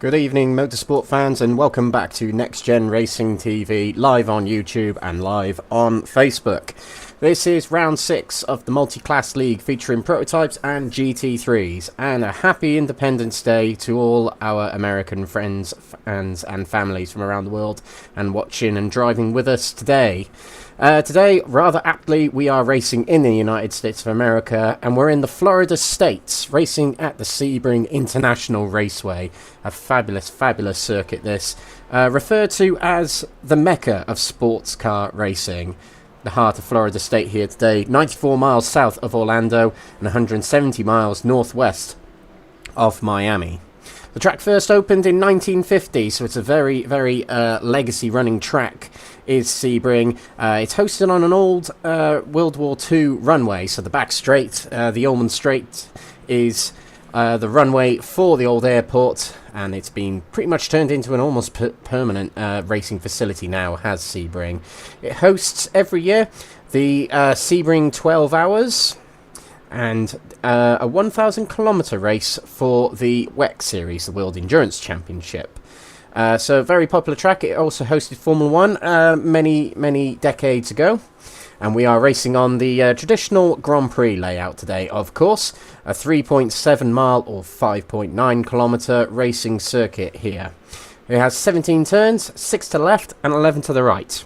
Good evening, motorsport fans, and welcome back to Next Gen Racing TV, live on YouTube and live on Facebook. This is round 6 of the multi-class league featuring prototypes and GT3s, and a happy Independence Day to all our American friends, fans and families from around the world and watching and driving with us today. Today, rather aptly, we are racing in the United States of America, and we're in the Florida States, racing at the Sebring International Raceway. A fabulous, fabulous circuit this, referred to as the Mecca of sports car racing. The heart of Florida State here today, 94 miles south of Orlando and 170 miles northwest of Miami. The track first opened in 1950, so it's a very, very legacy running track, is Sebring. It's hosted on an old World War II runway, so the back straight, the Ullman Straight, is the runway for the old airport, and it's been pretty much turned into an almost permanent racing facility now, has Sebring. It hosts every year the Sebring 12 Hours, and a 1,000 kilometre race for the WEC Series, the World Endurance Championship. So a very popular track. It also hosted Formula 1 many decades ago. And we are racing on the traditional Grand Prix layout today, of course. A 3.7 mile or 5.9 kilometre racing circuit here. It has 17 turns, 6 to the left and 11 to the right.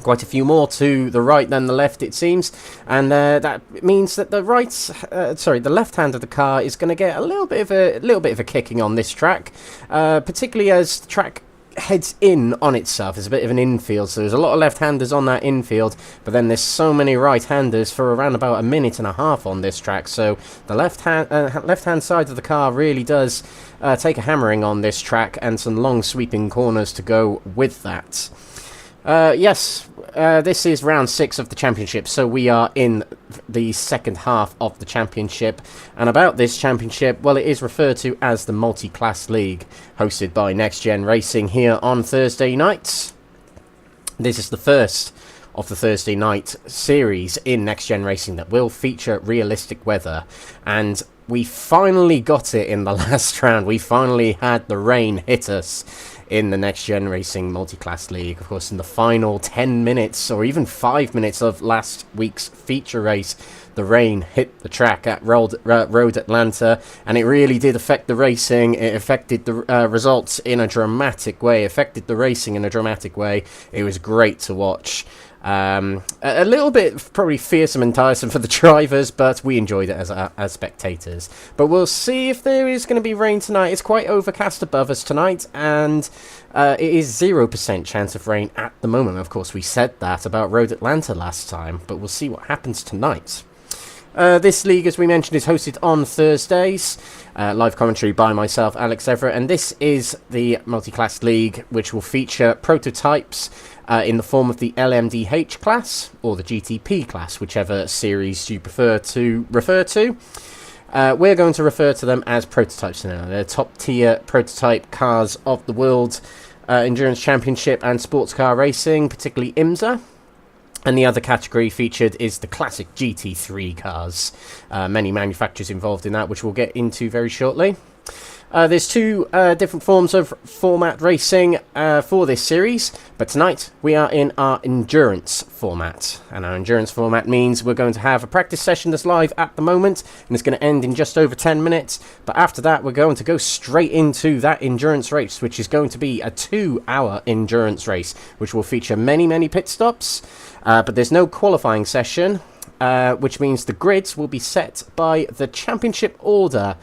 Quite a few more to the right than the left, it seems, and that means that the the left hand of the car is going to get a little bit of a kicking on this track, particularly as the track heads in on itself. It's a bit of an infield, so there's a lot of left-handers on that infield, but then there's so many right-handers for around about a minute and a half on this track. So the left-hand side of the car really does take a hammering on this track, and some long sweeping corners to go with that. This is round 6 of the championship, so we are in the second half of the championship. And about this championship, well, it is referred to as the multi-class league, hosted by Next Gen Racing here on Thursday nights. This is the first of the Thursday night series in Next Gen Racing that will feature realistic weather, and we finally got it in the last round. We finally had the rain hit us in the Next Gen Racing Multi-Class League. Of course, in the final 10 minutes or even 5 minutes of last week's feature race, the rain hit the track at Road Atlanta, and it really did affect the racing. It affected the results in a dramatic way, affected the racing in a dramatic way. It was great to watch. A little bit probably fearsome and tiresome for the drivers, but we enjoyed it as spectators. But we'll see if there is going to be rain tonight. It's quite overcast above us tonight, and it is 0% chance of rain at the moment. Of course, we said that about Road Atlanta last time, but we'll see what happens tonight. This league, as we mentioned, is hosted on Thursdays. Live commentary by myself, Alex Everett, and this is the multi-class league, which will feature prototypes in the form of the LMDH class or the GTP class, whichever series you prefer to refer to. We're going to refer to them as prototypes now. They're top-tier prototype cars of the World Endurance Championship and Sports Car Racing, particularly IMSA. And the other category featured is the classic GT3 cars. Many manufacturers involved in that, which we'll get into very shortly. There's two different forms of format racing for this series, but tonight we are in our endurance format. And our endurance format means we're going to have a practice session that's live at the moment, and it's going to end in just over 10 minutes. But after that, we're going to go straight into that endurance race, which is going to be a 2-hour endurance race, which will feature many pit stops. But there's no qualifying session, which means the grids will be set by the championship order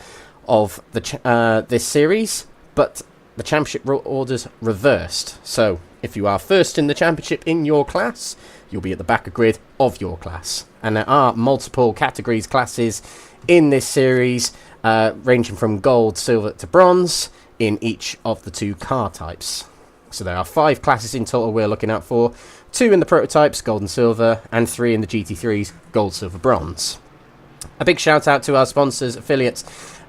of the this series, but the championship order's reversed. So if you are first in the championship in your class, you'll be at the back of grid of your class. And there are multiple categories, classes in this series, ranging from gold, silver to bronze in each of the 2 car types. So there are 5 classes in total we're looking out for. 2 in the prototypes, gold and silver, and 3 in the GT3s, gold, silver, bronze. A big shout out to our sponsors, affiliates,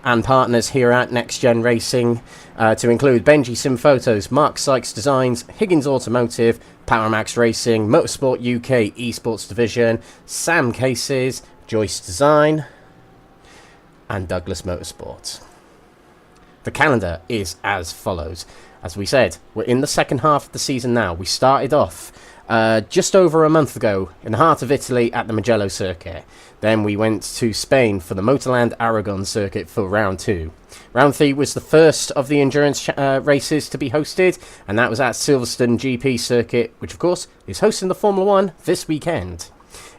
and partners here at Next Gen Racing, to include Benji Sim Photos, Mark Sykes Designs, Higgins Automotive, Powermax Racing, Motorsport UK Esports Division, Sam Cases, Joyce Design, and Douglas Motorsport. The calendar is as follows. As we said, we're in the second half of the season now. We started off just over a month ago in the heart of Italy at the Mugello circuit. Then we went to Spain for the Motorland Aragon circuit for round 2. Round 3 was the first of the endurance races to be hosted, and that was at Silverstone GP circuit, which of course is hosting the Formula 1 this weekend.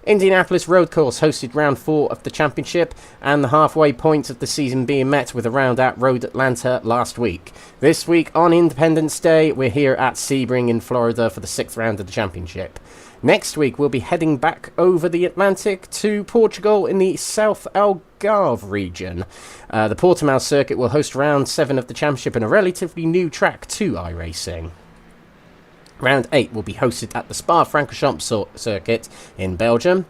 Indianapolis Road Course hosted round 4 of the championship, and the halfway point of the season being met with a round at Road Atlanta last week. This week on Independence Day, we're here at Sebring in Florida for the 6th round of the championship. Next week, we'll be heading back over the Atlantic to Portugal in the South Algarve region. The Portimao circuit will host round 7 of the championship in a relatively new track to iRacing. Round 8 will be hosted at the Spa-Francorchamps circuit in Belgium.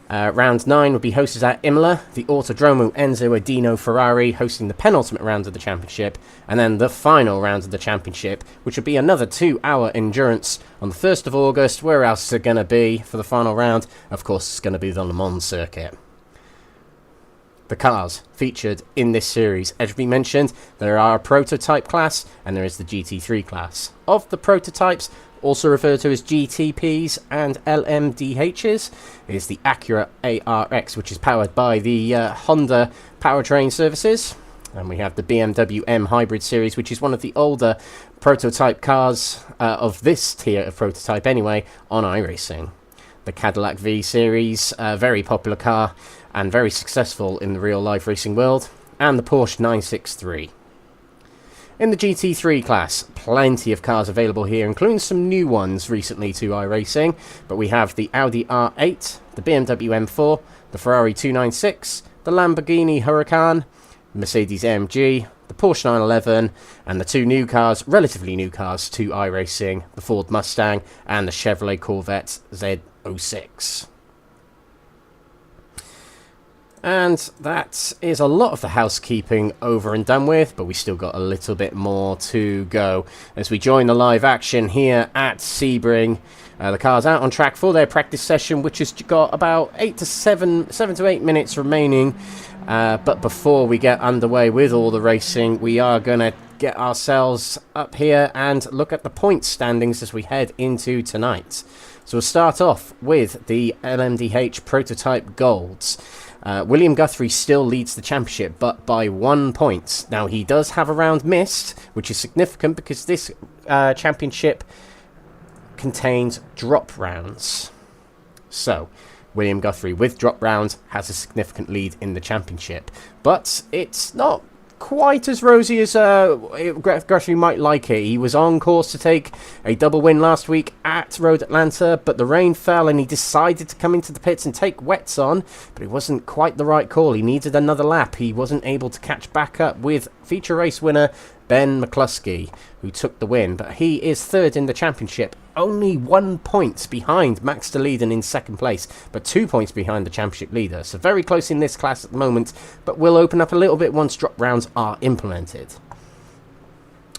Round 9 will be hosted at Imola, the Autodromo Enzo Edino Ferrari hosting the penultimate round of the championship, and then the final round of the championship, which will be another 2-hour endurance on the 1st of August. Where else is it going to be for the final round? Of course, it's going to be the Le Mans circuit. The cars featured in this series, as we mentioned, there are a prototype class and there is the GT3 class. Of the prototypes, also referred to as GTPs and LMDHs, is the Acura ARX, which is powered by the Honda powertrain services. And we have the BMW M Hybrid series, which is one of the older prototype cars of this tier of prototype anyway, on iRacing. The Cadillac V series, a very popular car and very successful in the real-life racing world, and the Porsche 963. In the GT3 class, plenty of cars available here, including some new ones recently to iRacing, but we have the Audi R8, the BMW M4, the Ferrari 296, the Lamborghini Huracan, Mercedes AMG, the Porsche 911, and the 2 new cars, relatively new cars to iRacing, the Ford Mustang and the Chevrolet Corvette Z06. And that is a lot of the housekeeping over and done with, but we still got a little bit more to go as we join the live action here at Sebring. The car's out on track for their practice session, which has got about 7 to 8 minutes remaining. But before we get underway with all the racing, we are going to get ourselves up here and look at the point standings as we head into tonight. So we'll start off with the LMDH Prototype Golds. William Guthrie still leads the championship, but by 1 point. Now, he does have a round missed, which is significant because this championship contains drop rounds. So, William Guthrie, with drop rounds, has a significant lead in the championship. But it's not quite as rosy as Guthrie might like it. He was on course to take a double win last week at Road Atlanta, but the rain fell and he decided to come into the pits and take wets on, but it wasn't quite the right call. He needed another lap. He wasn't able to catch back up with feature race winner Ben McCluskey, who took the win, but he is 3rd in the championship, only 1 point behind Max de Leiden in 2nd place, but 2 points behind the championship leader. So very close in this class at the moment, but will open up a little bit once drop rounds are implemented.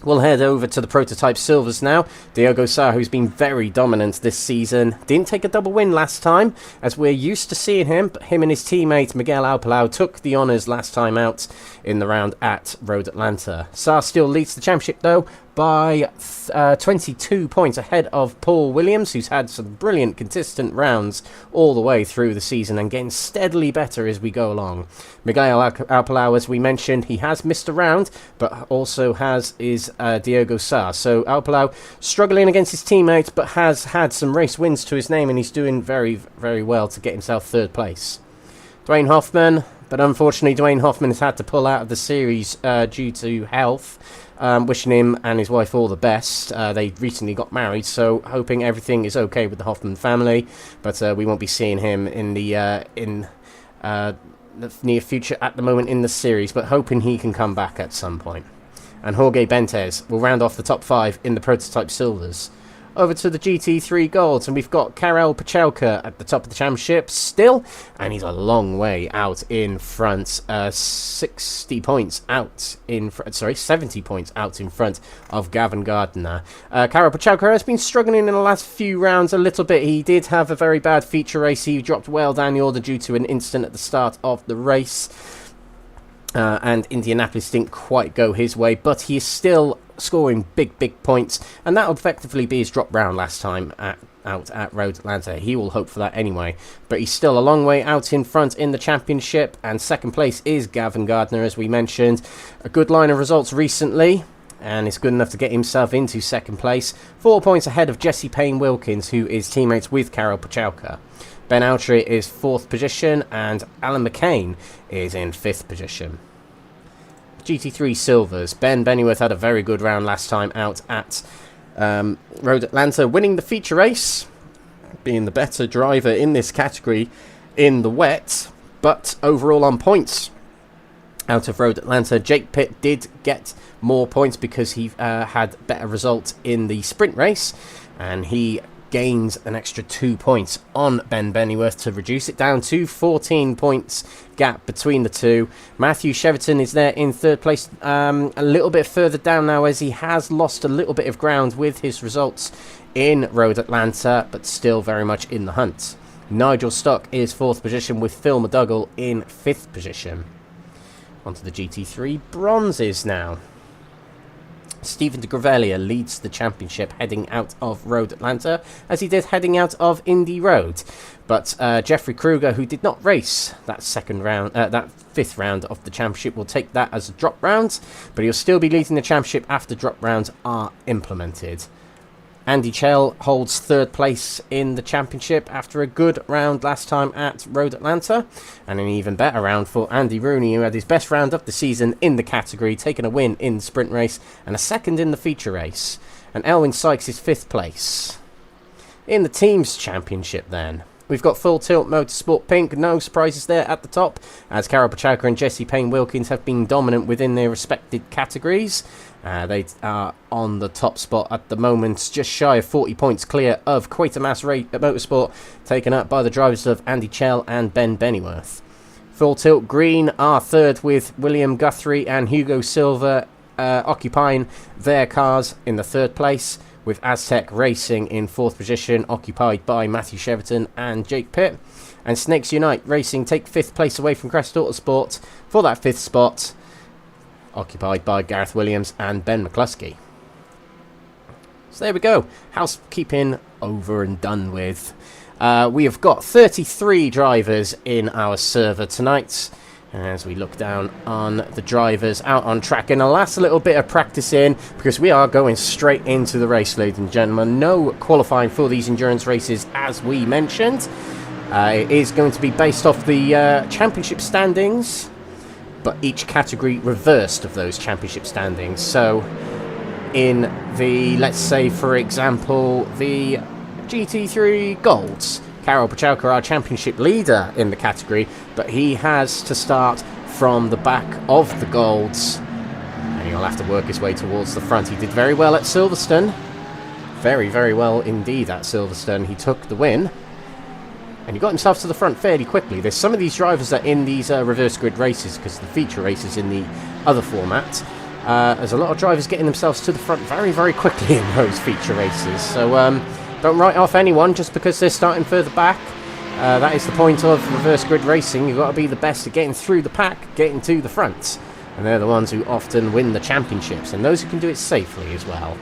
We'll head over to the Prototype Silvers now. Diogo Sá, who's been very dominant this season, didn't take a double win last time, as we're used to seeing him, but him and his teammate Miguel Alpalau took the honours last time out in the round at Road Atlanta. Sá still leads the championship though by 22 points ahead of Paul Williams, who's had some brilliant consistent rounds all the way through the season and getting steadily better as we go along. Miguel Alpalau, as we mentioned, he has missed a round, but also is Diogo Sá. So Alpalau struggling against his teammates, but has had some race wins to his name, and he's doing very, very well to get himself 3rd place. Dwayne Hoffman, but unfortunately Dwayne Hoffman has had to pull out of the series due to health. Wishing him and his wife all the best. They recently got married, so hoping everything is okay with the Hoffman family. But we won't be seeing him in the near future at the moment in the series, but hoping he can come back at some point. And Jorge Bentes will round off the top 5 in the Prototype Silvers. Over to the GT3 Golds, and we've got Karel Pachelka at the top of the championship still, and he's a long way out in front, 70 points out in front of Gavin Gardner. Karel Pachelka has been struggling in the last few rounds a little bit. He did have a very bad feature race. He dropped well down the order due to an incident at the start of the race. and Indianapolis didn't quite go his way, but he is still scoring big points, and that will effectively be his drop round last time out at Road Atlanta. He will hope for that anyway, but he's still a long way out in front in the championship, and second place is Gavin Gardner, as we mentioned. A good line of results recently, and it's good enough to get himself into second place, 4 points ahead of Jesse Payne-Wilkins, who is teammates with Karol Puchalka. Ben Altry is 4th position, and Alan McCain is in 5th position. GT3 Silvers. Ben Bennyworth had a very good round last time out at Road Atlanta, winning the feature race, being the better driver in this category in the wet, but overall on points out of Road Atlanta. Jake Pitt did get more points because he had better results in the sprint race, and he gains an extra 2 points on Ben Bennyworth to reduce it down to 14 points gap between the two. Matthew Cheverton is there in 3rd place, a little bit further down now, as he has lost a little bit of ground with his results in Road Atlanta, but still very much in the hunt. Nigel Stock is 4th position, with Phil McDougall in 5th position. Onto the GT3 bronzes now. Stephen de Gravelia leads the championship heading out of Road Atlanta, as he did heading out of Indy Road. But Jeffrey Kruger, who did not race that that 5th round of the championship, will take that as a drop round, but he'll still be leading the championship after drop rounds are implemented. Andy Chell holds 3rd place in the championship after a good round last time at Road Atlanta, and an even better round for Andy Rooney, who had his best round of the season in the category, taking a win in the sprint race and a 2nd in the feature race. And Elwyn Sykes is 5th place. In the teams championship then, we've got Full Tilt Motorsport Pink, no surprises there at the top, as Karol Puchalka and Jesse Payne-Wilkins have been dominant within their respected categories. They are on the top spot at the moment, just shy of 40 points clear of Quatermass Motorsport, taken up by the drivers of Andy Chell and Ben Bennyworth. Full Tilt Green are 3rd, with William Guthrie and Hugo Silva occupying their cars in the 3rd place, with Aztec Racing in 4th position, occupied by Matthew Cheverton and Jake Pitt. And Snakes Unite Racing take 5th place away from Crest Autosport for that 5th spot, occupied by Gareth Williams and Ben McCluskey. So there we go. Housekeeping over and done with. We have got 33 drivers in our server tonight, as we look down on the drivers out on track. And a last little bit of practice in, because we are going straight into the race, ladies and gentlemen. No qualifying for these endurance races, as we mentioned. It is going to be based off the championship standings, but each category reversed of those championship standings. So in the, let's say for example, the GT3 Golds, Karol Puchalka, our championship leader in the category, but he has to start from the back of the Golds, and he'll have to work his way towards the front. He did very well at Silverstone, very well indeed at Silverstone. He took the win, and he got himself to the front fairly quickly. There's some of these drivers that in these reverse grid races, because the feature races in the other format, there's a lot of drivers getting themselves to the front very quickly in those feature races. So don't write off anyone just because they're starting further back. That is the point of reverse grid racing. You've got to be the best at getting through the pack, getting to the front. And they're the ones who often win the championships, and those who can do it safely as well.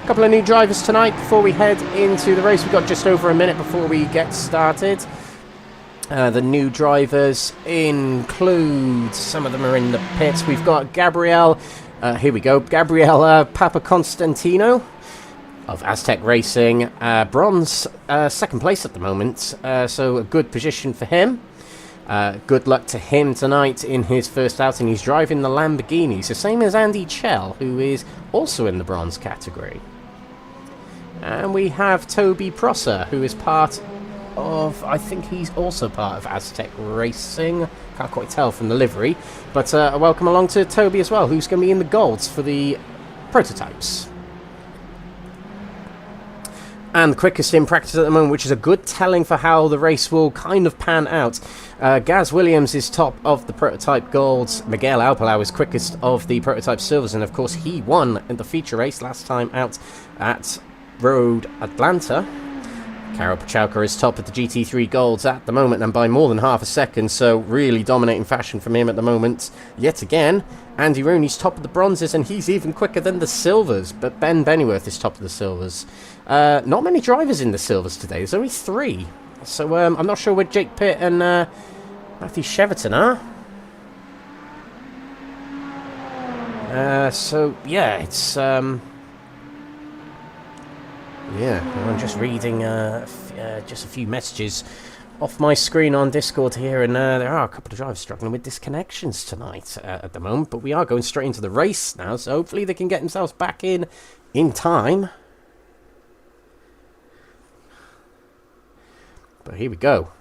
A couple of new drivers tonight before we head into the race. We've got just over a minute before we get started. The new drivers include, some of them are in the pits. We've got Gabriel, here we go, Gabriel Papaconstantino of Aztec Racing, bronze, 2nd place at the moment, so a good position for him. Good luck to him tonight in his first outing. He's driving the Lamborghini, so same as Andy Chell, who is also in the bronze category. And we have Toby Prosser, who is part of, I think he's also part of Aztec Racing. Can't quite tell from the livery. But welcome along to Toby as well, who's going to be in the golds for the prototypes. And the quickest in practice at the moment, which is a good telling for how the race will kind of pan out. Gaz Williams is top of the prototype golds. Miguel Alpalau is quickest of the prototype silvers. And of course, he won in the feature race last time out at Road Atlanta. Karol Pachałka is top of the GT3 Golds at the moment, and by more than half a second, so really dominating fashion from him at the moment. Yet again, Andy Rooney's top of the bronzes, and he's even quicker than the silvers, but Ben Bennyworth is top of the silvers. Not many drivers in the silvers today, there's only 3. So I'm not sure where Jake Pitt and Matthew Cheverton are. So yeah, it's yeah, I'm just reading just a few messages off my screen on Discord here, and there are a couple of drivers struggling with disconnections tonight at the moment, but we are going straight into the race now, so hopefully they can get themselves back in time. But here we go.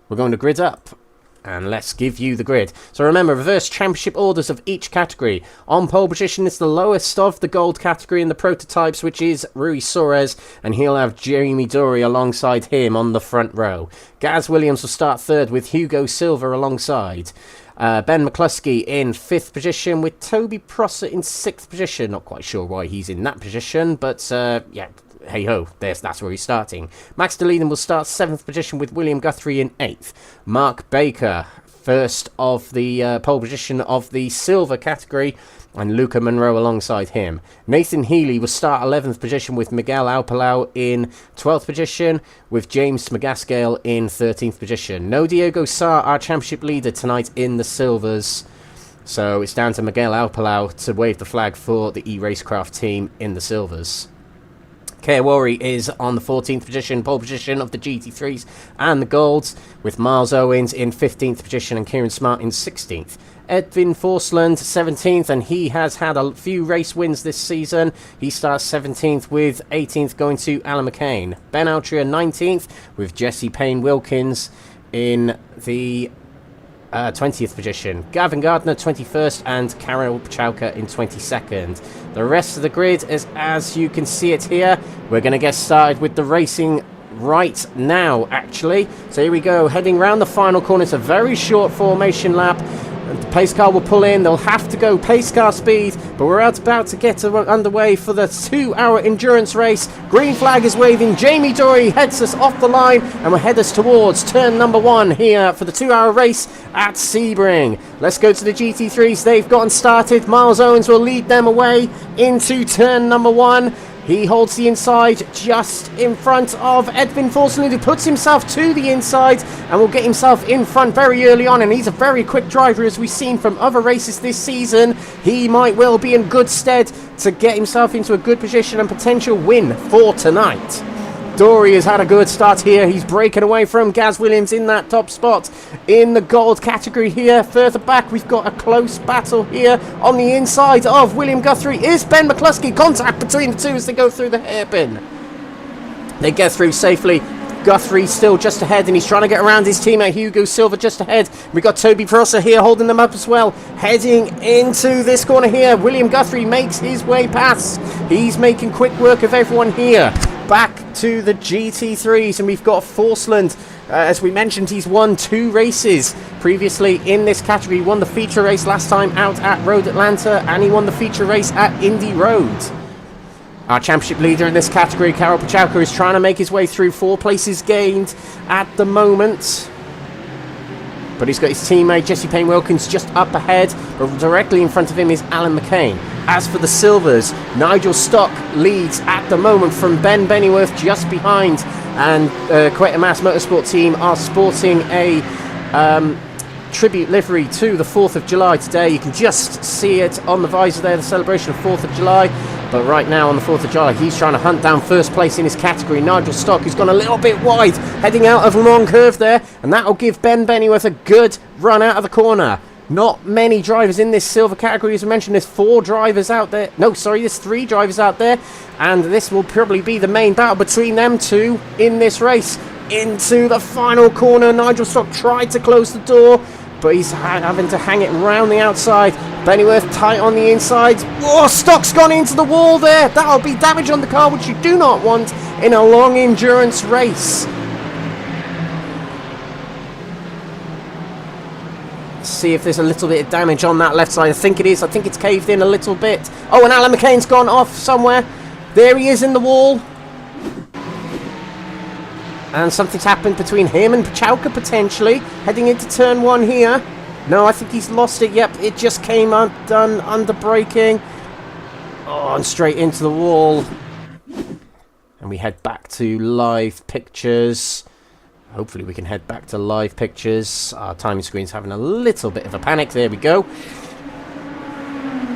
We're going to grid up. And let's give you the grid. So remember, reverse championship orders of each category. On pole position is the lowest of the gold category in the prototypes, which is Rui Soares, and he'll have Jamie Dory alongside him on the front row. Gaz Williams will start third with Hugo Silva alongside. Ben McCluskey in 5th position with Toby Prosser in 6th position. Not quite sure why he's in that position, but yeah, hey-ho, that's where he's starting. Max DeLeeden will start 7th position with William Guthrie in 8th. Mark Baker, first of the pole position of the silver category, and Luca Monroe alongside him. Nathan Healy will start 11th position with Miguel Alpalau in 12th position, with James McGaskill in 13th position. No Diego Sá, our championship leader tonight in the silvers. So it's down to Miguel Alpalau to wave the flag for the eRacecraft team in the silvers. Kawari is on the 14th position, pole position of the GT3s and the Golds, with Miles Owens in 15th position and Kieran Smart in 16th. Edwin Forsland 17th, and he has had a few race wins this season. He starts 17th with 18th going to Alan McCain. Ben Altria 19th with Jesse Payne-Wilkins in the 20th position. Gavin Gardner 21st and Karol Pachałka in 22nd. The rest of the grid is as you can see it here. We're going to get started with the racing right now, actually. So here we go, heading round the final corner. It's a very short formation lap. The pace car will pull in. They'll have to go pace car speed, but we're about to get underway for the 2-hour endurance race. Green flag is waving. Jamie Dory heads us off the line and will head us towards turn number 1 here for the 2-hour race at Sebring. Let's go to the GT3s. They've gotten started. Miles Owens will lead them away into turn number 1. He holds the inside just in front of Edwin Forsland, who puts himself to the inside and will get himself in front very early on. And he's a very quick driver, as we've seen from other races this season. He might well be in good stead to get himself into a good position and potential win for tonight. Dory has had a good start here. He's breaking away from Gaz Williams in that top spot in the gold category here. Further back, we've got a close battle here on the inside of William Guthrie. Is Ben McCluskey. Contact between the two as they go through the hairpin. They get through safely. Guthrie still just ahead, and he's trying to get around his teammate Hugo Silva just ahead. We've got Toby Prosser here holding them up as well. Heading into this corner here, William Guthrie makes his way past. He's making quick work of everyone here. Back to the GT3s, and we've got Forsland. As we mentioned, he's won 2 races previously in this category. He won the feature race last time out at Road Atlanta, and he won the feature race at Indy Road. Our championship leader in this category, Karol Pachałka, is trying to make his way through. 4 places gained at the moment. But he's got his teammate Jesse Payne-Wilkins just up ahead, but directly in front of him is Alan McCain. As for the silvers, Nigel Stock leads at the moment from Ben Bennyworth just behind, and Quatermass Motorsport team are sporting a tribute livery to the 4th of July today. You can just see it on the visor there, the celebration of 4th of July. But right now on the 4th of July, he's trying to hunt down first place in his category. Nigel Stock, who's gone a little bit wide, heading out of a long curve there, and that will give Ben Bennyworth a good run out of the corner. Not many drivers in this silver category. As I mentioned, there's 4 drivers out there. No, sorry, there's 3 drivers out there, and this will probably be the main battle between them two in this race. Into the final corner, Nigel Stock tried to close the door, but he's having to hang it around the outside. Bennyworth tight on the inside. Oh, Stock's gone into the wall there. That'll be damage on the car, which you do not want in a long endurance race. Let's see if there's a little bit of damage on that left side. I think it is. I think it's caved in a little bit. Oh, and Alan McCain's gone off somewhere. There he is in the wall. And something's happened between him and Pachauka, potentially. Heading into turn 1 here. No, I think he's lost it. Yep, it just came undone under braking. Oh, and straight into the wall. And we head back to live pictures. Hopefully we can head back to live pictures. Our timing screen's having a little bit of a panic. There we go.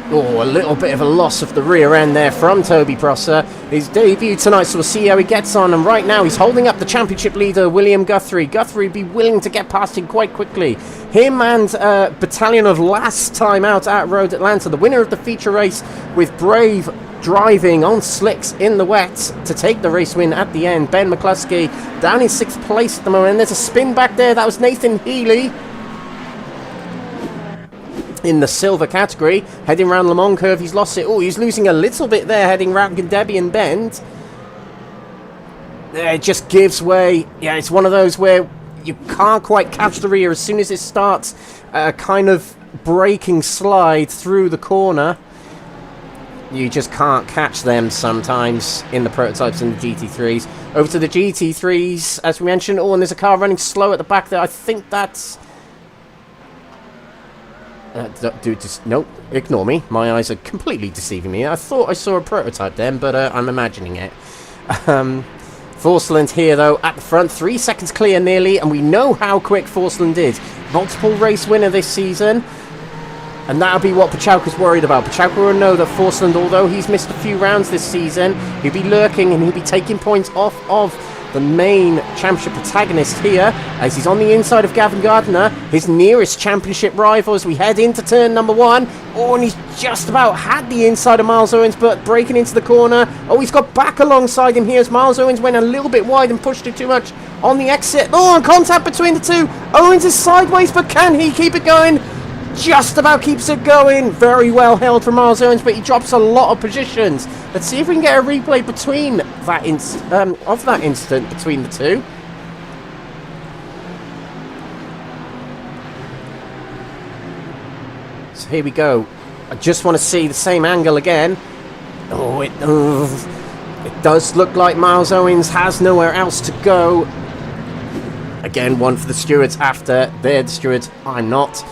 Oh, a little bit of a loss of the rear end there from Toby Prosser. His debut tonight, so we'll see how he gets on. And right now, he's holding up the championship leader, William Guthrie. Guthrie be willing to get past him quite quickly. Him and Battalion of last time out at Road Atlanta, the winner of the feature race, with Brave driving on slicks in the wet to take the race win at the end. Ben McCluskey down in 6th place at the moment. There's a spin back there. That was Nathan Healy in the silver category, heading around Le Mans curve. He's lost it. Oh, he's losing a little bit there, heading round Gandebian Bend. It just gives way. Yeah, it's one of those where you can't quite catch the rear as soon as it starts kind of braking slide through the corner. You just can't catch them sometimes in the prototypes and the GT3s. Over to the GT3s, as we mentioned. Oh, and there's a car running slow at the back there. I think that's... nope, ignore me. My eyes are completely deceiving me. I thought I saw a prototype then, but I'm imagining it. Forsland here, though, at the front. 3 seconds clear nearly, and we know how quick Forsland is. Multiple race winner this season. And that'll be what Pachauka's worried about. Pachauka will know that Forsland, although he's missed a few rounds this season, he'll be lurking and he'll be taking points off of the main championship protagonist here, as he's on the inside of Gavin Gardner, his nearest championship rival, as we head into turn number 1. Oh, and he's just about had the inside of Miles Owens, but breaking into the corner. Oh, he's got back alongside him here as Miles Owens went a little bit wide and pushed it too much on the exit. Oh, and contact between the two. Owens is sideways, but can he keep it going? Just about keeps it going. Very well held from Miles Owens, but he drops a lot of positions. Let's see if we can get a replay between that of that incident between the two. So here we go. I just want to see the same angle again. Oh, it does look like Miles Owens has nowhere else to go. Again, one for the stewards after. They're the stewards. I'm not.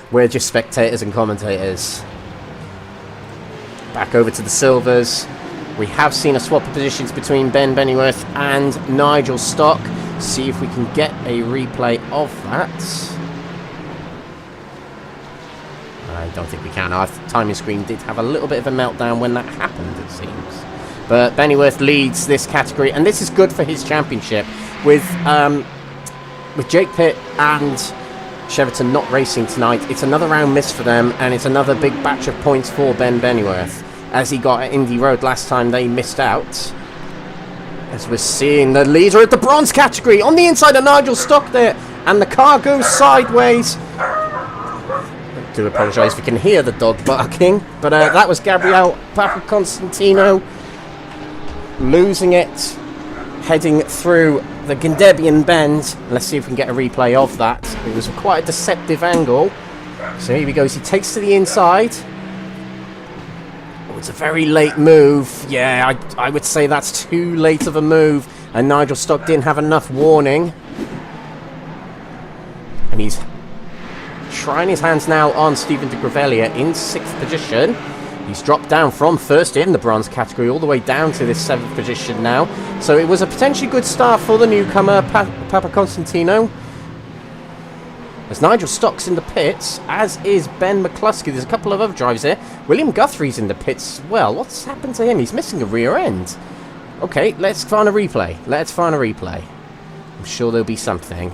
We're just spectators and commentators. Back over to the silvers. We have seen a swap of positions between Ben Bennyworth and Nigel Stock. See if we can get a replay of that. I don't think we can. Our timing screen did have a little bit of a meltdown when that happened, it seems. But Bennyworth leads this category, and this is good for his championship. With Jake Pitt and Cheverton not racing tonight, it's another round miss for them, and it's another big batch of points for Ben Bennyworth, as he got at Indy Road last time they missed out. As we're seeing the leader at the bronze category on the inside of Nigel Stock there, and the car goes sideways. I do apologise if you can hear the dog barking, but that was Gabriel Papaconstantino losing it, heading through the Gandebian Bend. Let's see if we can get a replay of that. It was quite a deceptive angle. So here he goes. He takes to the inside. Oh, it's a very late move. Yeah, I would say that's too late of a move. And Nigel Stock didn't have enough warning. And he's trying his hands now on Stephen de Gravelia in 6th position. He's dropped down from first in the bronze category all the way down to this 7th position now. So it was a potentially good start for the newcomer, Papa Constantino. As Nigel Stock's in the pits, as is Ben McCluskey. There's a couple of other drivers there. William Guthrie's in the pits as well. What's happened to him? He's missing a rear end. Okay, let's find a replay. I'm sure there'll be something.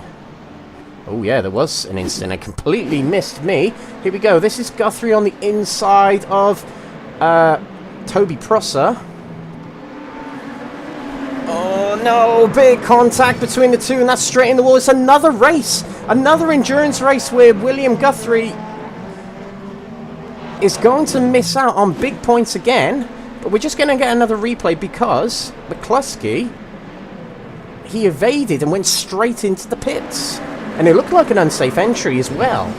Oh yeah, there was an incident. It completely missed me. Here we go. This is Guthrie on the inside of Toby Prosser. Oh no, big contact between the two, and that's straight in the wall. It's another race, another endurance race where William Guthrie is going to miss out on big points again. But we're just going to get another replay because McCluskey, he evaded and went straight into the pits. And it looked like an unsafe entry as well.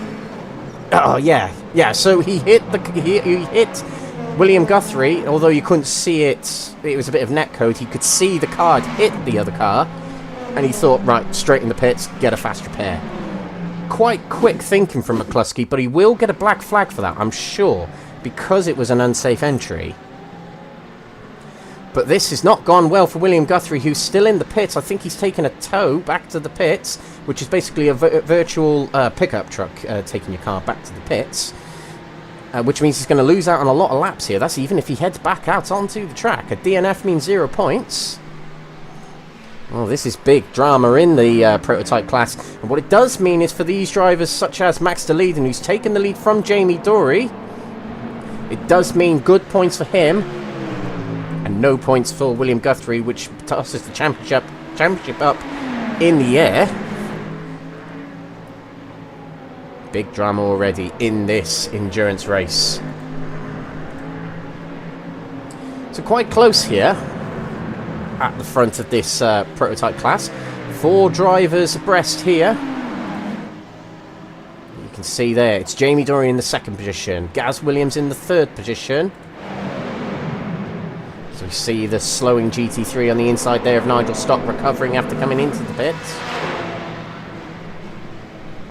Oh yeah. So he hit William Guthrie, although you couldn't see it. It was a bit of netcode. He could see the car hit the other car. and he thought, right, straight in the pits, get a fast repair. Quite quick thinking from McCluskey, but he will get a black flag for that, I'm sure, because it was an unsafe entry. But this has not gone well for William Guthrie, who's still in the pits. I think he's taken a tow back to the pits, which is basically a virtual pickup truck taking your car back to the pits. Which means he's going to lose out on a lot of laps here. That's even if he heads back out onto the track. A DNF means 0 points. Well, this is big drama in the prototype class. And what it does mean is for these drivers such as Max de Leeden, who's taken the lead from Jamie Dory, it does mean good points for him. And no points for William Guthrie, which tosses the championship up in the air. Big drama already in this endurance race. So quite close here at the front of this prototype class. 4 drivers abreast here. You can see there, it's Jamie Dory in the 2nd position, Gaz Williams in the 3rd position. So we see the slowing GT3 on the inside there of Nigel Stock recovering after coming into the pits.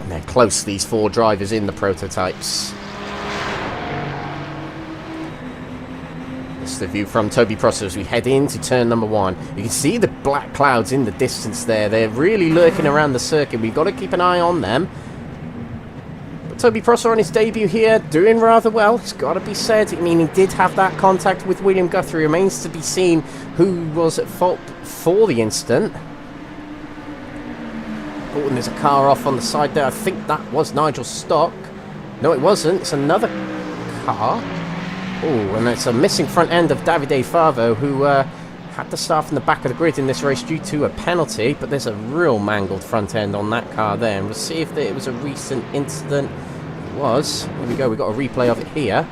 And they're close, these 4 drivers in the prototypes. This is the view from Toby Prosser as we head into turn number 1. You can see the black clouds in the distance there. They're really lurking around the circuit. We've got to keep an eye on them. Toby Prosser on his debut here, doing rather well, it's got to be said. I mean, he did have that contact with William Guthrie. Remains to be seen who was at fault for the incident. Oh, and there's a car off on the side there. I think that was Nigel Stock. No, it wasn't. It's another car. Oh, and it's a missing front end of Davide Favo, who had to start from the back of the grid in this race due to a penalty. But there's a real mangled front end on that car there. And we'll see if it was a recent incident. It was. Here we go. We've got a replay of it here.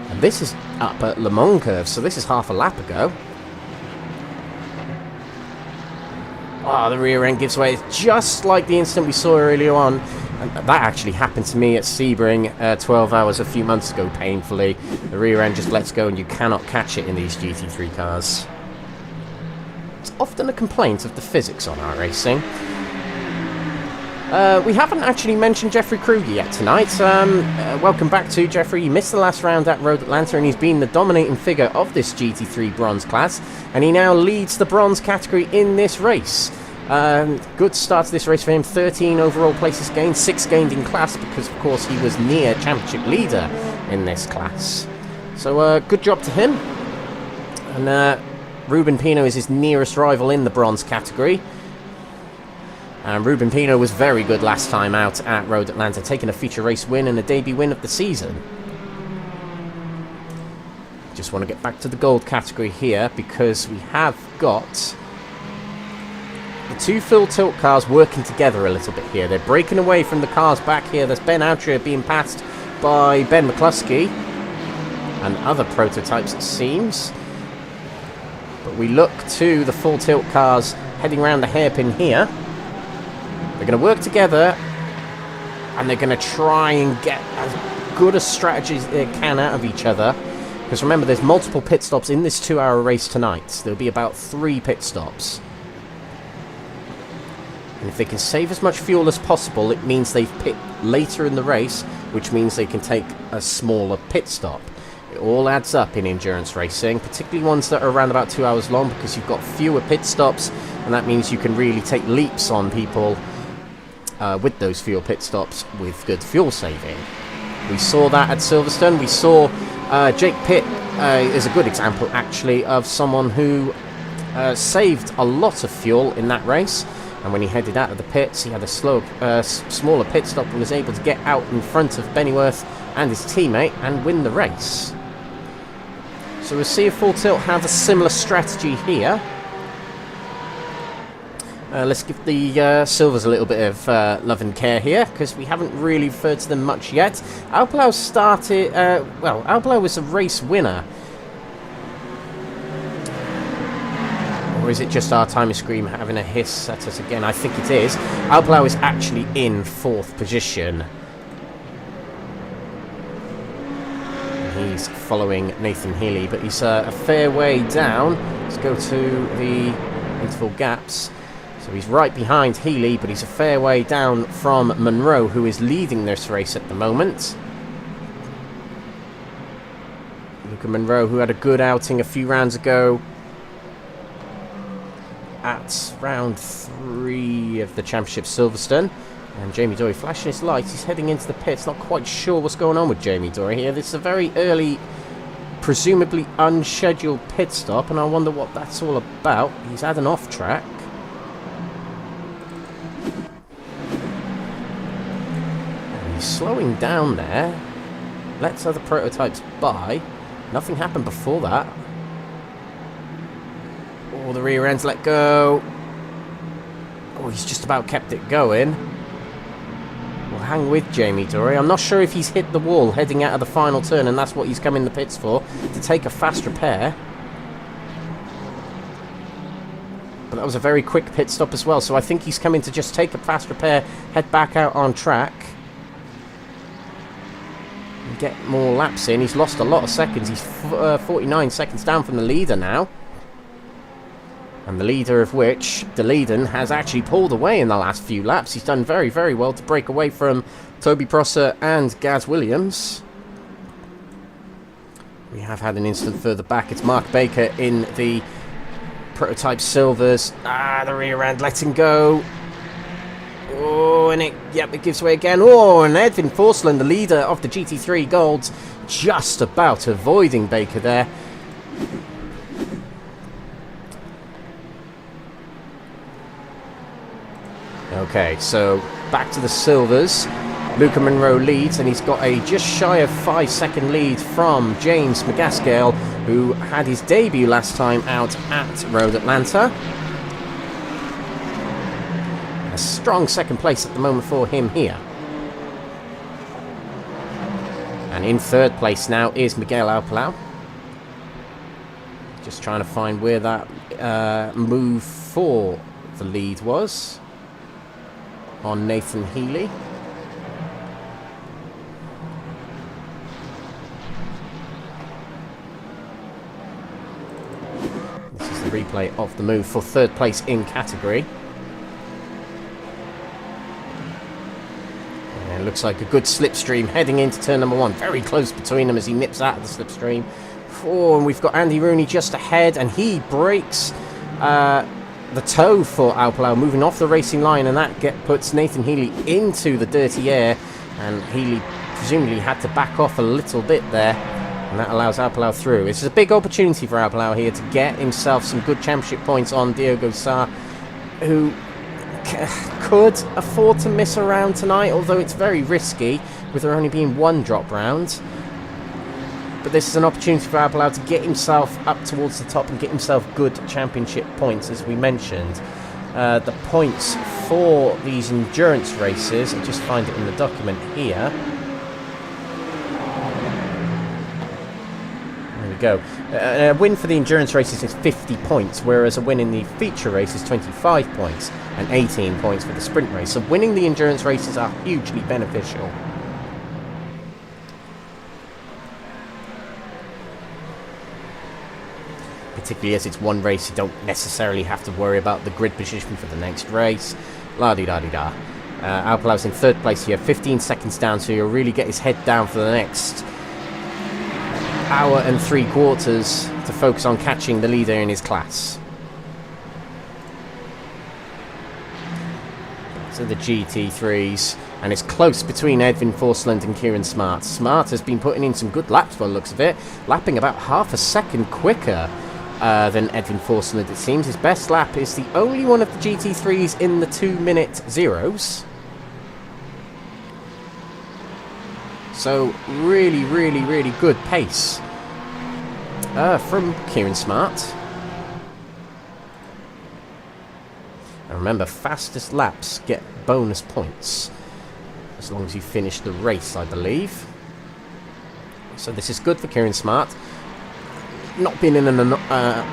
And this is up at Le Mans curve, so this is half a lap ago. Oh, the rear end gives way. It's just like the incident we saw earlier on. And that actually happened to me at Sebring 12 hours a few months ago, painfully. The rear end just lets go and you cannot catch it in these GT3 cars. It's often a complaint of the physics on iRacing. We haven't actually mentioned Jeffrey Kruger yet tonight. Welcome back to Jeffrey. He missed the last round at Road Atlanta and he's been the dominating figure of this GT3 bronze class. And he now leads the bronze category in this race. Good start to this race for him. 13 overall places gained, 6 gained in class because, of course, he was near championship leader in this class. So, good job to him. And Ruben Pino is his nearest rival in the bronze category. And Ruben Pino was very good last time out at Road Atlanta, taking a feature race win and a debut win of the season. Just want to get back to the gold category here because we have got the 2 full tilt cars working together a little bit here. They're breaking away from the cars back here. There's Ben Outria being passed by Ben McCluskey and other prototypes, it seems. But we look to the full tilt cars heading around the hairpin here. They're going to work together and they're going to try and get as good a strategy as they can out of each other. Because remember, there's multiple pit stops in this 2-hour race tonight. There'll be about 3 pit stops. And if they can save as much fuel as possible, it means they've pit later in the race, which means they can take a smaller pit stop. It all adds up in endurance racing, particularly ones that are around about 2 hours long, because you've got fewer pit stops, and that means you can really take leaps on people with those fewer pit stops with good fuel saving. We saw that at Silverstone. We saw Jake Pitt is a good example, actually, of someone who saved a lot of fuel in that race. And when he headed out of the pits, he had a smaller pit stop and was able to get out in front of Bennyworth and his teammate and win the race. So we'll see if Full Tilt have a similar strategy here. Let's give the Silvers a little bit of love and care here, because we haven't really referred to them much yet. Alplau started... well, Alplau was a race winner. Or is it just our timer screen having a hiss at us again? I think it is. Alplau is actually in 4th position. He's following Nathan Healy, but he's a fair way down. Let's go to the interval gaps. So So he's right behind Healy, but he's a fair way down from Monroe, who is leading this race at the moment. Luca Monroe, who had a good outing a few rounds ago at round 3 of the Championship Silverstone. And Jamie Dory flashing his lights. He's heading into the pits. Not quite sure what's going on with Jamie Dory here. This is a very early, presumably unscheduled pit stop, and I wonder what that's all about. He's had an off track. And he's slowing down there. Lets other prototypes by. Nothing happened before that. Oh, the rear end's let go. Oh, he's just about kept it going. We'll hang with Jamie Dory. I'm not sure if he's hit the wall heading out of the final turn, and that's what he's come in the pits for, to take a fast repair. But that was a very quick pit stop as well, so I think he's coming to just take a fast repair, head back out on track, and get more laps in. He's lost a lot of seconds. He's 49 seconds down from the leader now. And the leader of which, Deleden, has actually pulled away in the last few laps. He's done very, very well to break away from Toby Prosser and Gaz Williams. We have had an incident further back. It's Mark Baker in the Prototype Silvers. Ah, the rear end letting go. Oh, and it gives way again. Oh, and Edwin Forsland, the leader of the GT3 Golds, just about avoiding Baker there. Okay, so back to the Silvers. Luca Monroe leads, and he's got a just shy of 5-second lead from James McGaskill, who had his debut last time out at Road Atlanta. A strong second place at the moment for him here. And in third place now is Miguel Alpalau. Just trying to find where that move for the lead was on Nathan Healy. This is the replay of the move for third place in category. And it looks like a good slipstream heading into turn number 1. Very close between them as he nips out of the slipstream. Oh, and we've got Andy Rooney just ahead, and he breaks the toe for Alpalau, moving off the racing line, and that puts Nathan Healy into the dirty air, and Healy presumably had to back off a little bit there, and that allows Alpalau through. It's a big opportunity for Alpalau here to get himself some good championship points on Diogo Sá, who could afford to miss a round tonight, although it's very risky with there only being one drop round. But this is an opportunity for Alpalau to get himself up towards the top and get himself good championship points, as we mentioned. The points for these endurance races, I'll just find it in the document here. There we go. A win for the endurance races is 50 points, whereas a win in the feature race is 25 points and 18 points for the sprint race. So winning the endurance races are hugely beneficial. Particularly as it's one race, you don't necessarily have to worry about the grid position for the next race. La-di-da-di-da. Alpalau's in third place here, 15 seconds down, so he'll really get his head down for the next hour and 3/4 to focus on catching the leader in his class. So the GT3s, and it's close between Edwin Forsland and Kieran Smart. Smart has been putting in some good laps by the looks of it, lapping about half a second quicker than Edwin Forsland, it seems. His best lap is the only one of the GT3s in the 2-minute zeros. So really, really, really good pace from Kieran Smart. And remember, fastest laps get bonus points, as long as you finish the race, I believe. So this is good for Kieran Smart. Not been in an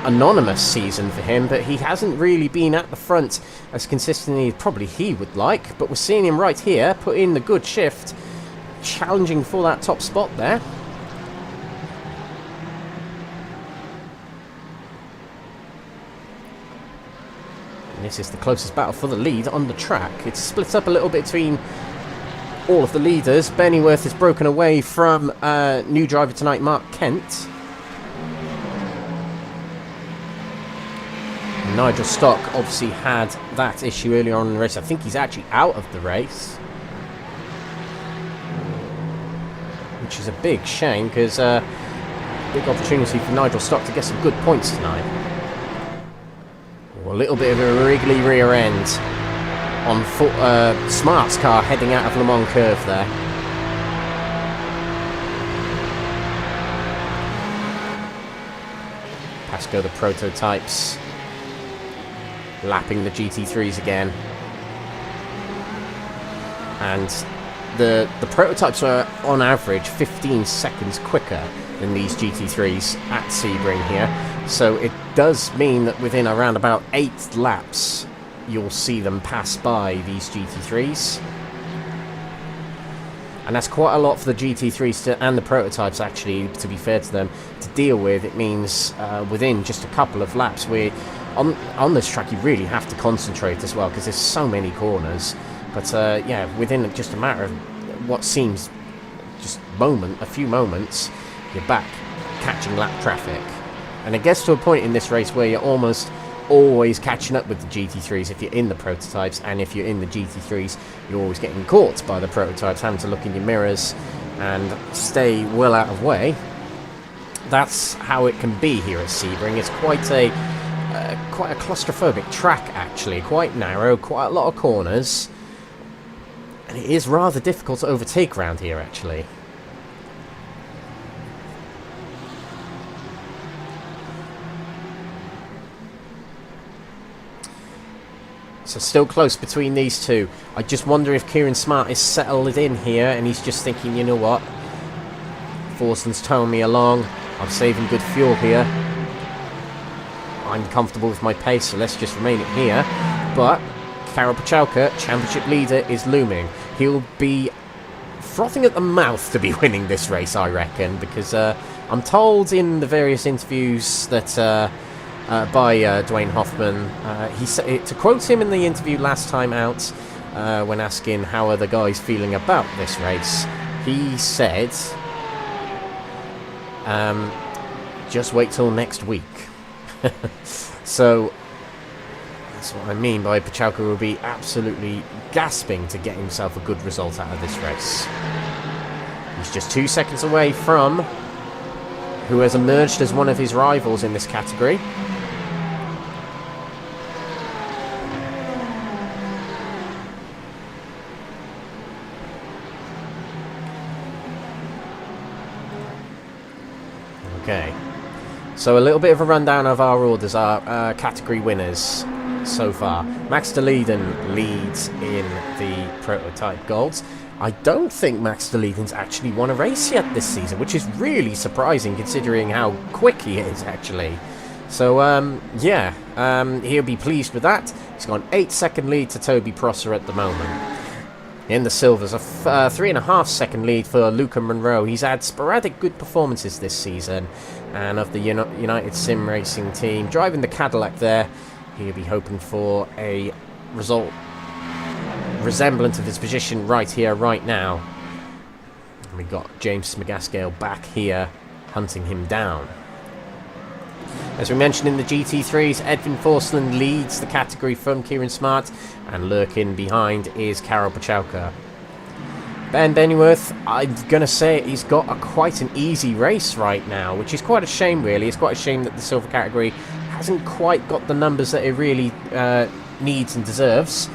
anonymous season for him, but he hasn't really been at the front as consistently as probably he would like. But we're seeing him right here, put in the good shift, challenging for that top spot there. this is the closest battle for the lead on the track. It's split up a little bit between all of the leaders. Bennyworth is broken away from new driver tonight, Mark Kent. Nigel Stock obviously had that issue earlier on in the race. I think he's actually out of the race, which is a big shame, because big opportunity for Nigel Stock to get some good points tonight. A little bit of a wriggly rear end on Smart's car heading out of Le Mans curve there. Past go the prototypes, lapping the GT3s again. And the prototypes are on average 15 seconds quicker than these GT3s at Sebring here. So it does mean that within around about 8 laps you'll see them pass by these GT3s. And that's quite a lot for the GT3s and the prototypes, actually, to be fair to them, to deal with. It means within just a couple of laps, on this track you really have to concentrate as well, because there's so many corners. But yeah, within just a matter of what seems just a few moments, you're back catching lap traffic. And it gets to a point in this race where you're almost always catching up with the GT3s if you're in the prototypes, and if you're in the GT3s you're always getting caught by the prototypes, having to look in your mirrors and stay well out of way. That's how it can be here at Sebring. It's quite a claustrophobic track, actually, quite narrow, quite a lot of corners, and it is rather difficult to overtake around here, actually. So still close between these two. I just wonder if Kieran Smart is settled in here and he's just thinking, you know what, Forsland's towing me along, I'm saving good fuel here, I'm comfortable with my pace, so let's just remain it here. But Karol Pachalka, championship leader, is looming. He'll be frothing at the mouth to be winning this race, I reckon, because I'm told in the various interviews that by Dwayne Hoffman, he said, to quote him in the interview last time out, when asking how are the guys feeling about this race, he said, just wait till next week. So that's what I mean by Pachalka will be absolutely gasping to get himself a good result out of this race. He's just 2 seconds away from who has emerged as one of his rivals in this category. Okay, so a little bit of a rundown of our orders, our category winners so far. Max de Leeden leads in the prototype golds. I don't think Max de Leeden's actually won a race yet this season, which is really surprising considering how quick he is, actually. So, yeah, he'll be pleased with that. He's got an 8-second lead to Toby Prosser at the moment. In the silvers, a 3.5-second lead for Luca Monroe. He's had sporadic good performances this season, and of the United Sim Racing team, driving the Cadillac there, he'll be hoping for a result resemblant of his position right here, right now. And we've got James McGaskill back here, hunting him down. As we mentioned in the GT3s, Edwin Forsland leads the category from Kieran Smart, and lurking behind is Karol Pachalka. Ben Bennyworth, I'm going to say he's got quite an easy race right now, which is quite a shame, really. It's quite a shame that the silver category hasn't quite got the numbers that it really needs and deserves.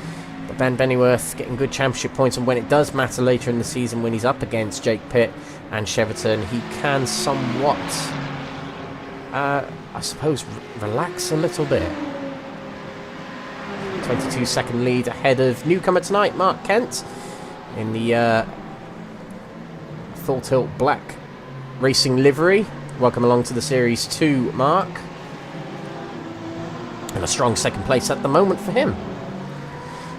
But Ben Bennyworth getting good championship points, and when it does matter later in the season, when he's up against Jake Pitt and Cheverton, he can somewhat, I suppose, relax a little bit. 22-second lead ahead of newcomer tonight, Mark Kent, in the full tilt black racing livery. Welcome along to the Series 2, Mark. And a strong second place at the moment for him.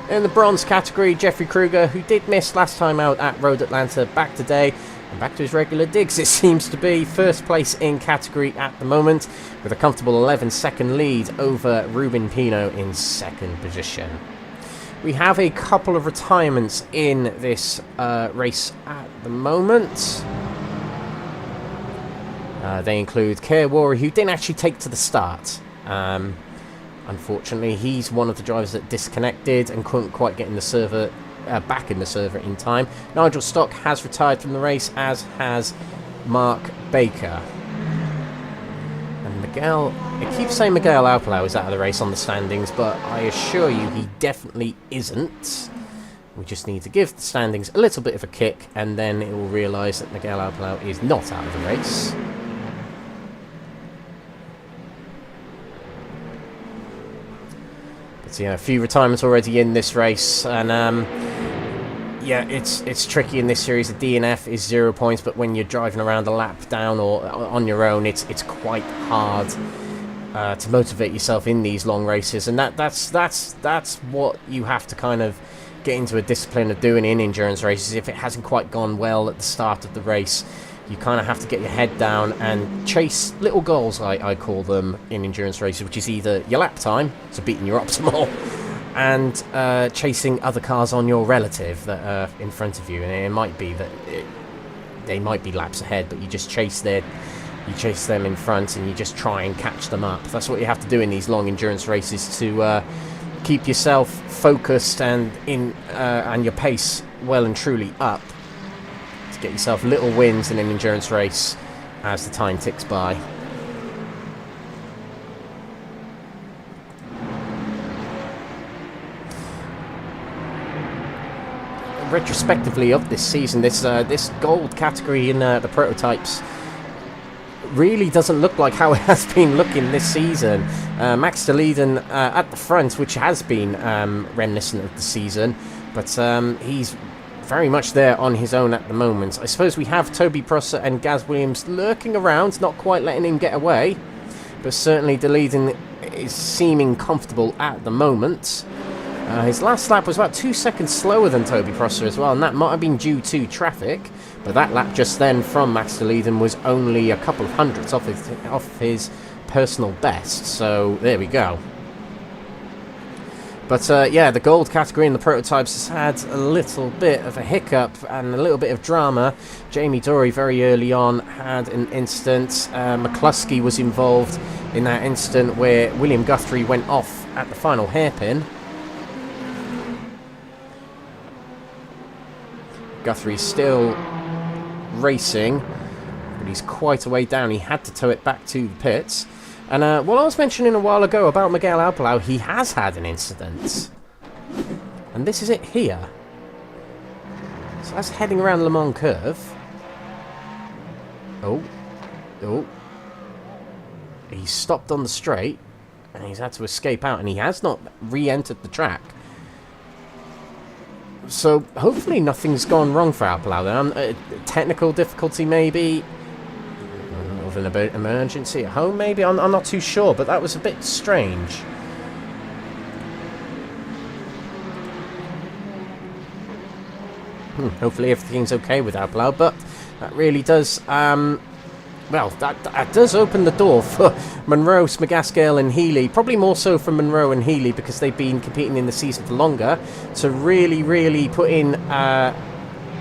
In the bronze category, Jeffrey Kruger, who did miss last time out at Road Atlanta, back today. And back to his regular digs, it seems to be. First place in category at the moment, with a comfortable 11-second lead over Ruben Pino in second position. We have a couple of retirements in this race at the moment. They include Kerr Worry, who didn't actually take to the start. Unfortunately, he's one of the drivers that disconnected and couldn't quite get in the server, back in the server in time. Nigel Stock has retired from the race, as has Mark Baker. And Miguel, it keeps saying Miguel Alpalau is out of the race on the standings, but I assure you he definitely isn't. We just need to give the standings a little bit of a kick, and then it will realise that Miguel Alpalau is not out of the race. But yeah, a few retirements already in this race, and yeah, it's tricky in this series. The DNF is 0 points, but when you're driving around a lap down or on your own, it's quite hard to motivate yourself in these long races, and that's what you have to kind of get into a discipline of doing in endurance races. If it hasn't quite gone well at the start of the race, you kind of have to get your head down and chase little goals, I call them, in endurance races, which is either your lap time, so beating your optimal, and chasing other cars on your relative that are in front of you. And it might be that they might be laps ahead, but you just chase them in front, and you just try and catch them up. That's what you have to do in these long endurance races to keep yourself focused and your pace well and truly up, to get yourself little wins in an endurance race as the time ticks by. Retrospectively of this season, this gold category in the prototypes really doesn't look like how it has been looking this season. Max de Leiden at the front, which has been reminiscent of the season, but he's very much there on his own at the moment. I suppose we have Toby Prosser and Gaz Williams lurking around, not quite letting him get away, but certainly de Leiden is seeming comfortable at the moment. His last lap was about 2 seconds slower than Toby Prosser as well, and that might have been due to traffic, but that lap just then from Max de Leiden was only a couple of hundredths off his personal best, so there we go. But yeah, the gold category in the prototypes has had a little bit of a hiccup and a little bit of drama. Jamie Dory very early on had an incident. McCluskey was involved in that incident where William Guthrie went off at the final hairpin. Guthrie's still racing, but he's quite a way down. He had to tow it back to the pits. And what I was mentioning a while ago about Miguel Alpalau, he has had an incident. And this is it here. So that's heading around Le Mans Curve. Oh. He's stopped on the straight, and he's had to escape out, and he has not re-entered the track. So hopefully nothing's gone wrong for Alpalau there. Technical difficulty maybe. An emergency at home maybe, I'm not too sure, but that was a bit strange. Hopefully everything's okay with Alpalau, but that really does well, that does open the door for Monroe, Smagascale and Healy, probably more so for Monroe and Healy because they've been competing in the season for longer, to really put in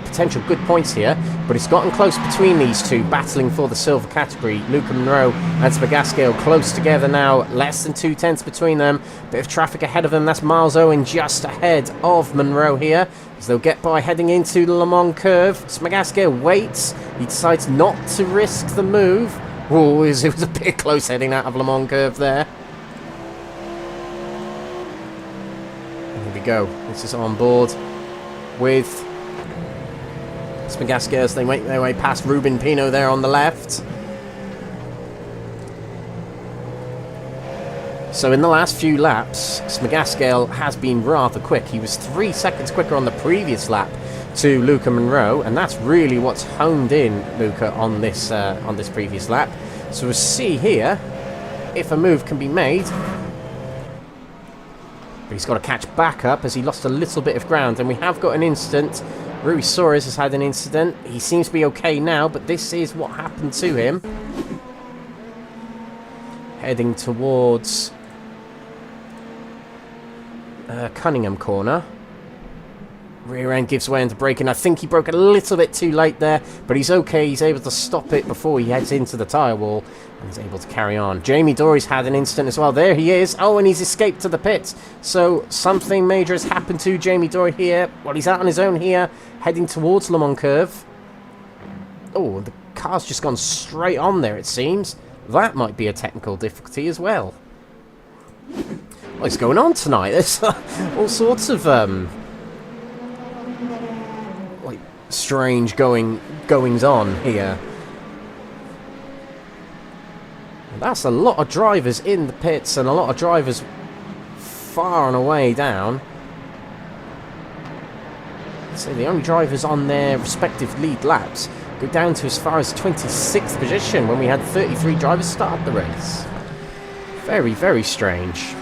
potential good points here, but it's gotten close between these two, battling for the silver category. Luca Monroe and Smagascale close together now, less than 2/10 between them. Bit of traffic ahead of them. That's Miles Owen just ahead of Monroe here, as they'll get by heading into the Le Mans curve. Smagascale waits. He decides not to risk the move. Oh, it was a bit close heading out of Le Mans curve there. Here we go. This is on board with Smagascale as they make their way past Ruben Pino there on the left. So in the last few laps, Smagascale has been rather quick. He was 3 seconds quicker on the previous lap to Luca Monroe, and that's really what's honed in Luca on this previous lap. So we'll see here if a move can be made. But he's got to catch back up as he lost a little bit of ground, and we have got an instant Rui Soares has had an incident. He seems to be okay now, but this is what happened to him. Heading towards Cunningham corner. Rear end gives way into braking. I think he broke a little bit too late there, but he's okay. He's able to stop it before he heads into the tyre wall, and he's able to carry on. Jamie Dory's had an incident as well. There he is. Oh, and he's escaped to the pits. So something major has happened to Jamie Dory here. Well, he's out on his own here, heading towards Le Mans Curve. Oh, the car's just gone straight on there, it seems. That might be a technical difficulty as well. What's going on tonight? There's all sorts of like strange goings on here. That's a lot of drivers in the pits and a lot of drivers far and away down. So the only drivers on their respective lead laps go down to as far as 26th position when we had 33 drivers start the race. Very, very strange.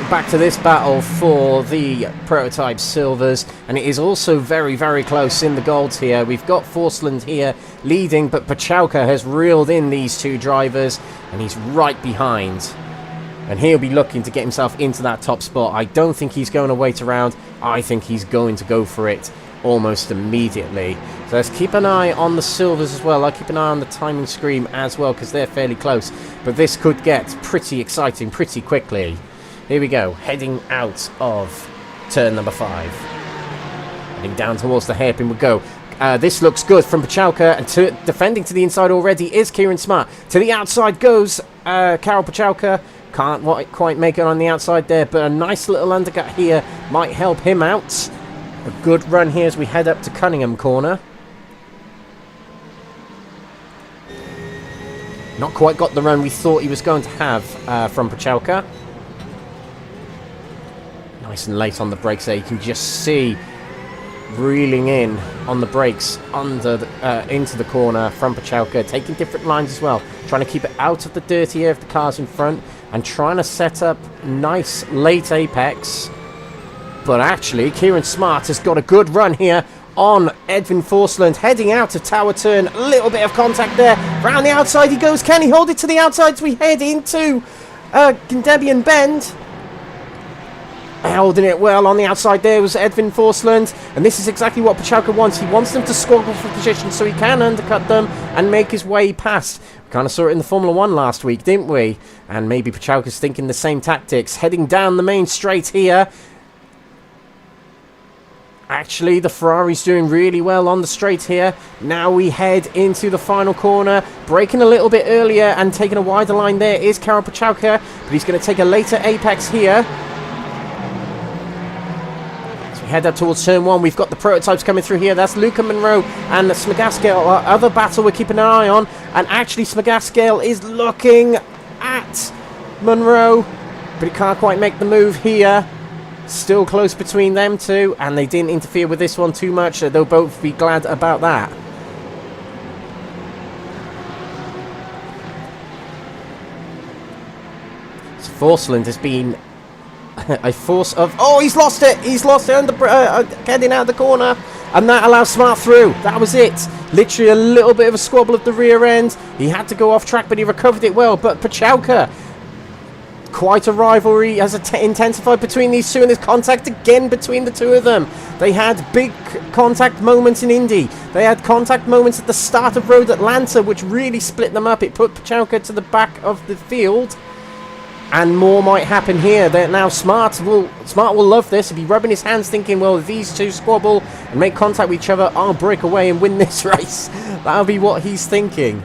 Back to this battle for the prototype silvers, and it is also very, very close in the golds here. We've got Forsland here leading, but Pachauka has reeled in these two drivers, and he's right behind. And he'll be looking to get himself into that top spot. I don't think he's going to wait around. I think he's going to go for it almost immediately. So let's keep an eye on the silvers as well. I'll keep an eye on the timing screen as well, because they're fairly close. But this could get pretty exciting pretty quickly. Here we go, heading out of turn number 5. Heading down towards the hairpin we go. This looks good from Pachauka, and defending to the inside already is Kieran Smart. To the outside goes Karol Pachauka. Can't quite make it on the outside there, but a nice little undercut here might help him out. A good run here as we head up to Cunningham corner. Not quite got the run we thought he was going to have from Pachauka. Nice and late on the brakes there. You can just see reeling in on the brakes under into the corner from Pachauka, taking different lines as well, trying to keep it out of the dirty air of the cars in front and trying to set up nice late apex. But actually Kieran Smart has got a good run here on Edwin Forsland, heading out of tower turn. A little bit of contact there. Round the outside he goes. Can he hold it to the outside as we head into Gindebian Bend? Holding it well on the outside there was Edwin Forsland, and this is exactly what Pachauka wants. He wants them to squabble for position so he can undercut them and make his way past. We kind of saw it in the Formula 1 last week, didn't we? And maybe Pachauka's thinking the same tactics. Heading down the main straight here. Actually, the Ferrari's doing really well on the straight here. Now we head into the final corner. Braking a little bit earlier and taking a wider line there is Karol Pachauka, but he's going to take a later apex here. Head up towards turn 1. We've got the prototypes coming through here. That's Luca Monroe and Smagaskale, our other battle we're keeping an eye on. And actually Smagaskale is looking at Monroe, but he can't quite make the move here. Still close between them two, and they didn't interfere with this one too much. They'll both be glad about that. So Forsland has been a force of... Oh, he's lost it! He's lost it under, heading out of the corner. And that allows Smart through. That was it. Literally a little bit of a squabble at the rear end. He had to go off track, but he recovered it well. But Pachauka, quite a rivalry has intensified between these two. And there's contact again between the two of them. They had big contact moments in Indy. They had contact moments at the start of Road Atlanta, which really split them up. It put Pachauka to the back of the field. And more might happen here. That now Smart will love this. He'll be rubbing his hands thinking, well, if these two squabble and make contact with each other, I'll break away and win this race. That'll be what he's thinking.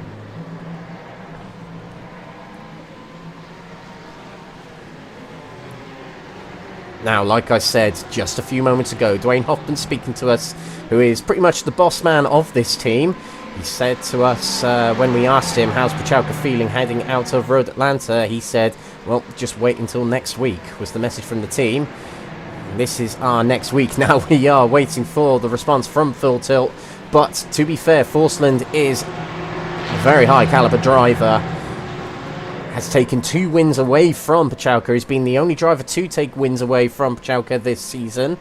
Now, like I said just a few moments ago, Dwayne Hoffman speaking to us, who is pretty much the boss man of this team. He said to us when we asked him, how's Pachauka feeling heading out of Road Atlanta? He said, well, just wait until next week, was the message from the team. And this is our next week. Now we are waiting for the response from Full Tilt. But to be fair, Forsland is a very high caliber driver. Has taken 2 wins away from Pachauka. He's been the only driver to take wins away from Pachauka this season.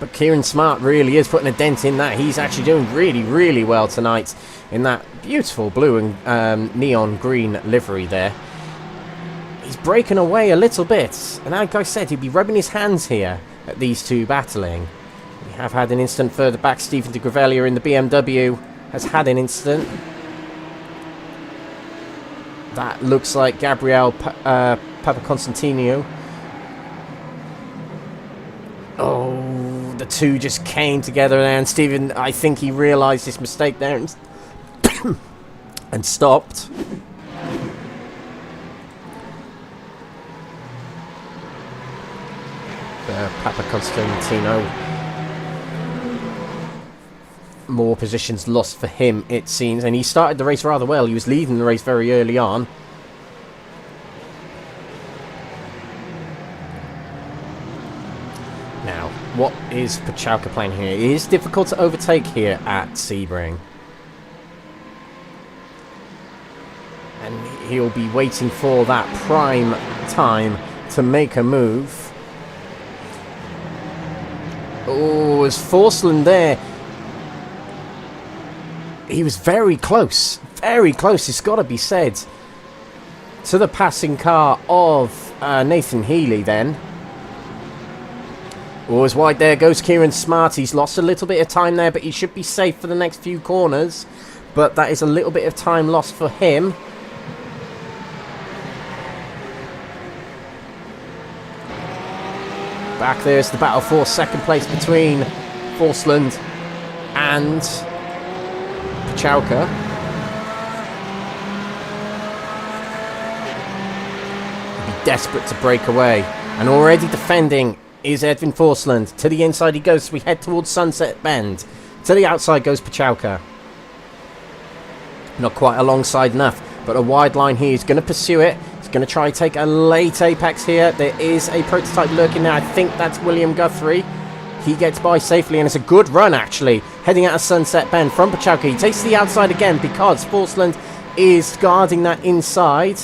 But Kieran Smart really is putting a dent in that. He's actually doing really, really well tonight in that beautiful blue and neon green livery there. He's breaking away a little bit. And like I said, he'd be rubbing his hands here at these two battling. We have had an incident further back. Stephen de Gravelia in the BMW has had an incident. That looks like Gabriel Papaconstantino. Oh, the two just came together there, and Stephen, I think he realised his mistake there and stopped. Papaconstantino. More positions lost for him, it seems, and he started the race rather well. He was leading the race very early on. Now, what is Pachalka playing here? It is difficult to overtake here at Sebring. And he'll be waiting for that prime time to make a move. Oh, as Forsland there. He was very close, it's got to be said, to the passing car of Nathan Healy then. Oh, as wide there goes Kieran Smart. He's lost a little bit of time there, but he should be safe for the next few corners. But that is a little bit of time lost for him. Back there's the battle for second place between Forsland and Pachalka. Be desperate to break away, and already defending is Edwin Forsland. To the inside he goes. We head towards Sunset Bend. To the outside goes Pachalka. Not quite alongside enough, but a wide line here. He's going to pursue it. He's going to try and take a late apex here. There is a prototype lurking there. I think that's William Guthrie. He gets by safely, and it's a good run, actually, heading out of Sunset Bend from Pachalka. He takes the outside again because Forsland is guarding that inside.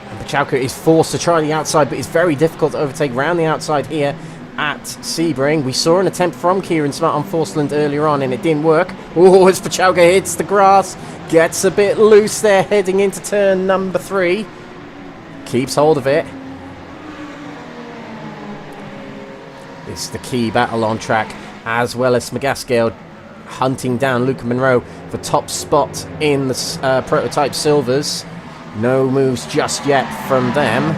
And Pachalka is forced to try the outside, but it's very difficult to overtake around the outside here at Sebring. We saw an attempt from Kieran Smart on Forsland earlier on, and it didn't work. Oh, as Pachalka hits the grass, gets a bit loose there, heading into turn number 3. Keeps hold of it. It's the key battle on track, as well as Smagascale hunting down Luca Monroe for top spot in the prototype silvers. No moves just yet from them.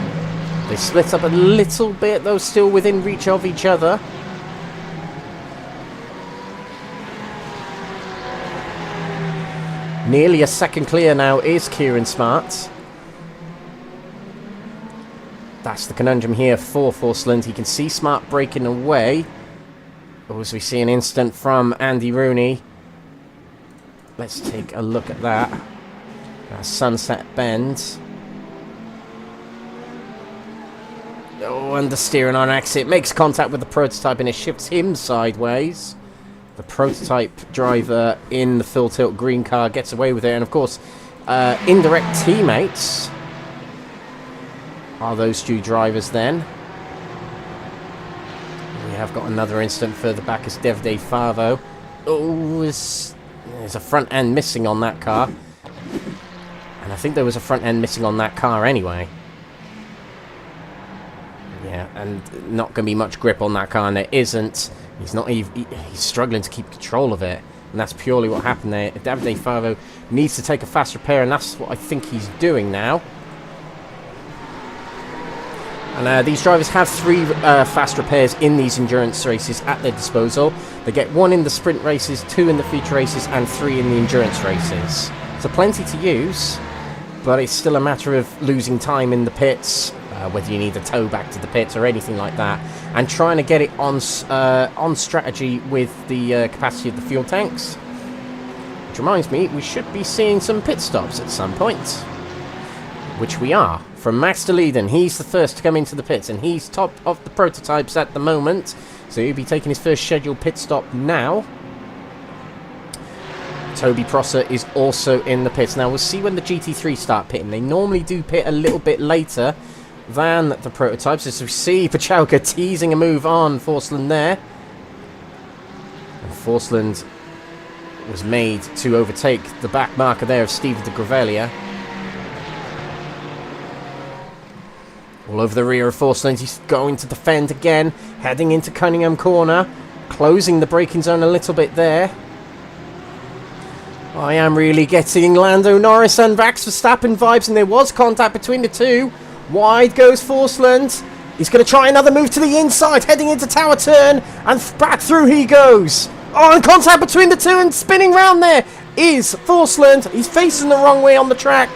They split up a little bit, though still within reach of each other. Nearly a second clear now is Kieran Smart. That's the conundrum here for Forsland. He can see Smart breaking away. As we see an instant from Andy Rooney. Let's take a look at that. Sunset Bend. Oh, understeering on exit. Makes contact with the prototype and it shifts him sideways. The prototype driver in the full tilt green car gets away with it. And of course, indirect teammates are those two drivers then. We have got another instant further back as Davide Favo. Oh, there's a front end missing on that car. And I think there was a front end missing on that car anyway. Yeah, and not going to be much grip on that car, and there isn't. He's not even, he's struggling to keep control of it. And that's purely what happened there. Davide Favo needs to take a fast repair, and that's what I think he's doing now. And these drivers have 3 fast repairs in these endurance races at their disposal. They get 1 in the sprint races, 2 in the feature races, and 3 in the endurance races. So plenty to use, but it's still a matter of losing time in the pits, whether you need a tow back to the pits or anything like that, and trying to get it on strategy with the capacity of the fuel tanks. Which reminds me, we should be seeing some pit stops at some point, which we are. From Max de Leiden, he's the first to come into the pits, and he's top of the prototypes at the moment, so he'll be taking his first scheduled pit stop now. Toby Prosser is also in the pits. Now, we'll see when the GT3 start pitting. They normally do pit a little bit later than the prototypes. As we see Pachalka teasing a move on Forsland there. And Forsland was made to overtake the back marker there of Steven de Gravelia. All over the rear of Forsland. He's going to defend again. Heading into Cunningham Corner. Closing the braking zone a little bit there. I am really getting Lando Norris and Max Verstappen vibes, and there was contact between the two. Wide goes Forsland. He's going to try another move to the inside, heading into Tower Turn, and back through he goes. Oh, and contact between the two, and spinning round there is Forsland. He's facing the wrong way on the track.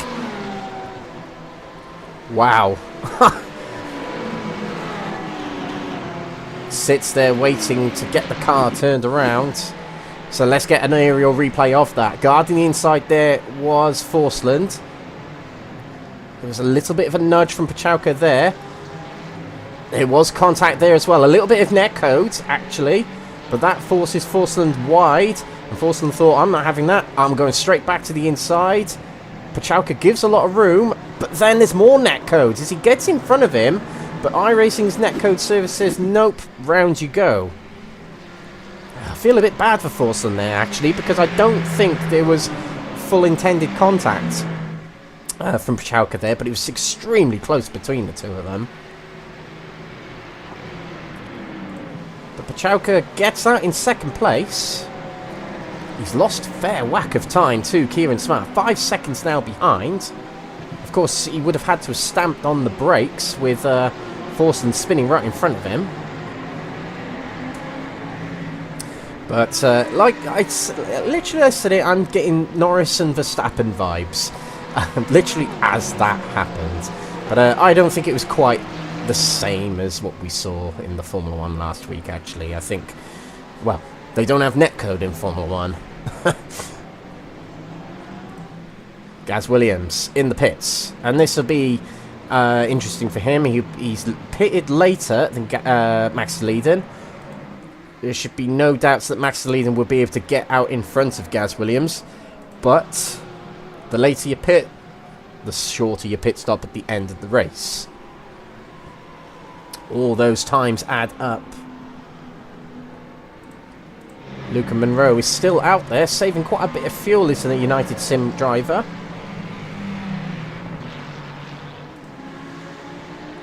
Wow. Sits there waiting to get the car turned around. So let's get an aerial replay of that. Guarding the inside there was Forsland. There was a little bit of a nudge from Pachalka there. There was contact there as well. A little bit of netcode, actually. But that forces Forsland wide. And Forsland thought, I'm not having that. I'm going straight back to the inside. Pachalka gives a lot of room. But then there's more netcode as he gets in front of him. But iRacing's netcode service says, nope, round you go. I feel a bit bad for Forsland there, actually, because I don't think there was full intended contact from Pachalka there, but it was extremely close between the two of them. But Pachalka gets out in second place. He's lost a fair whack of time to Kieran Smart. 5 seconds now behind. Of course, he would have had to have stamped on the brakes with Forsland spinning right in front of him. But, like, literally I said it, I'm getting Norris and Verstappen vibes. Literally as that happened. But I don't think it was quite the same as what we saw in the Formula 1 last week, actually. I think, well, they don't have netcode in Formula 1. Gaz Williams in the pits. And this will be interesting for him. He's pitted later than Max Verstappen. There should be no doubts that Max Verstappen will be able to get out in front of Gaz Williams. But the later you pit, the shorter your pit stop at the end of the race. All those times add up. Luca Monroe is still out there, saving quite a bit of fuel as a United Sim driver.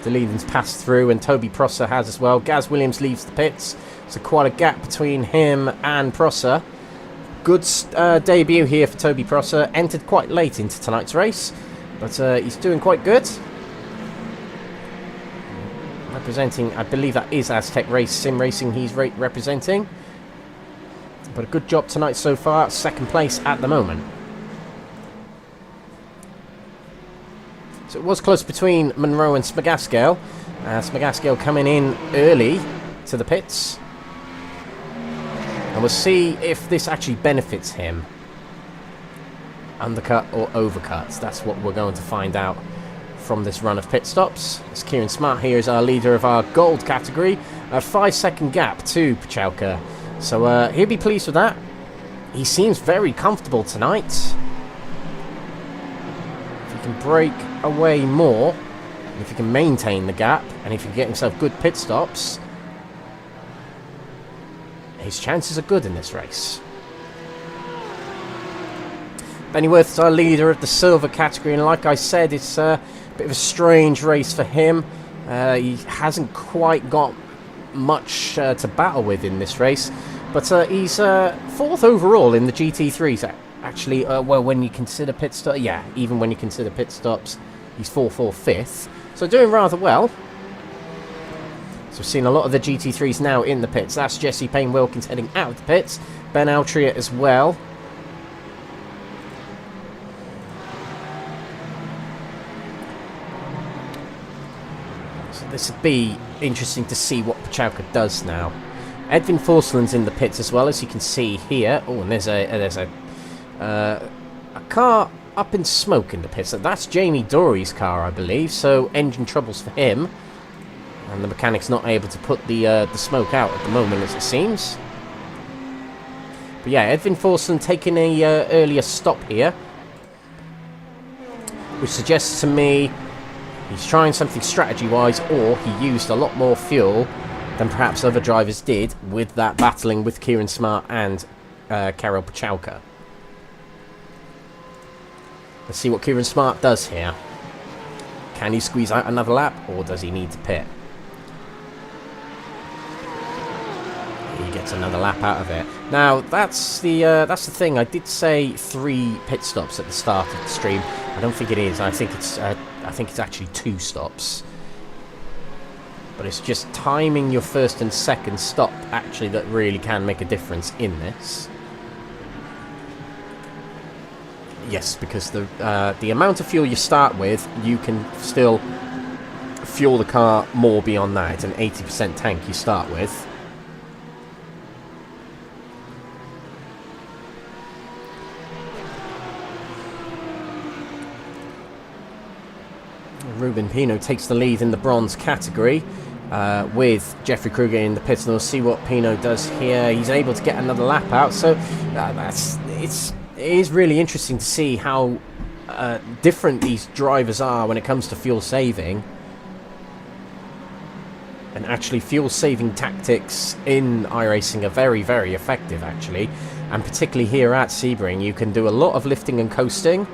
Deleden's passed through, and Toby Prosser has as well. Gaz Williams leaves the pits. So quite a gap between him and Prosser. Good debut here for Toby Prosser. Entered quite late into tonight's race, but he's doing quite good. Representing, I believe that is Aztec Sim Racing he's representing. But a good job tonight so far. Second place at the moment. So it was close between Monroe and Smagascale. Smagascale coming in early to the pits. And we'll see if this actually benefits him. Undercut or overcut. That's what we're going to find out from this run of pit stops. As Kieran Smart here is our leader of our gold category. A 5-second gap to Pachalka. So he'll be pleased with that. He seems very comfortable tonight. If he can break away more, if he can maintain the gap, and if he can get himself good pit stops, his chances are good in this race. Bennyworth is our leader of the silver category, and like I said, it's a bit of a strange race for him. He hasn't quite got much to battle with in this race, but he's 4th overall in the GT3s. Actually, well, when you consider pit stops, yeah, even when you consider pit stops, he's 4th or 5th. So doing rather well. So we've seen a lot of the GT3s now in the pits. That's Jesse Payne Wilkins heading out of the pits. Ben Altria as well. So this would be interesting to see what Pachalka does now. Edwin Forsland's in the pits as well, as you can see here. Oh, and there's a car up in smoke in the pits. That's Jamie Dory's car, I believe. So engine troubles for him. And the mechanic's not able to put the smoke out at the moment, as it seems. But yeah, Edwin Forsland taking a earlier stop here, which suggests to me He's trying something strategy-wise, or he used a lot more fuel than perhaps other drivers did with that battling with Kieran Smart and Karel Pachałka. Let's see what Kieran Smart does here. Can he squeeze out another lap, or does he need to pit? He gets another lap out of it. Now, that's the thing. I did say 3 pit stops at the start of the stream. I don't think it is. I think it's actually 2 stops. But it's just timing your first and second stop actually that really can make a difference in this. Yes, because the amount of fuel you start with, you can still fuel the car more beyond that. It's an 80% tank you start with. Ruben Pino takes the lead in the bronze category with Jeffrey Kruger in the pits, and we'll see what Pino does here. He's able to get another lap out, so it is really interesting to see how different these drivers are when it comes to fuel saving. And actually, fuel saving tactics in iRacing are very, very effective actually, and particularly here at Sebring you can do a lot of lifting and coasting,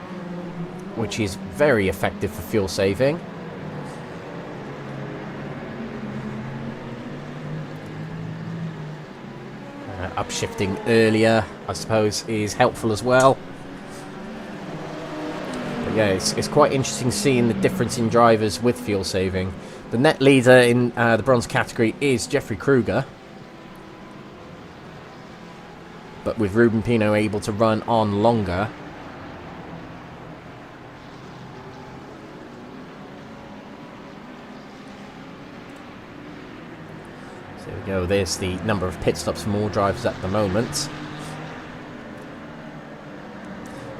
which is very effective for fuel saving. Upshifting earlier, I suppose, is helpful as well. But yeah, it's quite interesting seeing the difference in drivers with fuel saving. The net leader in the bronze category is Jeffrey Kruger, but with Ruben Pino able to run on longer. There we go, there's the number of pit stops from all drivers at the moment.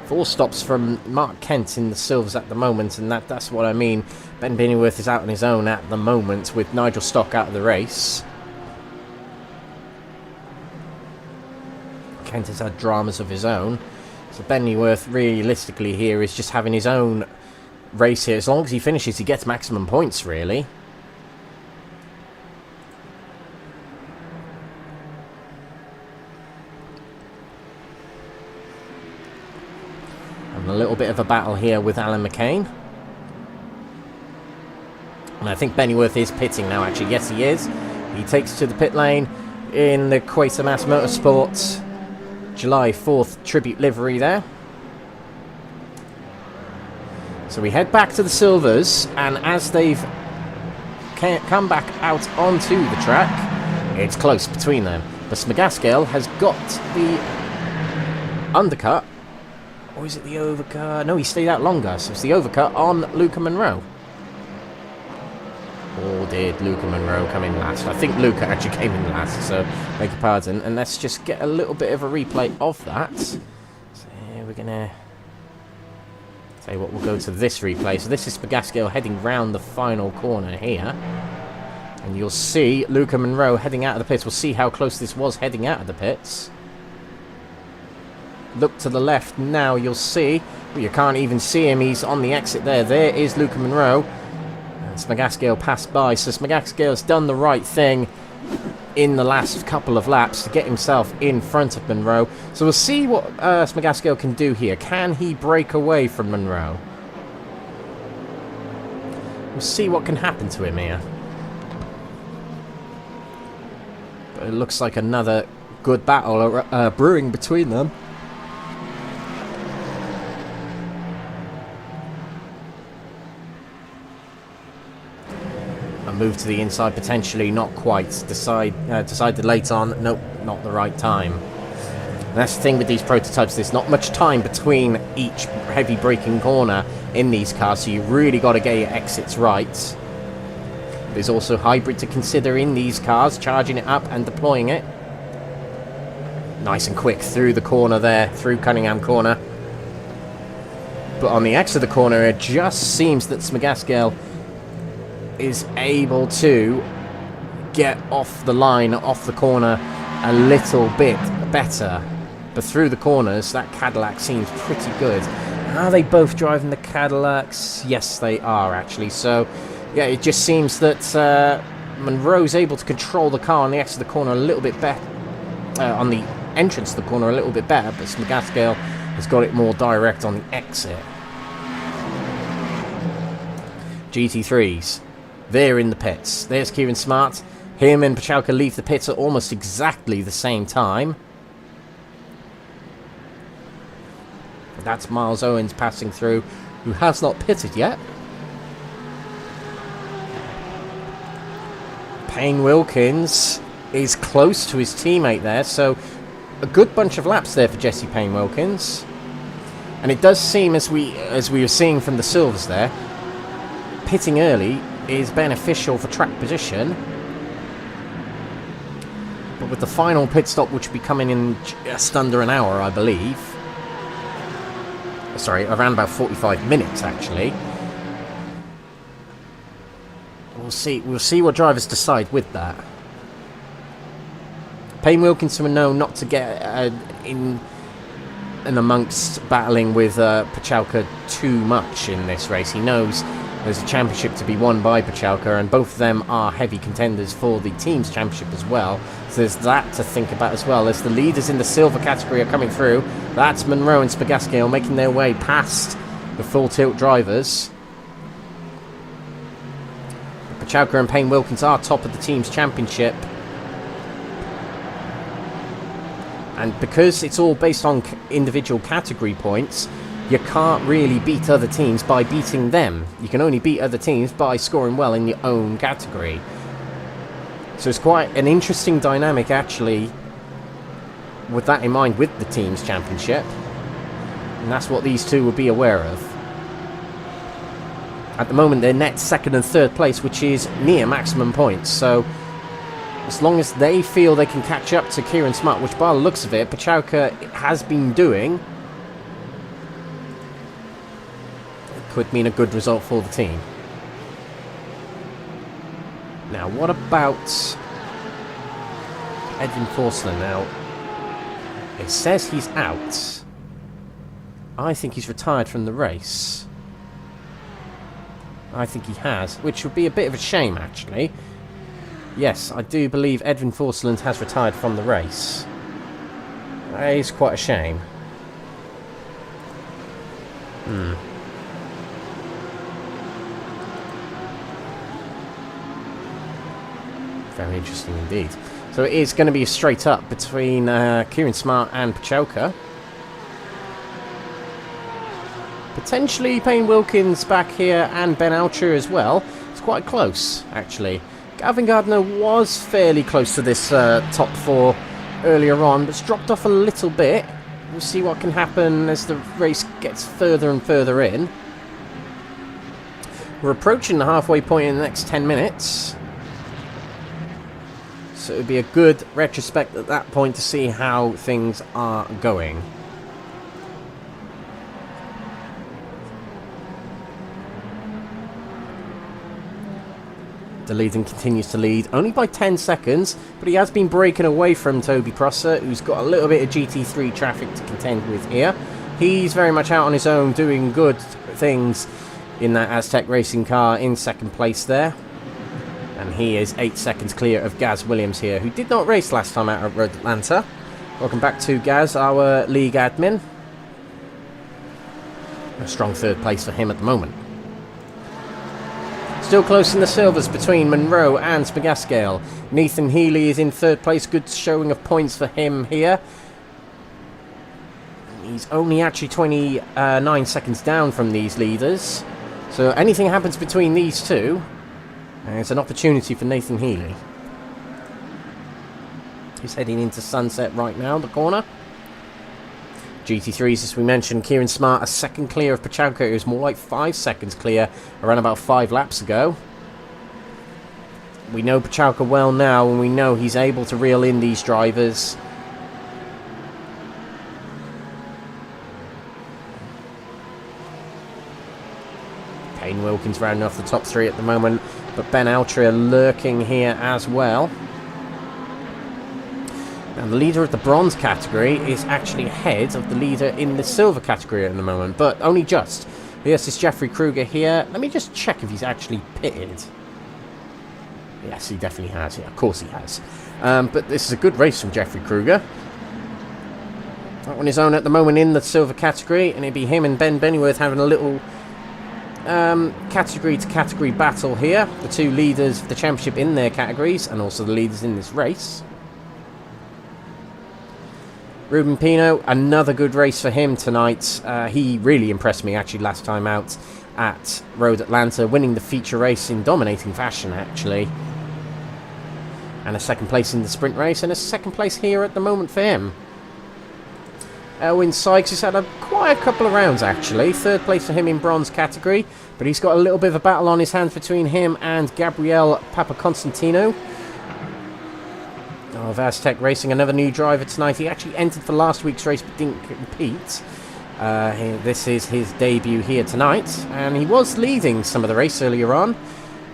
4 stops from Mark Kent in the silvers at the moment, and that's what I mean. Ben Binnyworth is out on his own at the moment with Nigel Stock out of the race. Kent has had dramas of his own, so Binnyworth realistically here is just having his own race here. As long as he finishes, he gets maximum points really. A little bit of a battle here with Alan McCain. And I think Binnyworth is pitting now actually. Yes, he is. He takes to the pit lane in the Quatermass Motorsports July 4th tribute livery there. So we head back to the silvers, and as they've come back out onto the track, it's close between them. But Smagaskill has got the undercut. Or is it the overcut? No, he stayed out longer, so it's the overcut on Luca Monroe. Or did Luca Monroe come in last? I think Luca actually came in last, so beg your pardon. And let's just get a little bit of a replay of that. So we're going to... Tell you what, we'll go to this replay. So this is Smagaskill heading round the final corner here. And you'll see Luca Monroe heading out of the pits. We'll see how close this was heading out of the pits. Look to the left now, you'll see, well, you can't even see him, he's on the exit there. There is Luca Monroe, and Smagaskill passed by, so Smagaskill's done the right thing in the last couple of laps to get himself in front of Monroe. So we'll see what Smagaskill can do here. Can he break away from Monroe? We'll see what can happen to him here. But it looks like another good battle brewing between them. Move to the inside potentially, not quite. Decided late on, nope, not the right time. And that's the thing with these prototypes, there's not much time between each heavy braking corner in these cars, so you really got to get your exits right. There's also hybrid to consider in these cars, charging it up and deploying it. Nice and quick through the corner there, through Cunningham Corner. But on the exit of the corner, it just seems that Smagaskill is able to get off the line, off the corner a little bit better. But through the corners, that Cadillac seems pretty good. Are they both driving the Cadillacs? Yes, they are, actually. So, yeah, it just seems that Monroe's able to control the car on the exit of the corner a little bit better. On the entrance to the corner a little bit better, but Smagascale has got it more direct on the exit. GT3s. They're in the pits. There's Kieran Smart. Him and Pachalka leave the pits at almost exactly the same time. That's Miles Owens passing through, who has not pitted yet. Payne Wilkins is close to his teammate there, so a good bunch of laps there for Jesse Payne Wilkins. And it does seem, as we were seeing from the Silvers there, pitting early is beneficial for track position. But with the final pit stop, which will be coming in just under an hour, I believe. Sorry, around about 45 minutes, actually. We'll see what drivers decide with that. Payne Wilkinson will know not to get in amongst battling with Pachalka too much in this race. He knows there's a championship to be won by Pachalka, and both of them are heavy contenders for the team's championship as well. So there's that to think about as well. As the leaders in the silver category are coming through, that's Monroe and Smagascale making their way past the full tilt drivers. Pachalka and Payne Wilkins are top of the team's championship. And because it's all based on individual category points, you can't really beat other teams by beating them. You can only beat other teams by scoring well in your own category. So it's quite an interesting dynamic, actually, with that in mind, with the team's championship. And that's what these two will be aware of. At the moment, they're net second and third place, which is near maximum points. So as long as they feel they can catch up to Kieran Smart, which by the looks of it, Pachalka has been doing, could mean a good result for the team. Now, what about Edwin Forslund? Now, it says he's out. I think he's retired from the race. I think he has, which would be a bit of a shame, actually. Yes, I do believe Edwin Forslund has retired from the race. That is quite a shame. Very interesting indeed. So it is going to be a straight up between Kieran Smart and Pachalka. Potentially Payne Wilkins back here and Ben Alcher as well. It's quite close, actually. Gavin Gardner was fairly close to this top four earlier on, but it's dropped off a little bit. We'll see what can happen as the race gets further and further in. We're approaching the halfway point in the next 10 minutes. So it would be a good retrospect at that point to see how things are going. The leading continues to lead, only by 10 seconds, but he has been breaking away from Toby Prosser, who's got a little bit of GT3 traffic to contend with here. He's very much out on his own, doing good things in that Aztec racing car in second place there. And he is 8 seconds clear of Gaz Williams here, who did not race last time out at Road Atlanta. Welcome back to Gaz, our league admin. A strong third place for him at the moment. Still close in the silvers between Monroe and Smagascale. Nathan Healy is in third place. Good showing of points for him here. He's only actually 29 seconds down from these leaders. So anything happens between these two, it's an opportunity for Nathan Healy. He's heading into Sunset right now, the corner. GT3s, as we mentioned, Kieran Smart a second clear of Pachalka. It was more like 5 seconds clear around about 5 laps ago. We know Pachalka well now, and we know he's able to reel in these drivers. Payne Wilkins rounding off the top 3 at the moment, but Ben Alcher lurking here as well. And the leader of the bronze category is actually ahead of the leader in the silver category at the moment, but only just. Yes, it's Jeffrey Kruger here. Let me just check if he's actually pitted. Yes, he definitely has. Yeah, of course he has. But this is a good race from Jeffrey Kruger. On his own at the moment in the silver category, and it'd be him and Ben Bennyworth having a little category to category battle here. The two leaders of the championship in their categories, and also the leaders in this race. Ruben Pino, another good race for him tonight. He really impressed me actually last time out at Road Atlanta, winning the feature race in dominating fashion actually. And a second place in the sprint race, and a second place here at the moment for him. Elwin Sykes has had quite a couple of rounds actually. Third place for him in bronze category, but he's got a little bit of a battle on his hands between him and Gabriel Papaconstantino of Aztec Racing, another new driver tonight. He actually entered for last week's race but didn't compete. This is his debut here tonight, and he was leading some of the race earlier on,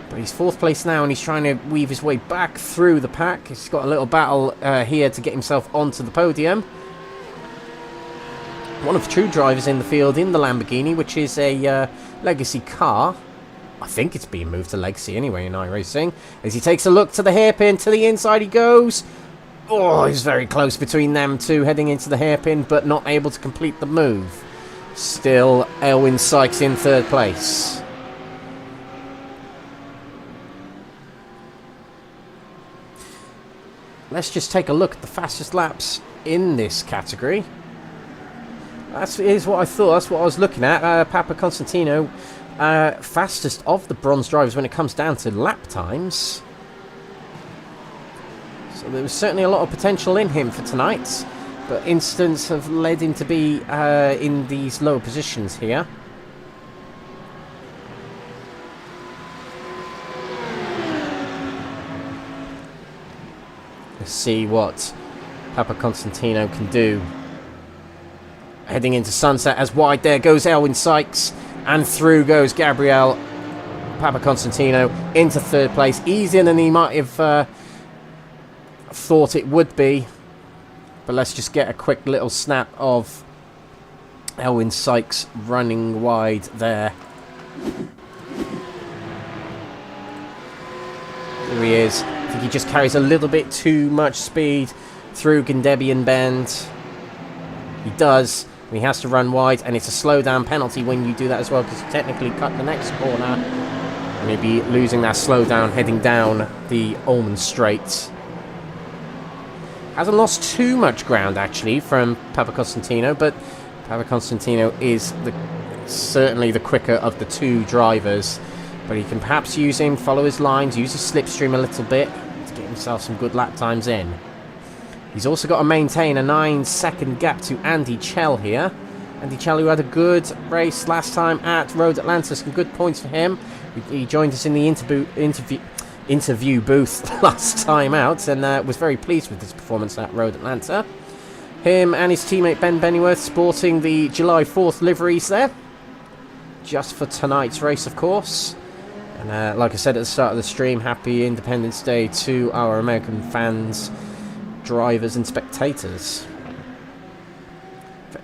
but he's fourth place now, and he's trying to weave his way back through the pack. He's got a little battle here to get himself onto the podium. One of the true drivers in the field in the Lamborghini, which is a legacy car. I think it's being moved to legacy anyway in iRacing. As he takes a look to the hairpin, to the inside he goes. Oh, he's very close between them two, heading into the hairpin, but not able to complete the move. Still, Elwin Sykes in third place. Let's just take a look at the fastest laps in this category. Here's what I thought. That's what I was looking at. Papaconstantino, fastest of the bronze drivers when it comes down to lap times. So there was certainly a lot of potential in him for tonight, but incidents have led him to be in these lower positions here. Let's see what Papaconstantino can do. Heading into sunset as wide there goes Elwin Sykes, and through goes Gabriel Papaconstantino into third place, easier than he might have thought it would be. But let's just get a quick little snap of Elwin Sykes running wide there. There he is. I think he just carries a little bit too much speed through Gendebian Bend. He does. He has to run wide, and it's a slow down penalty when you do that as well, because you technically cut the next corner and maybe losing that slow down heading down the Ullman Straight. Hasn't lost too much ground actually from Papaconstantino, but Papaconstantino is certainly the quicker of the two drivers, but he can perhaps use him, follow his lines, use his slipstream a little bit to get himself some good lap times in. He's also got to maintain a 9-second gap to Andy Chell here. Andy Chell, who had a good race last time at Road Atlanta, some good points for him. He joined us in the interview booth last time out, and was very pleased with his performance at Road Atlanta. Him and his teammate Ben Bennyworth sporting the July 4th liveries there, just for tonight's race, of course. And like I said at the start of the stream, happy Independence Day to our American fans, drivers and spectators.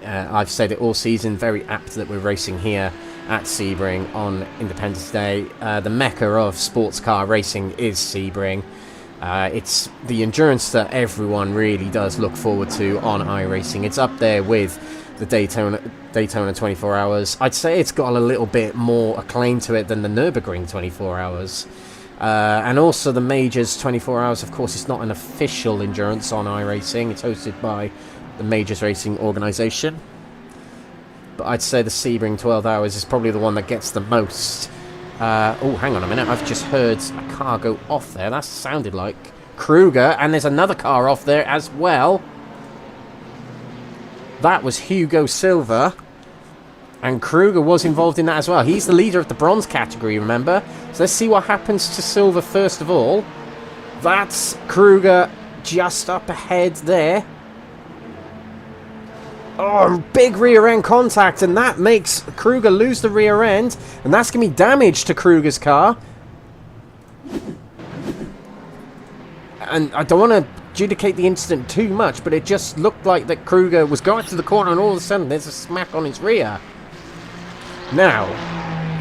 I've said it all season, very apt that we're racing here at Sebring on Independence Day. The mecca of sports car racing is Sebring. It's the endurance that everyone really does look forward to on iRacing. It's up there with the Daytona 24 Hours. I'd say it's got a little bit more acclaim to it than the Nürburgring 24 Hours. And also the Majors 24 Hours, of course, it's not an official endurance on iRacing. It's hosted by the Majors Racing organisation. But I'd say the Sebring 12 Hours is probably the one that gets the most. Oh, hang on a minute. I've just heard a car go off there. That sounded like Kruger. And there's another car off there as well. That was Hugo Silva. And Kruger was involved in that as well. He's the leader of the bronze category, remember? So let's see what happens to Silva first of all. That's Kruger just up ahead there. Oh, big rear end contact, and that makes Kruger lose the rear end. And that's going to be damage to Kruger's car. And I don't want to adjudicate the incident too much, but it just looked like that Kruger was going to the corner and all of a sudden there's a smack on his rear. Now,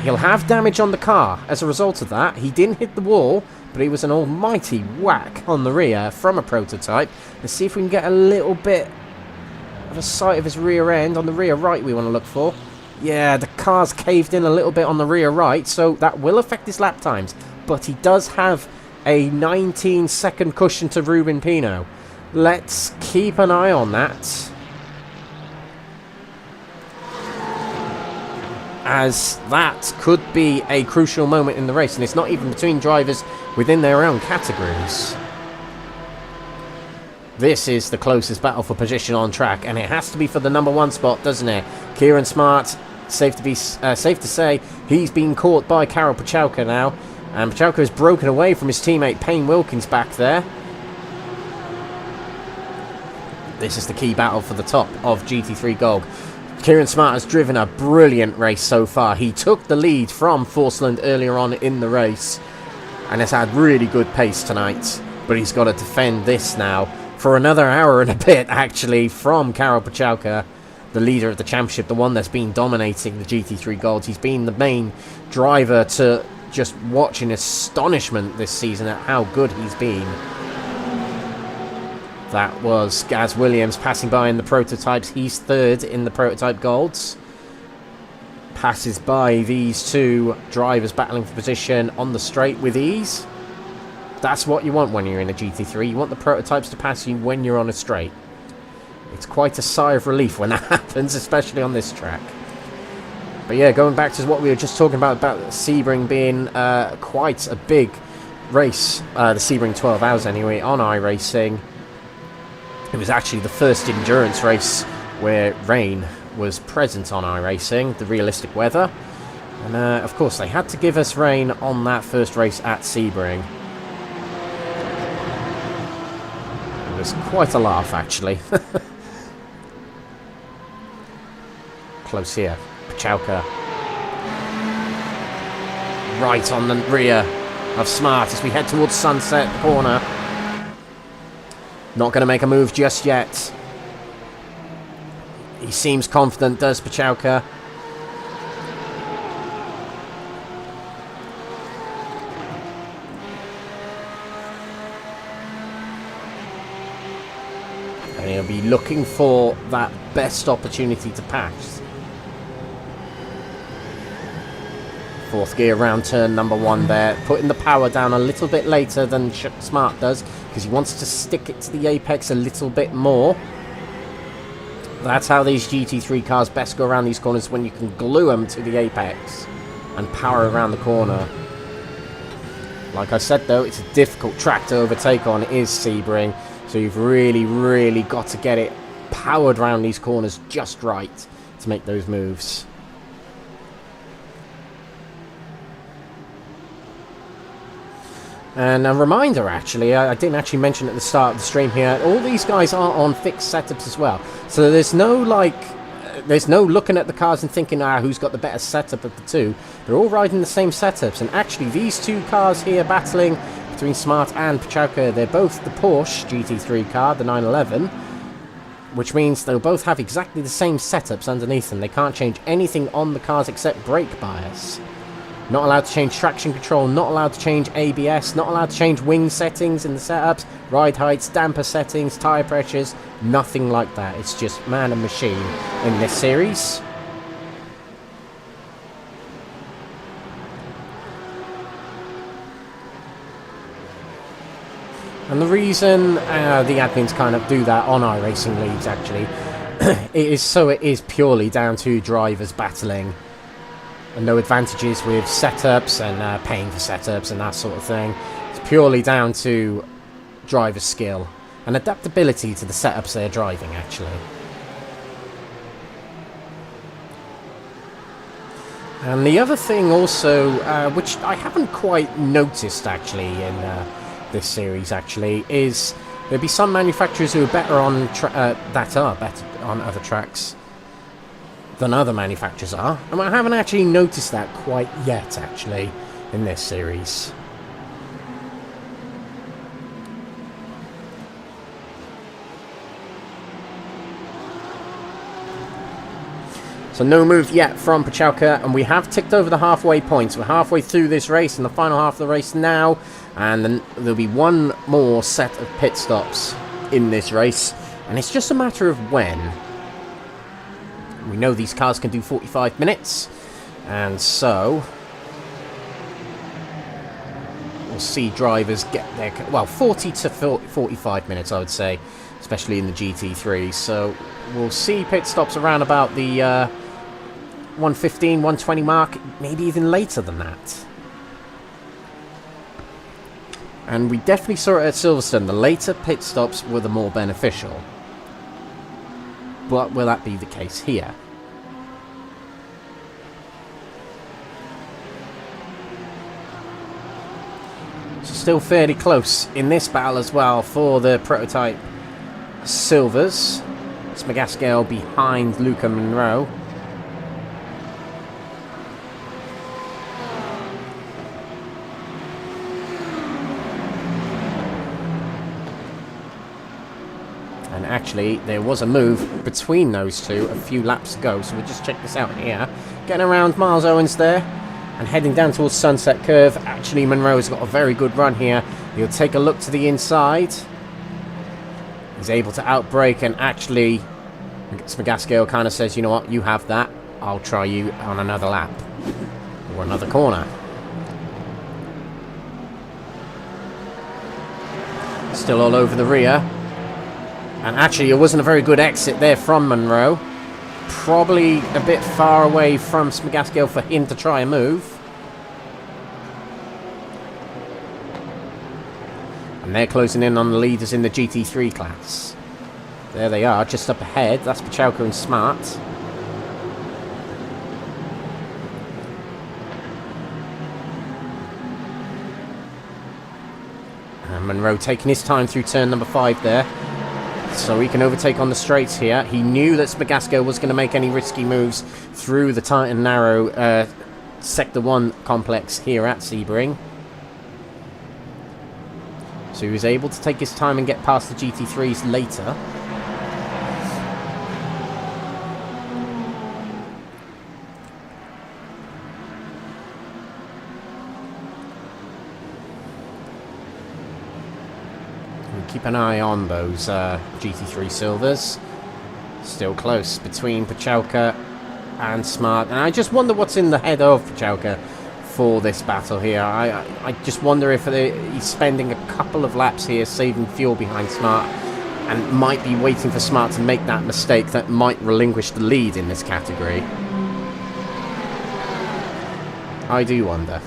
he'll have damage on the car as a result of that. He didn't hit the wall, but he was an almighty whack on the rear from a prototype. Let's see if we can get a little bit of a sight of his rear end. On the rear right we want to look for. Yeah, the car's caved in a little bit on the rear right, so that will affect his lap times. But he does have a 19-second cushion to Ruben Pino. Let's keep an eye on that, as that could be a crucial moment in the race, and it's not even between drivers within their own categories. This is the closest battle for position on track, and it has to be for the #1 spot, doesn't it? Kieran Smart, safe to say, he's been caught by Karol Pachałka now, and Pachałka has broken away from his teammate Payne Wilkins back there. This is the key battle for the top of GT3 Gold. Kieran Smart has driven a brilliant race so far. He took the lead from Forsland earlier on in the race and has had really good pace tonight, but he's got to defend this now for another hour and a bit, actually, from Karol Pachałka, the leader of the championship, the one that's been dominating the GT3 Gold. He's been the main driver to just watch in astonishment this season at how good he's been. That was Gaz Williams passing by in the prototypes. He's third in the prototype Golds. Passes by these two drivers battling for position on the straight with ease. That's what you want when you're in a GT3. You want the prototypes to pass you when you're on a straight. It's quite a sigh of relief when that happens, especially on this track. But yeah, going back to what we were just talking about Sebring being quite a big race, the Sebring 12 hours anyway, on iRacing. It was actually the first endurance race where rain was present on iRacing, the realistic weather. And of course they had to give us rain on that first race at Sebring. It was quite a laugh, actually. Close here. Pachałka. Right on the rear of Smart as we head towards Sunset Corner. Not going to make a move just yet. He seems confident, does Pachałka. And he'll be looking for that best opportunity to pass. Fourth gear round turn #1 there, putting the power down a little bit later than Smart does, because he wants to stick it to the apex a little bit more. That's how these GT3 cars best go around these corners, when you can glue them to the apex and power around the corner. Like I said though, it's a difficult track to overtake on, it is Sebring, so you've really got to get it powered around these corners just right to make those moves. And a reminder, actually, I didn't actually mention at the start of the stream here, all these guys are on fixed setups as well. So there's no, there's no looking at the cars and thinking, who's got the better setup of the two. They're all riding the same setups. And actually, these two cars here battling between Smart and Pachałka, they're both the Porsche GT3 car, the 911, which means they'll both have exactly the same setups underneath them. They can't change anything on the cars except brake bias. Not allowed to change traction control, not allowed to change ABS, not allowed to change wing settings in the setups, ride heights, damper settings, tyre pressures, nothing like that. It's just man and machine in this series. And the reason the admins kind of do that on iRacing leagues, actually, it is purely down to drivers battling. And no advantages with setups and paying for setups and that sort of thing. It's purely down to driver skill and adaptability to the setups they're driving, actually. And the other thing also, which I haven't quite noticed actually in this series, actually, is there'll be some manufacturers who are better on better on other tracks than other manufacturers are, and I haven't actually noticed that quite yet, actually, in this series. So no move yet from Pachalka, and we have ticked over the halfway point. We're halfway through this race, in the final half of the race now, and then there'll be one more set of pit stops in this race, and it's just a matter of when. We know these cars can do 45 minutes, and so we'll see drivers get their, well, 40 to 45 minutes, I would say, especially in the GT3. So we'll see pit stops around about the 115, 120 mark, maybe even later than that. And we definitely saw it at Silverstone. The later pit stops were the more beneficial. But will that be the case here? So still fairly close in this battle as well for the prototype silvers. Smagascale behind Luca Monroe. And actually, there was a move between those two a few laps ago, so we'll just check this out here. Getting around Miles Owens there, and heading down towards Sunset Curve. Actually, Monroe's got a very good run here. He'll take a look to the inside. He's able to outbrake, and actually, Smagascale kind of says, you know what, you have that. I'll try you on another lap. Or another corner. Still all over the rear. And actually, it wasn't a very good exit there from Monroe. Probably a bit far away from Smagascale for him to try a move. And they're closing in on the leaders in the GT3 class. There they are, just up ahead. That's Pachalka and Smart. And Monroe taking his time through turn number 5 there. So he can overtake on the straights here. He knew that Smagascale was going to make any risky moves through the tight and narrow Sector 1 complex here at Sebring. So he was able to take his time and get past the GT3s later. Keep an eye on those GT3 silvers. Still close between Pachalka and Smart. And I just wonder what's in the head of Pachalka for this battle here. I just wonder if he's spending a couple of laps here saving fuel behind Smart, and might be waiting for Smart to make that mistake that might relinquish the lead in this category. I do wonder.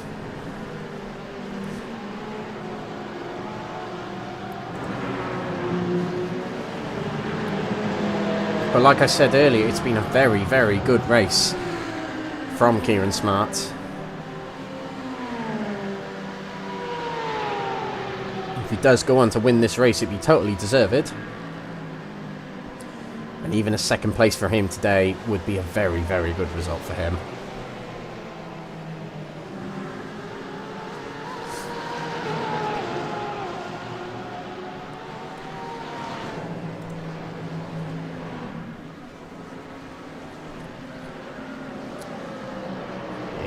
But like I said earlier, it's been a very, very good race from Kieran Smart. If he does go on to win this race, it'd be totally deserved. And even a second place for him today would be a very, very good result for him.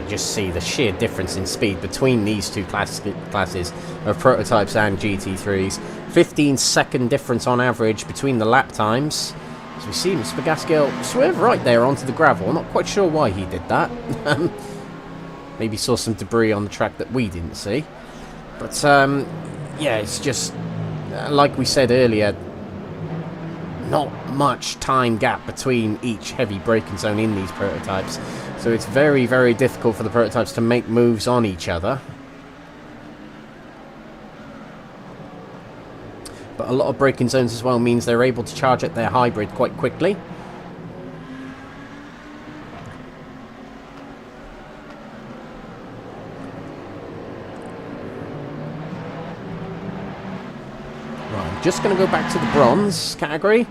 Just see the sheer difference in speed between these two classes of prototypes and GT3s. 15-second difference on average between the lap times. As we see Smagascale swerve right there onto the gravel. I'm not quite sure why he did that. Maybe saw some debris on the track that we didn't see. But yeah, it's just like we said earlier, not much time gap between each heavy braking zone in these prototypes. So it's very, very difficult for the prototypes to make moves on each other. But a lot of braking zones as well means they're able to charge at their hybrid quite quickly. Right, I'm just going to go back to the bronze category.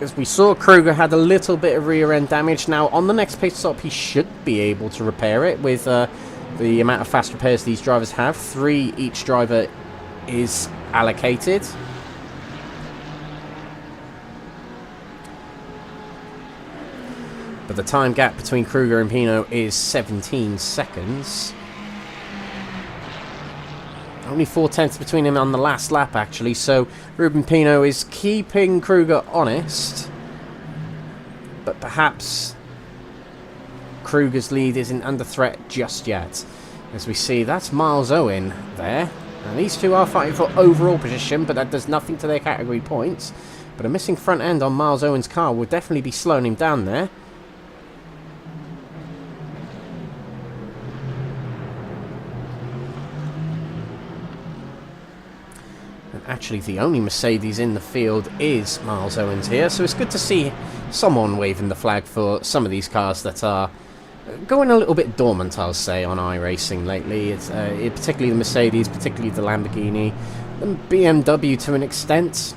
As we saw, Kruger had a little bit of rear end damage. Now, on the next pit stop, he should be able to repair it with the amount of fast repairs these drivers have. 3 each driver is allocated. But But the time gap between Kruger and Pino is 17 seconds. Only 4/10 between him on the last lap, actually, so Ruben Pino is keeping Kruger honest. But perhaps Kruger's lead isn't under threat just yet. As we see, that's Miles Owen there. And these two are fighting for overall position, but that does nothing to their category points. But a missing front end on Miles Owen's car will definitely be slowing him down there. Actually, the only Mercedes in the field is Miles Owens here, so it's good to see someone waving the flag for some of these cars that are going a little bit dormant, I'll say, on iRacing lately. It's particularly the Mercedes, particularly the Lamborghini, the BMW to an extent.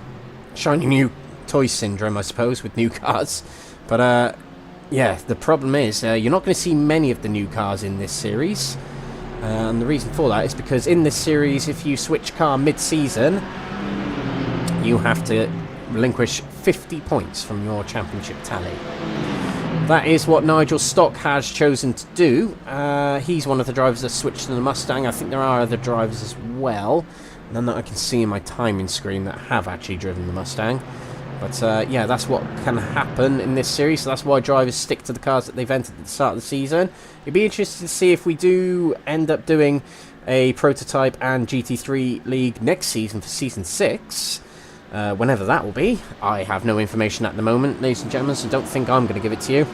Shiny new toy syndrome, I suppose, with new cars. But yeah, the problem is you're not going to see many of the new cars in this series. And the reason for that is because in this series, if you switch car mid-season, you have to relinquish 50 points from your championship tally. That is what Nigel Stock has chosen to do. He's one of the drivers that switched to the Mustang. I think there are other drivers as well, none that I can see in my timing screen, that have actually driven the Mustang. But yeah, that's what can happen in this series, so that's why drivers stick to the cars that they've entered at the start of the season. It'd be interesting to see if we do end up doing a Prototype and GT3 League next season for Season 6, whenever that will be. I have no information at the moment, ladies and gentlemen, so don't think I'm going to give it to you.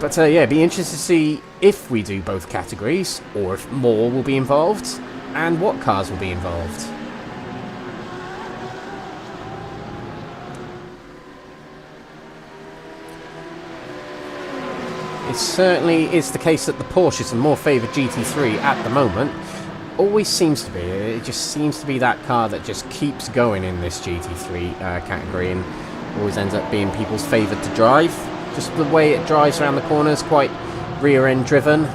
But yeah, it'd be interesting to see if we do both categories, or if more will be involved, and what cars will be involved. It certainly is the case that the Porsche is the more favoured GT3 at the moment. Always seems to be. It just seems to be that car that just keeps going in this GT3 category, and always ends up being people's favoured to drive. Just the way it drives around the corners, quite rear-end driven.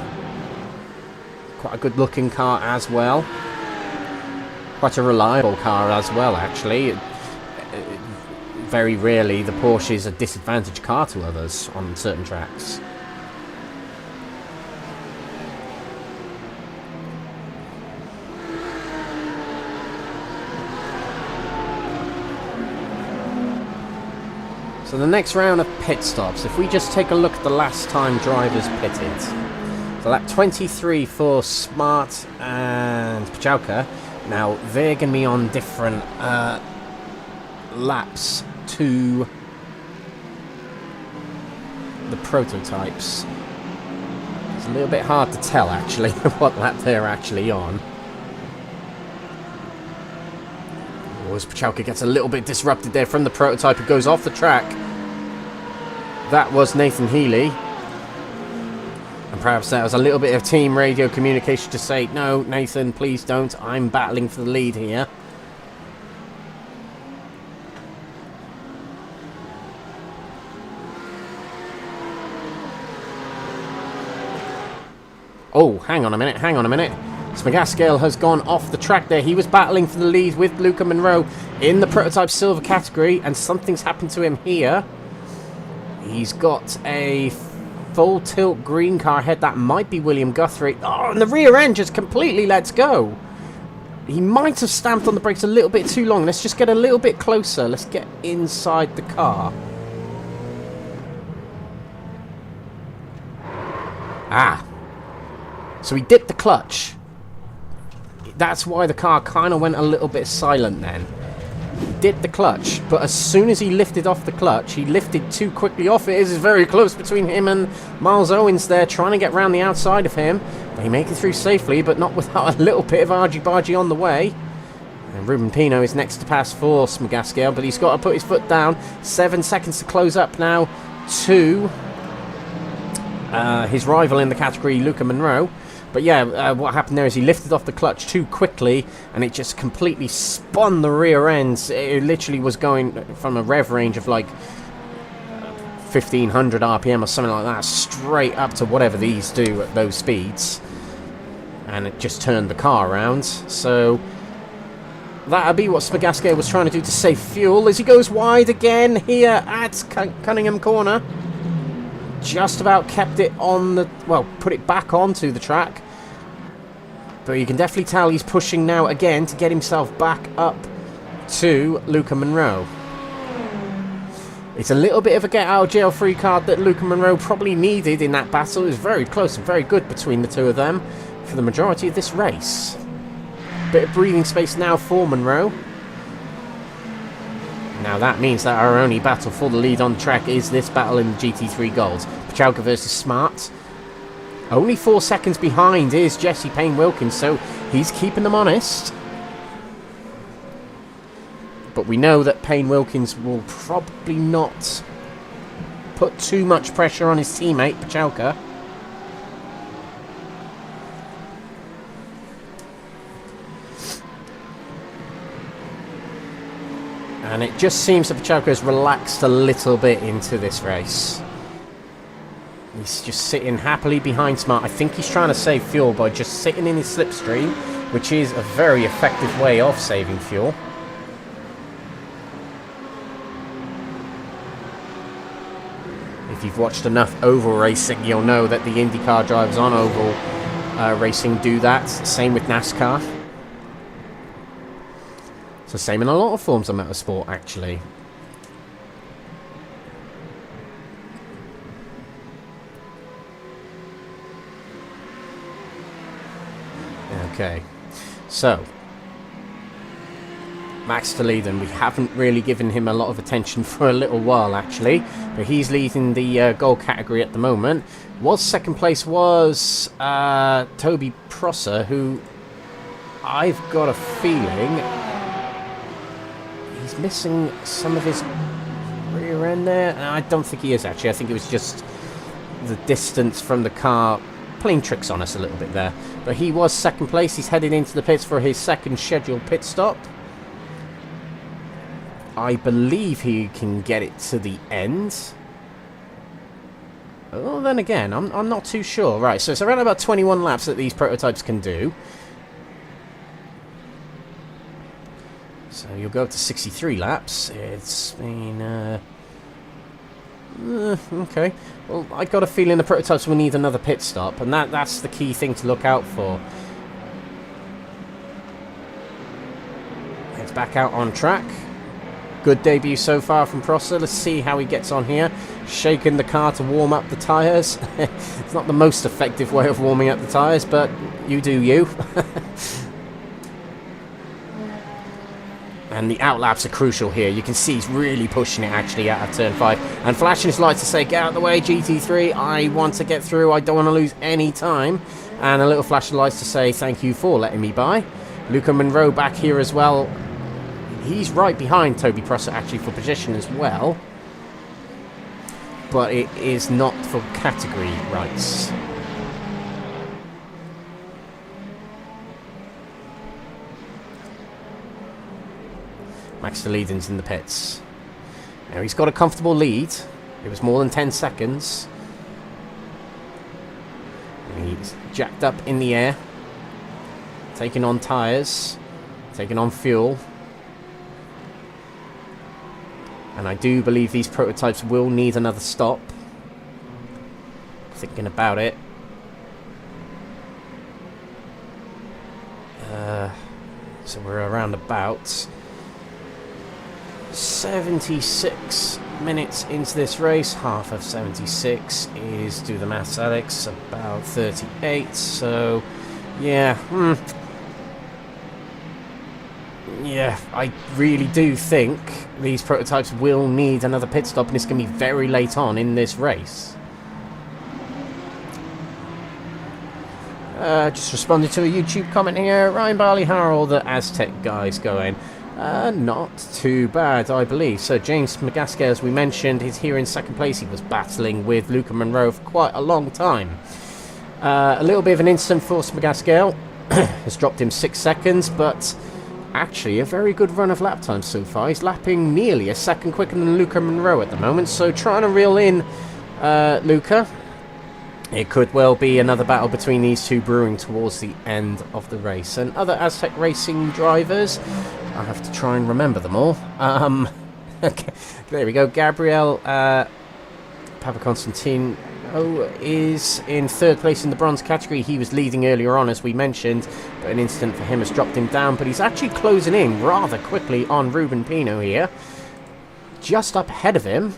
Quite a good-looking car as well. Quite a reliable car as well, actually. Very rarely the Porsche is a disadvantaged car to others on certain tracks. So the next round of pit stops, if we just take a look at the last time drivers pitted. So lap 23 for Smart and Pachalka. Now they're going to be on different laps to the prototypes. It's a little bit hard to tell actually what lap they're actually on. As Pachalka gets a little bit disrupted there from the prototype, who goes off the track. That was Nathan Healy. And perhaps that was a little bit of team radio communication to say, no, Nathan, please don't. I'm battling for the lead here. Oh, hang on a minute, hang on a minute. Smagascale has gone off the track there. He was battling for the lead with Luca Monroe in the Prototype Silver category, and something's happened to him here. He's got a full tilt green car ahead. That might be William Guthrie. Oh, and the rear end just completely lets go. He might have stamped on the brakes a little bit too long. Let's just get a little bit closer. Let's get inside the car. Ah. So he dipped the clutch. That's why the car kind of went a little bit silent then. He dipped the clutch, but as soon as he lifted off the clutch, he lifted too quickly off it. It is very close between him and Miles Owens there, trying to get round the outside of him. They make it through safely, but not without a little bit of argy-bargy on the way. And Ruben Pino is next to pass for Smagascale, but he's got to put his foot down. 7 seconds to close up now to his rival in the category, Luca Monroe. But yeah, what happened there is he lifted off the clutch too quickly, and it just completely spun the rear ends. It literally was going from a rev range of like 1500 RPM or something like that, straight up to whatever these do at those speeds. And it just turned the car around. So that'll be what Smagascale was trying to do to save fuel as he goes wide again here at Cunningham Corner. just about kept it on the, well, put it back onto the track. But you can definitely tell he's pushing now again to get himself back up to Luca Monroe. It's a little bit of a get-out-of-jail-free card that Luca Monroe probably needed in that battle. It was very close and very good between the two of them for the majority of this race. Bit of breathing space now for Monroe. Now that means that our only battle for the lead on track is this battle in the GT3 Gold. Pachalka versus Smart. Only 4 seconds behind is Jesse Payne-Wilkins, so he's keeping them honest. But we know that Payne-Wilkins will probably not put too much pressure on his teammate, Pachalka. And it just seems that Pachalka has relaxed a little bit into this race. He's just sitting happily behind Smart. I think he's trying to save fuel by just sitting in his slipstream, which is a very effective way of saving fuel. If you've watched enough oval racing, you'll know that the IndyCar drivers on oval racing do that. Same with NASCAR. It's the same in a lot of forms of motorsport, actually. Okay, so Max Verstappen, we haven't really given him a lot of attention for a little while, actually, but he's leading the gold category at the moment. Second place was Toby Prosser, who I've got a feeling he's missing some of his rear end there. I don't think he is, actually. I think it was just the distance from the car playing tricks on us a little bit there. But he was second place. He's heading into the pits for his second scheduled pit stop. I believe he can get it to the end. Oh, then again, I'm not too sure. Right, so it's around about 21 laps that these prototypes can do. So you'll go up to 63 laps. It's been... okay. Well, I got a feeling the prototypes will need another pit stop, and that's the key thing to look out for. Heads back out on track. Good debut so far from Prosser. Let's see how he gets on here. Shaking the car to warm up the tyres. It's not the most effective way of warming up the tyres, but you do you. And the outlaps are crucial here. You can see he's really pushing it actually out of turn 5. And flashing his lights to say, get out of the way, GT3. I want to get through. I don't want to lose any time. And a little flash of lights to say, thank you for letting me by. Luca Monroe back here as well. He's right behind Toby Prosser actually for position as well. But it is not for category rights. Max Verstappen's in the pits. Now he's got a comfortable lead. It was more than 10 seconds. And he's jacked up in the air. Taking on tyres. Taking on fuel. And I do believe these prototypes will need another stop. Thinking about it. So we're around about 76 minutes into this race. Half of 76 is, do the maths Alex, about 38. So yeah, yeah, I really do think these prototypes will need another pit stop, and it's going to be very late on in this race. Just responded to a YouTube comment here. Ryan Barley, how are all the Aztec guys going? Not too bad, I believe. So James McGaskill, as we mentioned, is here in second place. He was battling with Luca Monroe for quite a long time. A little bit of an incident for McGaskill. Has dropped him 6 seconds, but actually a very good run of lap time so far. He's lapping nearly a second quicker than Luca Monroe at the moment, so trying to reel in Luca. It could well be another battle between these two brewing towards the end of the race. And other Aztec Racing drivers, I have to try and remember them all. Okay, there we go. Gabriel Papakonstantin Monroe is in third place in the bronze category. He was leading earlier on, as we mentioned, but an incident for him has dropped him down. But he's actually closing in rather quickly on Ruben Pino here, just up ahead of him.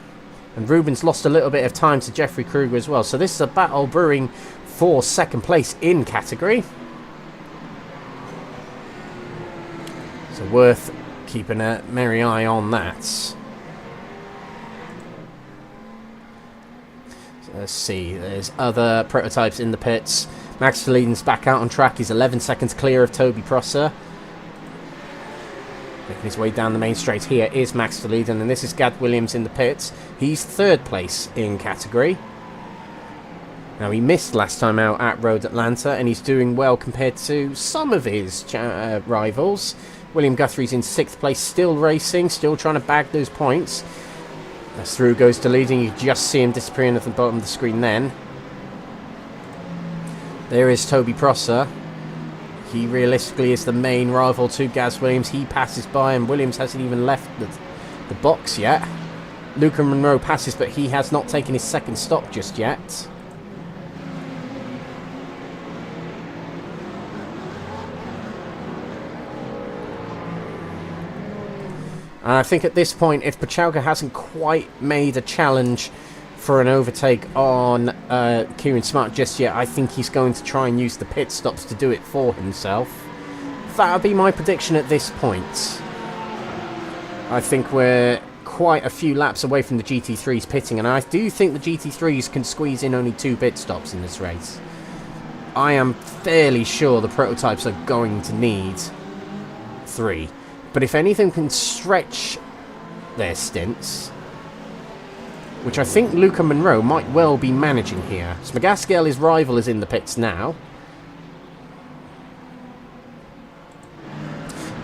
And Ruben's lost a little bit of time to Jeffrey Kruger as well. So this is a battle brewing for second place in category. So worth keeping a merry eye on that. So let's see, there's other prototypes in the pits. Max Verstappen's back out on track. He's 11 seconds clear of Toby Prosser. Making his way down the main straight here is Max Verstappen, and this is Gad Williams in the pits. He's third place in category. Now, he missed last time out at Road Atlanta, and he's doing well compared to some of his rivals. William Guthrie's in sixth place, still racing, still trying to bag those points. As through goes to leading, you just see him disappearing at the bottom of the screen then. There is Toby Prosser. He realistically is the main rival to Gaz Williams. He passes by, and Williams hasn't even left the box yet. Luca Monroe passes, but he has not taken his second stop just yet. And I think at this point, if Pachalka hasn't quite made a challenge for an overtake on Kieran Smart just yet, I think he's going to try and use the pit stops to do it for himself. That would be my prediction at this point. I think we're quite a few laps away from the GT3s pitting, and I do think the GT3s can squeeze in only 2 pit stops in this race. I am fairly sure the prototypes are going to need 3. But if anything can stretch their stints, which I think Luca Monroe might well be managing here. So Magaskel, his rival, is in the pits now.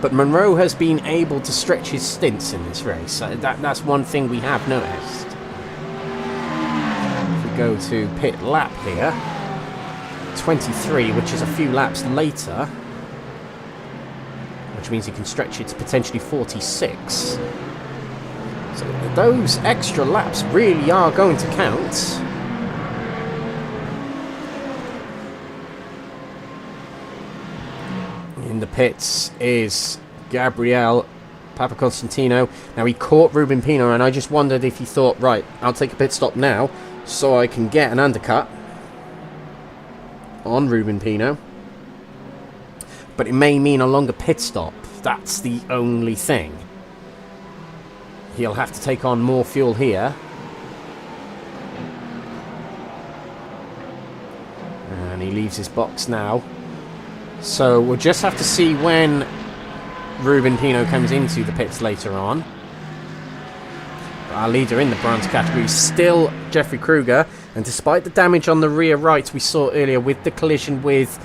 But Monroe has been able to stretch his stints in this race. That's one thing we have noticed. If we go to pit lap here, 23, which is a few laps later, which means he can stretch it to potentially 46. So those extra laps really are going to count. In the pits is Gabriel Papaconstantino. Now, he caught Ruben Pino, and I just wondered if he thought, right, I'll take a pit stop now so I can get an undercut on Ruben Pino. But it may mean a longer pit stop. That's the only thing. He'll have to take on more fuel here. And he leaves his box now. So we'll just have to see when Ruben Pino comes into the pits later on. But our leader in the bronze category is still Jeffrey Kruger. And despite the damage on the rear right we saw earlier with the collision with,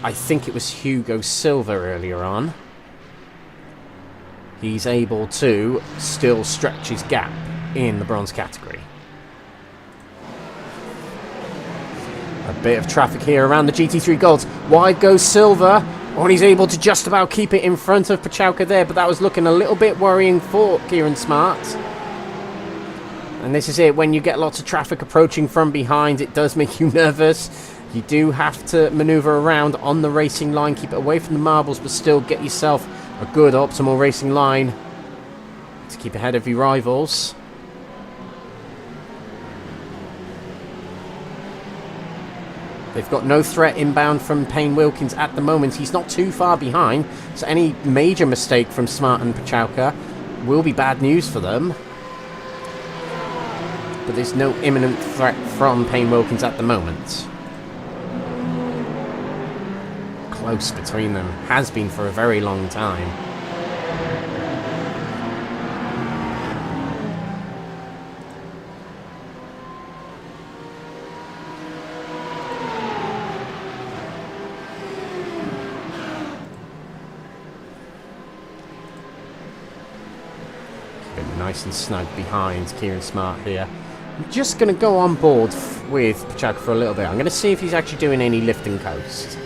I think it was Hugo Silva earlier on, he's able to still stretch his gap in the bronze category. A bit of traffic here around the GT3 Golds. Wide goes Silva. Oh, and he's able to just about keep it in front of Pachalka there, but that was looking a little bit worrying for Kieran Smart. And this is it. When you get lots of traffic approaching from behind, it does make you nervous. You do have to maneuver around on the racing line, keep it away from the marbles, but still get yourself a good optimal racing line to keep ahead of your rivals. They've got no threat inbound from Payne Wilkins at the moment. He's not too far behind, so any major mistake from Smart and Pachalka will be bad news for them. But there's no imminent threat from Payne Wilkins at the moment. Close between them, has been for a very long time. Been nice and snug behind Kieran Smart here. I'm just going to go on board with Pachalka for a little bit. I'm going to see if he's actually doing any lift and coast.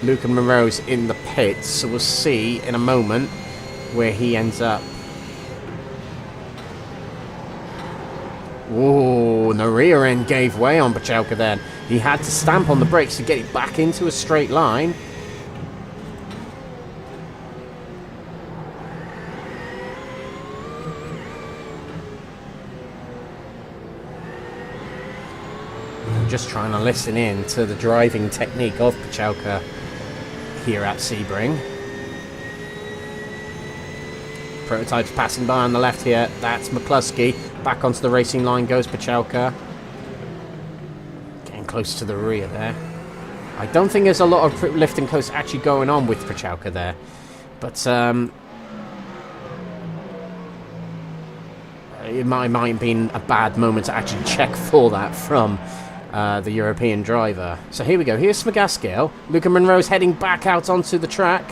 Luca Monroe's in the pits, so we'll see in a moment where he ends up. Oh, and the rear end gave way on Pachelka then. He had to stamp on the brakes to get it back into a straight line. I'm just trying to listen in to the driving technique of Pachelka here at Sebring. Prototypes passing by on the left here. That's McCluskey. Back onto the racing line goes Pachelka. Getting close to the rear there. I don't think there's a lot of lift and coast actually going on with Pachelka there. But it might have been a bad moment to actually check for that from the European driver. So here we go. Here's Smigaskiel. Luca Monroe's heading back out onto the track.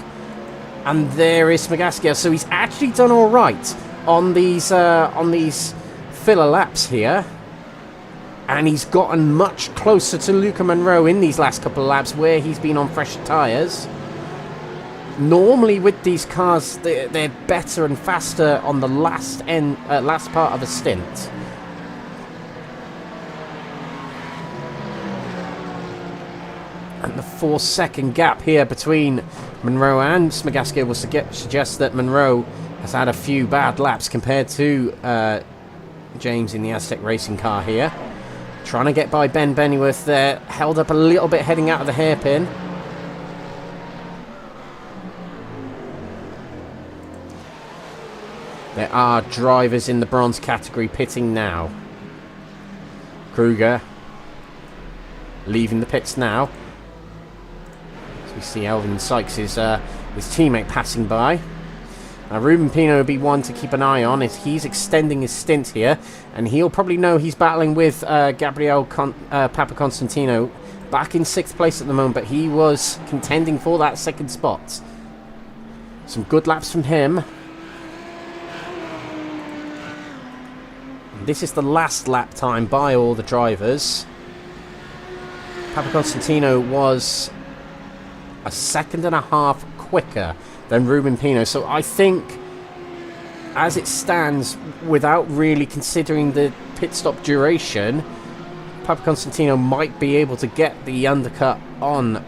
And there is Smigaskiel. So he's actually done all right on these filler laps here. And he's gotten much closer to Luca Monroe in these last couple of laps where he's been on fresher tyres. Normally with these cars, they're better and faster on the last part of a stint. And the 4-second gap here between Monroe and Smigaskiel will suggest that Monroe has had a few bad laps compared to James in the Aztec racing car here. Trying to get by Ben Bennyworth there. Held up a little bit heading out of the hairpin. There are drivers in the bronze category pitting now. Kruger leaving the pits now. So we see Elvin Sykes, his teammate, passing by. Now Ruben Pino would be one to keep an eye on as he's extending his stint here. And he'll probably know he's battling with Gabriel Papaconstantino back in 6th place at the moment. But he was contending for that 2nd spot. Some good laps from him. This is the last lap time by all the drivers. Papaconstantino was a 2.5 seconds quicker than Ruben Pino. So I think, as it stands, without really considering the pit stop duration, Papaconstantino might be able to get the undercut on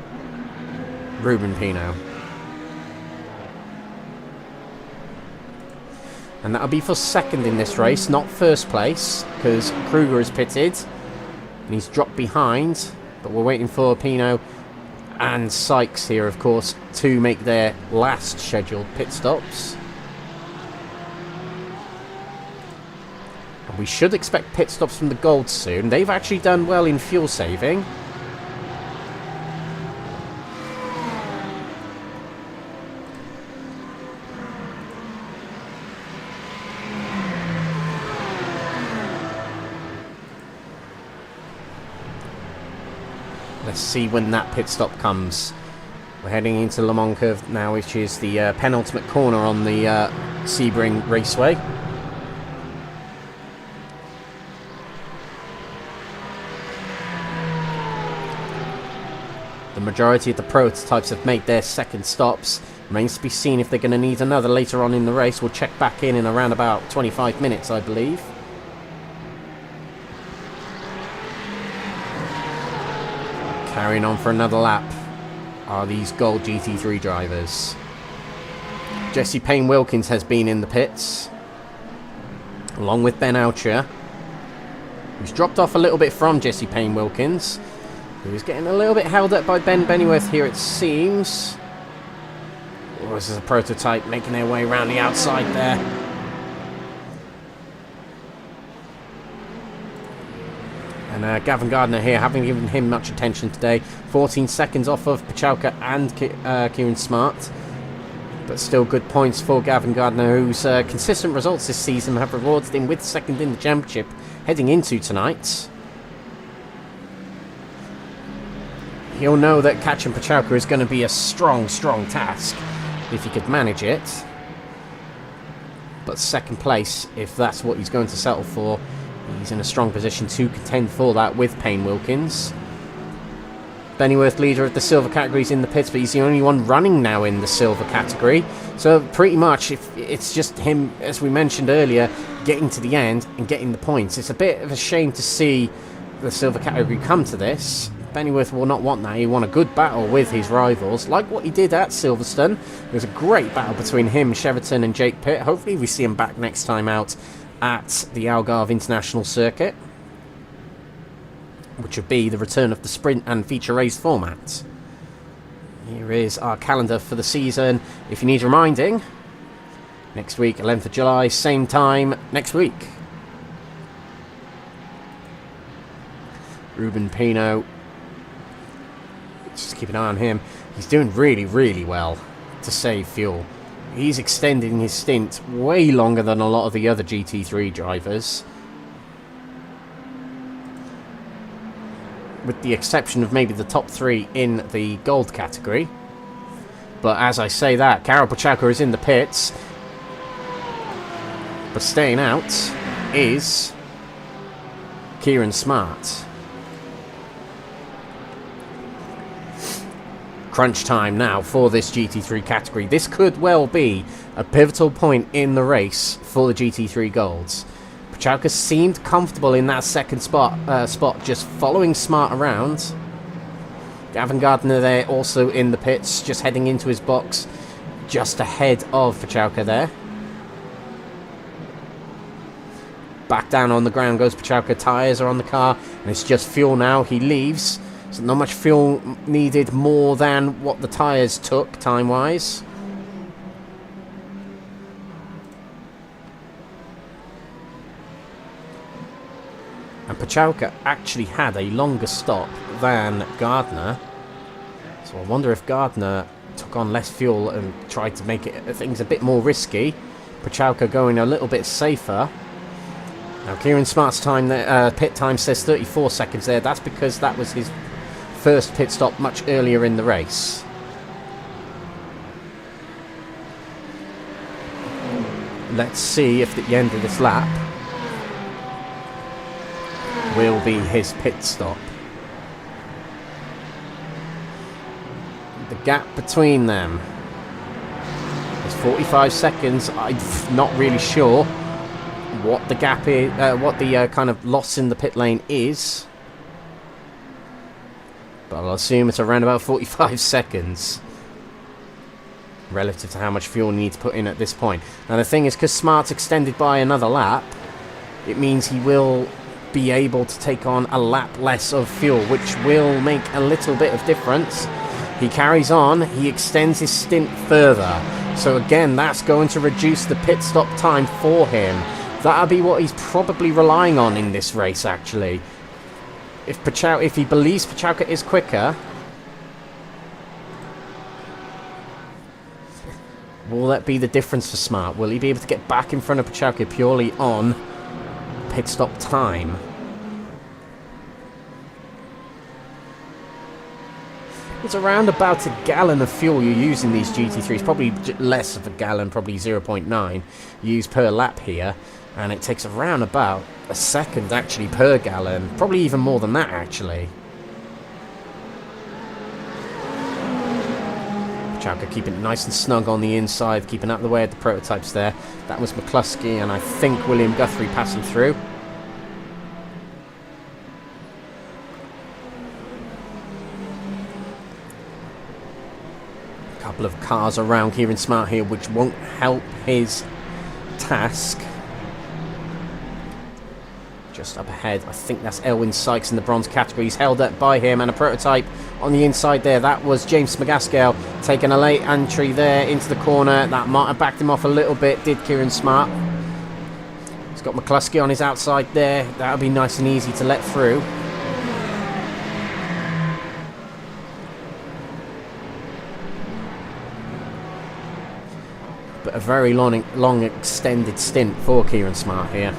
Ruben Pino. And that'll be for 2nd in this race, not 1st place, because Kruger is pitted. And he's dropped behind. But we're waiting for Pino and Sykes here, of course, to make their last scheduled pit stops. And we should expect pit stops from the Golds soon. They've actually done well in fuel saving. Let's see when that pit stop comes. We're heading into Le Mans Curve now, which is the penultimate corner on the Sebring Raceway. The majority of the prototypes have made their 2nd stops. Remains to be seen if they're going to need another later on in the race. We'll check back in around about 25 minutes, I believe. Carrying on for another lap are these Gold GT3 drivers. Jesse Payne-Wilkins has been in the pits, along with Ben Alcher, who's dropped off a little bit from Jesse Payne-Wilkins, who's getting a little bit held up by Ben Bennyworth here, it seems. Oh, this is a prototype making their way around the outside there. And Gavin Gardner here, haven't given him much attention today. 14 seconds off of Pachelka and Kieran Smart. But still good points for Gavin Gardner, whose consistent results this season have rewarded him with 2nd in the championship heading into tonight. He'll know that catching Pachelka is going to be a strong, strong task if he could manage it. But 2nd place, if that's what he's going to settle for, he's in a strong position to contend for that with Payne-Wilkins. Pennyworth, leader of the silver categories in the pits, but he's the only one running now in the silver category. So pretty much, if it's just him, as we mentioned earlier, getting to the end and getting the points. It's a bit of a shame to see the silver category come to this. Pennyworth will not want that. He won a good battle with his rivals, like what he did at Silverstone. It was a great battle between him, Cheverton and Jake Pitt. Hopefully we see him back next time out at the Algarve International Circuit, which would be the return of the sprint and feature race format. Here is our calendar for the season. If you need reminding, next week, 11th of July, same time next week. Ruben Pino, just keep an eye on him. He's doing really, really well to save fuel. He's extending his stint way longer than a lot of the other GT3 drivers, with the exception of maybe the top 3 in the gold category. But as I say that, Karol Puchalka is in the pits, but staying out is Kieran Smart. Crunch time now for this GT3 category. This could well be a pivotal point in the race for the GT3 Golds. Puchalka seemed comfortable in that second spot, just following Smart around. Gavin Gardner there also in the pits, just heading into his box, just ahead of Puchalka there. Back down on the ground goes Puchalka. Tyres are on the car, and it's just fuel now. He leaves. So not much fuel needed, more than what the tyres took time-wise. And Puchalka actually had a longer stop than Gardner. So I wonder if Gardner took on less fuel and tried to make things a bit more risky. Puchalka going a little bit safer. Now Kieran Smart's time, pit time says 34 seconds there. That's because that was his first pit stop much earlier in the race. Let's see if at the end of this lap will be his pit stop. The gap between them is 45 seconds. I'm not really sure what the gap is, what the kind of loss in the pit lane is, but I'll assume it's around about 45 seconds relative to how much fuel you need to put in at this point. Now the thing is, because Smart's extended by another lap, it means he will be able to take on a lap less of fuel, which will make a little bit of difference. He carries on, he extends his stint further, so again that's going to reduce the pit stop time for him. That'll be what he's probably relying on in this race, actually. If he believes Puchalka is quicker, will that be the difference for Smart? Will he be able to get back in front of Puchalka purely on pit stop time? It's around about a gallon of fuel you use in these GT3s, probably less of a gallon, probably 0.9 used per lap here, and it takes around about a second actually per gallon, probably even more than that actually. Puchalka keeping it nice and snug on the inside, keeping out of the way of the prototypes there. That was McCluskey, and I think William Guthrie passing through. A couple of cars around Kieran Smart here, which won't help his task. Just up ahead, I think that's Elwyn Sykes in the bronze category. He's held up by him, and a prototype on the inside there. That was James McGaskill taking a late entry there into the corner. That might have backed him off a little bit, did Kieran Smart. He's got McCluskey on his outside there. That'll be nice and easy to let through. But a very long extended stint for Kieran Smart here.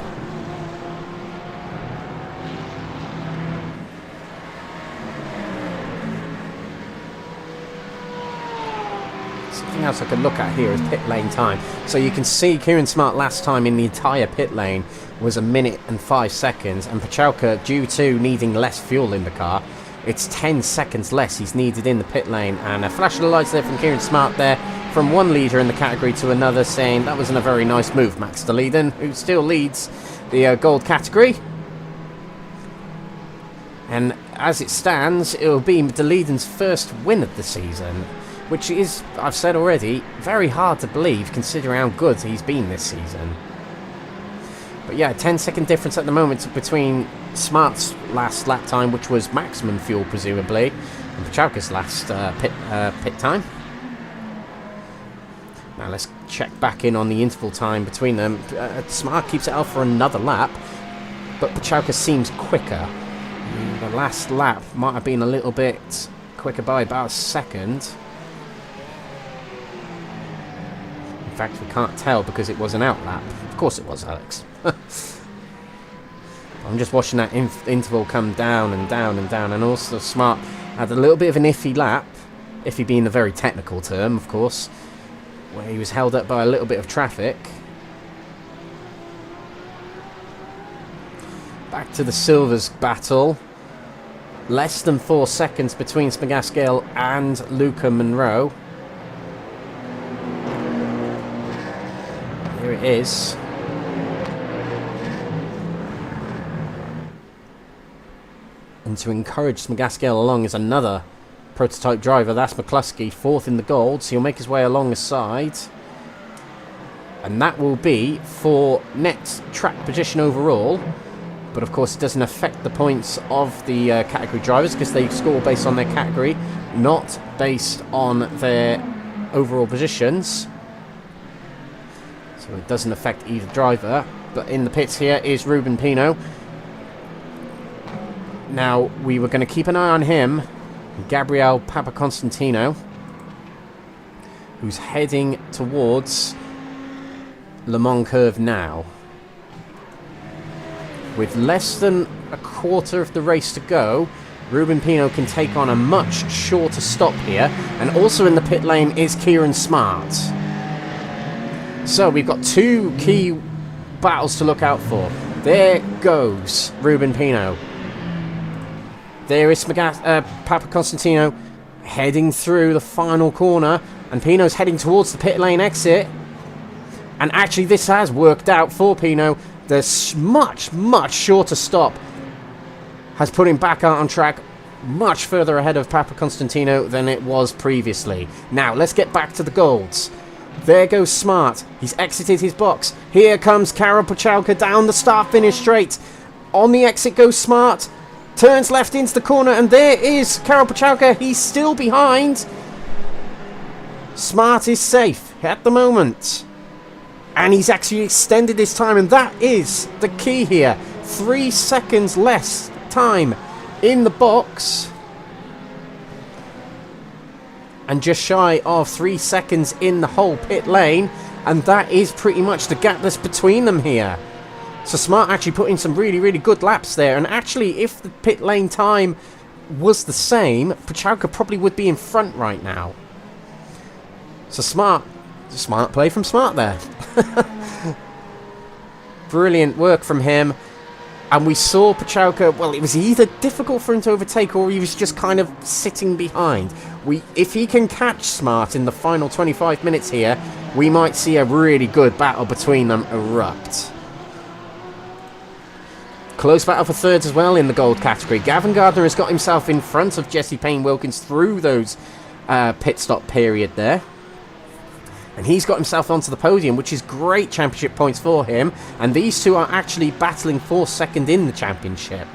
Something else I could look at here is pit lane time. So you can see Kieran Smart last time in the entire pit lane was 1 minute and 5 seconds, and Puchalka, due to needing less fuel in the car, it's 10 seconds less he's needed in the pit lane. And a flash of the lights there from Kieran Smart there, from one leader in the category to another, saying that wasn't a very nice move, Max Deleden, who still leads the gold category. And as it stands, it will be Deleden's first win of the season, which is, I've said already, very hard to believe considering how good he's been this season. But yeah, 10-second difference at the moment between Smart's last lap time, which was maximum fuel presumably, and Puchalka's last pit time. Now let's check back in on the interval time between them. Smart keeps it out for another lap, but Puchalka seems quicker. The last lap might have been a little bit quicker by about a second. In fact, we can't tell because it was an out lap. Of course it was, Alex. I'm just watching that interval come down and down and down, and also Smart had a little bit of an iffy lap, iffy being the very technical term, of course, where he was held up by a little bit of traffic. Back to the Silvers battle. Less than 4 seconds between Smagascale and Luca Monroe. Here it is. And to encourage Smagascale along is another prototype driver. That's McCluskey, fourth in the gold. So he'll make his way along the side. And that will be for net track position overall. But of course it doesn't affect the points of the category drivers because they score based on their category, not based on their overall positions. So it doesn't affect either driver. But in the pits here is Ruben Pino. Now, we were going to keep an eye on him, Gabriel Papaconstantino, who's heading towards Le Mans Curve now. With less than a quarter of the race to go, Ruben Pino can take on a much shorter stop here. And also in the pit lane is Kieran Smart. So we've got two key battles to look out for. There goes Ruben Pino. There is Papaconstantino heading through the final corner, and Pino's heading towards the pit lane exit. And actually this has worked out for Pino. The much shorter stop has put him back out on track much further ahead of Papaconstantino than it was previously. Now let's get back to the golds. There goes Smart. He's exited his box. Here comes Karol Puchalka down the start-finish straight. On the exit goes Smart. Turns left into the corner, and there is Karol Puchalka. He's still behind. Smart is safe at the moment. And he's actually extended his time, and that is the key here. 3 seconds less time in the box. And just shy of 3 seconds in the whole pit lane. And that is pretty much the gap that's between them here. So Smart actually put in some really good laps there. And actually, if the pit lane time was the same, Puchalka probably would be in front right now. So smart play from Smart there. Brilliant work from him. And we saw Puchalka, well, it was either difficult for him to overtake or he was just kind of sitting behind. If he can catch Smart in the final 25 minutes here, we might see a really good battle between them erupt. Close battle for thirds as well in the gold category. Gavin Gardner has got himself in front of Jesse Payne-Wilkins through those pit stop period there. And he's got himself onto the podium, which is great championship points for him. And these two are actually battling for second in the championship.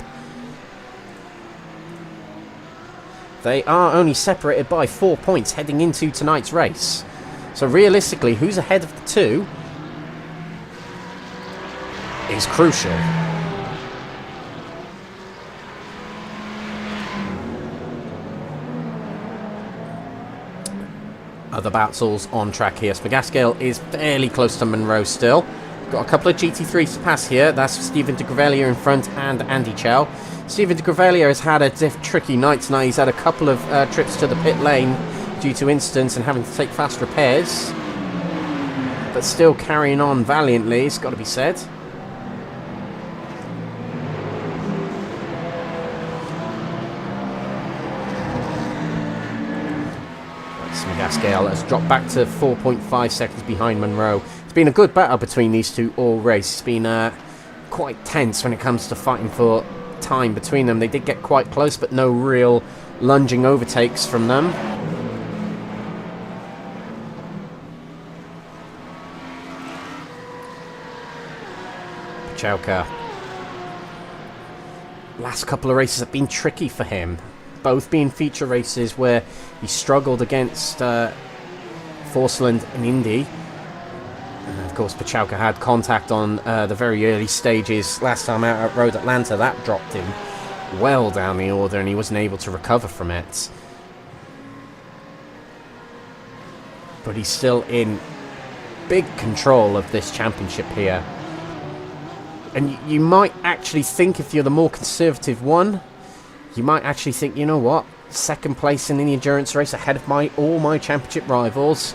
They are only separated by 4 points heading into tonight's race. So realistically, who's ahead of the two is crucial. Other battles on track here. Smagascale is fairly close to Monroe still. Got a couple of GT3s to pass here. That's Stephen de Grevelier in front and Andy Chell. Stephen de Grevelier has had a tricky night tonight. He's had a couple of trips to the pit lane due to incidents and having to take fast repairs. But still carrying on valiantly, it's got to be said. scale. Has dropped back to 4.5 seconds behind Monroe. It's been a good battle between these two all race. It's been quite tense when it comes to fighting for time between them. They did get quite close, but no real lunging overtakes from them. Pachauka. Last couple of races have been tricky for him. Both being feature races where he struggled against Forceland and Indy. And of course, Pachauka had contact on the very early stages last time out at Road Atlanta. That dropped him well down the order and he wasn't able to recover from it. But he's still in big control of this championship here. And you might actually think, if you're the more conservative one, you might actually think, you know what, second place in the endurance race ahead of all my championship rivals,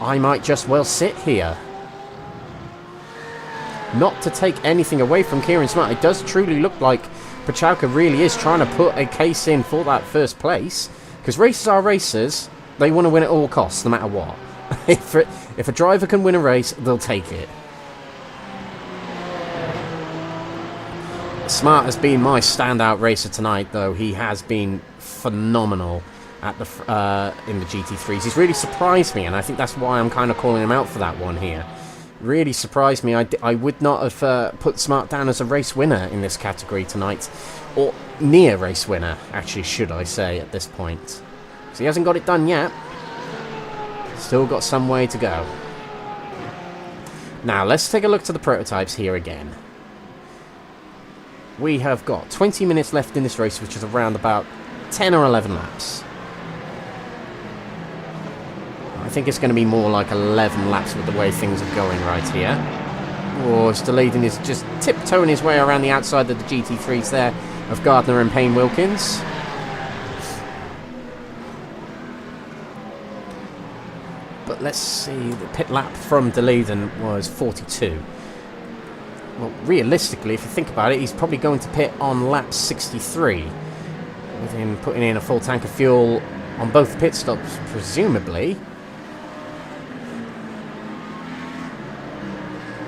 I might just well sit here. Not to take anything away from Kieran Smart, it does truly look like Pachauka really is trying to put a case in for that first place, because races are races. They want to win at all costs, no matter what. If a driver can win a race, they'll take it. Smart has been my standout racer tonight, though. He has been phenomenal at in the GT3s. He's really surprised me, and I think that's why I'm kind of calling him out for that one here. Really surprised me. I would not have put Smart down as a race winner in this category tonight. Or near race winner, actually, should I say, at this point. So he hasn't got it done yet. Still got some way to go. Now, let's take a look to the prototypes here again. We have got 20 minutes left in this race, which is around about 10 or 11 laps. I think it's going to be more like 11 laps with the way things are going right here. Oh, Staleedon is just tiptoeing his way around the outside of the GT3s there of Gardner and Payne Wilkins. But let's see, the pit lap from Staleedon was 42. Well, realistically, if you think about it, he's probably going to pit on lap 63. With him putting in a full tank of fuel on both pit stops, presumably.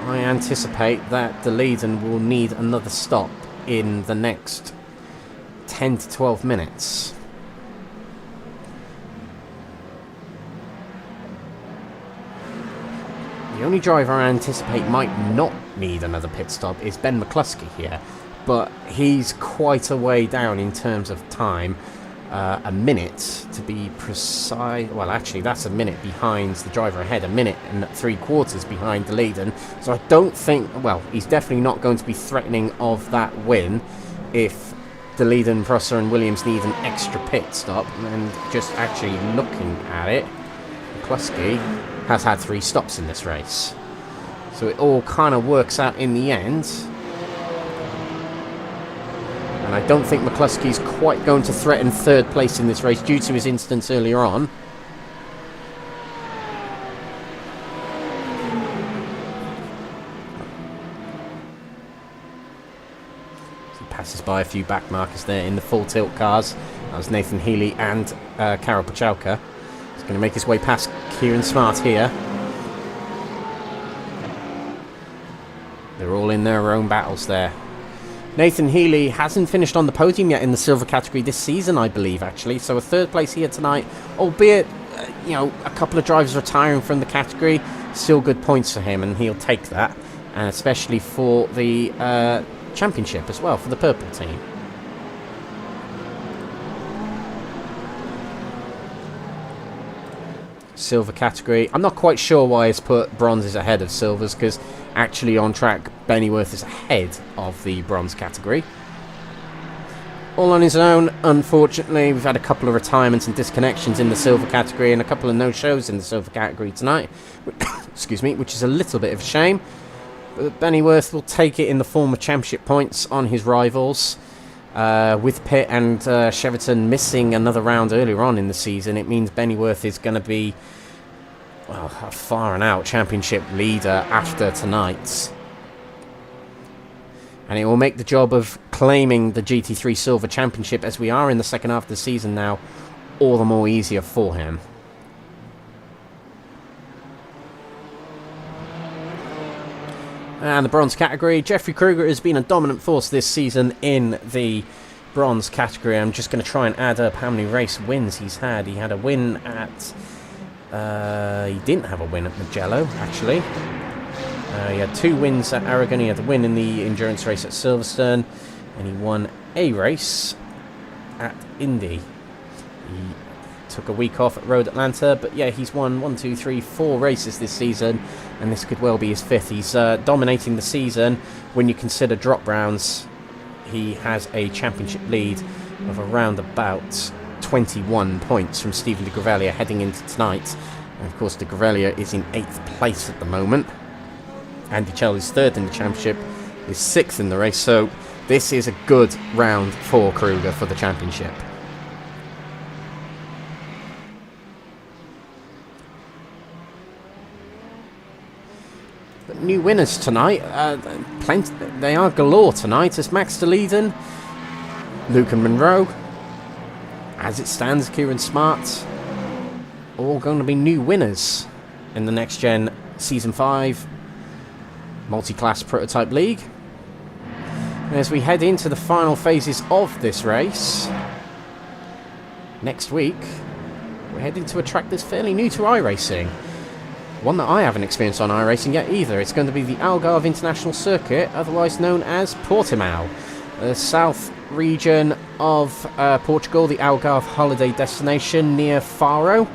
I anticipate that Staleedon will need another stop in the next 10 to 12 minutes. The only driver I anticipate might not need another pit stop is Ben McCluskey here, but he's quite a way down in terms of time. A minute to be precise. Well, actually, that's a minute behind the driver ahead, a minute and 3/4 behind Staleedon. So I don't think, well, he's definitely not going to be threatening of that win if Staleedon, Prosser and Williams need an extra pit stop. And just actually looking at it, McCluskey has had 3 stops in this race. So it all kind of works out in the end. And I don't think McCluskey's quite going to threaten 3rd place in this race due to his instance earlier on. So he passes by a few back markers there in the full tilt cars. That was Nathan Healy and Karol Pachauka. He's going to make his way past Kieran Smart here. They're all in their own battles there. Nathan Healy hasn't finished on the podium yet in the silver category this season, I believe, actually. So a 3rd place here tonight, albeit, you know, a couple of drivers retiring from the category. Still good points for him, and he'll take that. And especially for the championship as well, for the purple team. Silver category. I'm not quite sure why it's put bronzes ahead of silvers, because actually on track Bennyworth is ahead of the bronze category. All on his own, unfortunately. We've had a couple of retirements and disconnections in the silver category and a couple of no-shows in the silver category tonight. Excuse me, which is a little bit of a shame. But Bennyworth will take it in the form of championship points on his rivals. With Pitt and Cheverton missing another round earlier on in the season, it means Bennyworth is going to be, well, a far and out championship leader after tonight. And it will make the job of claiming the GT3 Silver Championship, as we are in the second half of the season now, all the more easier for him. And the bronze category, Jeffrey Kruger has been a dominant force this season in the bronze category. I'm just going to try and add up how many race wins he's had. He had a win at... he didn't have a win at Mugello, actually. He had 2 wins at Aragon. He had a win in the endurance race at Silverstone. And he won a race at Indy. He took a week off at Road Atlanta. But yeah, he's won 1, 2, 3, 4 races this season. And this could well be his 5th. He's dominating the season. When you consider drop rounds, he has a championship lead of around about 21 points from Stephen de Grevelier heading into tonight. And of course, de Grevelier is in 8th place at the moment. Andy Chell is 3rd in the championship, is 6th in the race. So this is a good round for Kruger for the championship. But new winners tonight, plenty. They are galore tonight. As Max de Leiden, Lucan Monroe, as it stands, Kieran Smart, all going to be new winners in the Next Gen Season 5 Multi-Class Prototype League. And as we head into the final phases of this race, next week, we're heading to a track that's fairly new to iRacing. One that I haven't experienced on iRacing yet either. It's going to be the Algarve International Circuit, otherwise known as Portimao. The south region of Portugal, the Algarve holiday destination near Faro.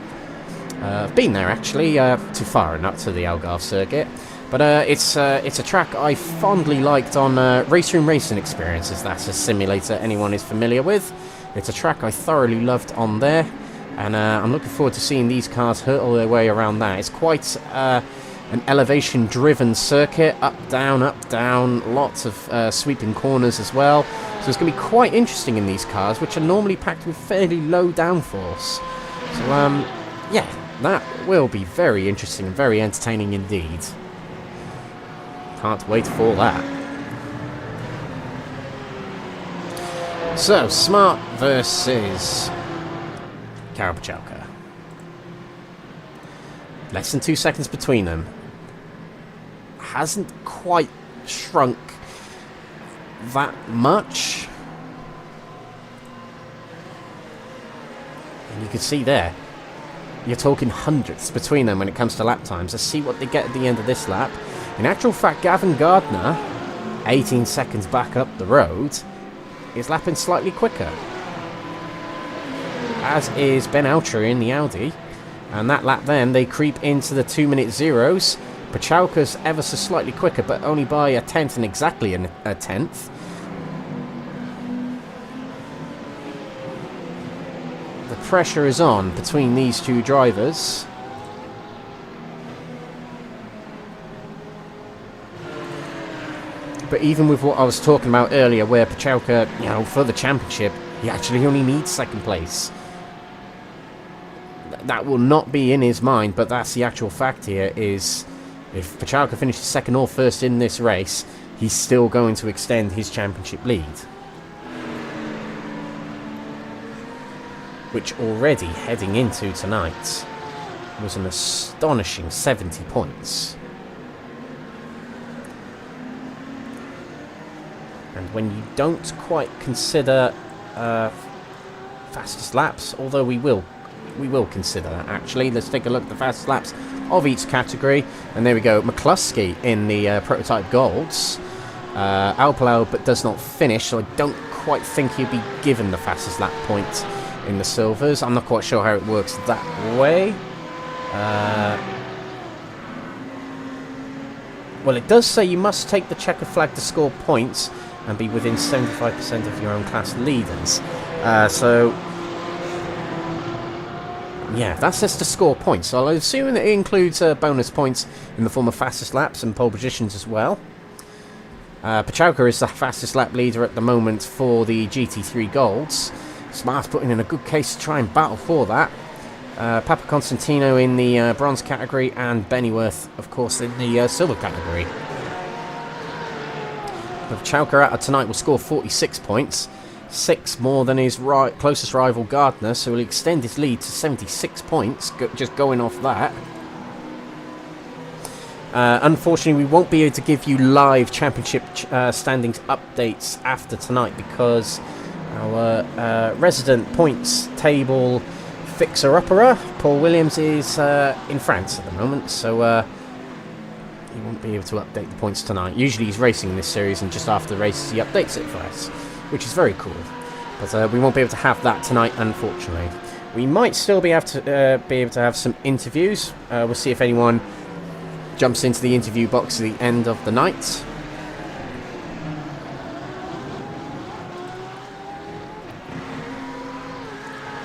I've been there actually, to Faro, not to the Algarve circuit. But it's a track I fondly liked on Race Room Racing Experiences. That's a simulator anyone is familiar with. It's a track I thoroughly loved on there. And I'm looking forward to seeing these cars hurtle their way around that. It's quite an elevation-driven circuit. Up, down, lots of sweeping corners as well. So it's going to be quite interesting in these cars, which are normally packed with fairly low downforce. So, yeah, that will be very interesting and very entertaining indeed. Can't wait for that. So, Smart versus Karapachalka. Less than 2 seconds between them. Hasn't quite shrunk that much. And you can see there, you're talking hundredths between them when it comes to lap times. Let's see what they get at the end of this lap. In actual fact, Gavin Gardner, 18 seconds back up the road, is lapping slightly quicker. As is Ben Altry in the Audi. And that lap then, they creep into the 2-minute zeros. Pachalka's ever so slightly quicker, but only by a tenth and exactly a tenth. The pressure is on between these two drivers. But even with what I was talking about earlier, where Pachalka, you know, for the championship, he actually only needs second place. That will not be in his mind, but that's the actual fact here, is if Pachalka finishes second or first in this race, he's still going to extend his championship lead. Which already, heading into tonight, was an astonishing 70 points. And when you don't quite consider fastest laps, although we will consider that actually. Let's take a look at the fastest laps of each category. And there we go, McCluskey in the Prototype Golds. Alpalau but does not finish, so I don't quite think he'll be given the fastest lap point in the Silvers. I'm not quite sure how it works that way. Well, it does say you must take the checker flag to score points and be within 75% of your own class leaders. So yeah, that's just to score points. So I'm assuming that it includes bonus points in the form of fastest laps and pole positions as well. Pachalka is the fastest lap leader at the moment for the GT3 Golds. Smart's putting in a good case to try and battle for that. Papa Constantino in the bronze category, and Bennyworth, of course, in the silver category. Pachalka out of tonight will score 46 points. 6 more than his closest rival Gardner, so he'll extend his lead to 76 points, just going off that. Unfortunately, we won't be able to give you live championship standings updates after tonight because our resident points table fixer-upper, Paul Williams, is in France at the moment, so he won't be able to update the points tonight. Usually he's racing in this series, and just after the races he updates it for us, which is very cool. But we won't be able to have that tonight, unfortunately. We might still be able to have some interviews. We'll see if anyone jumps into the interview box at the end of the night.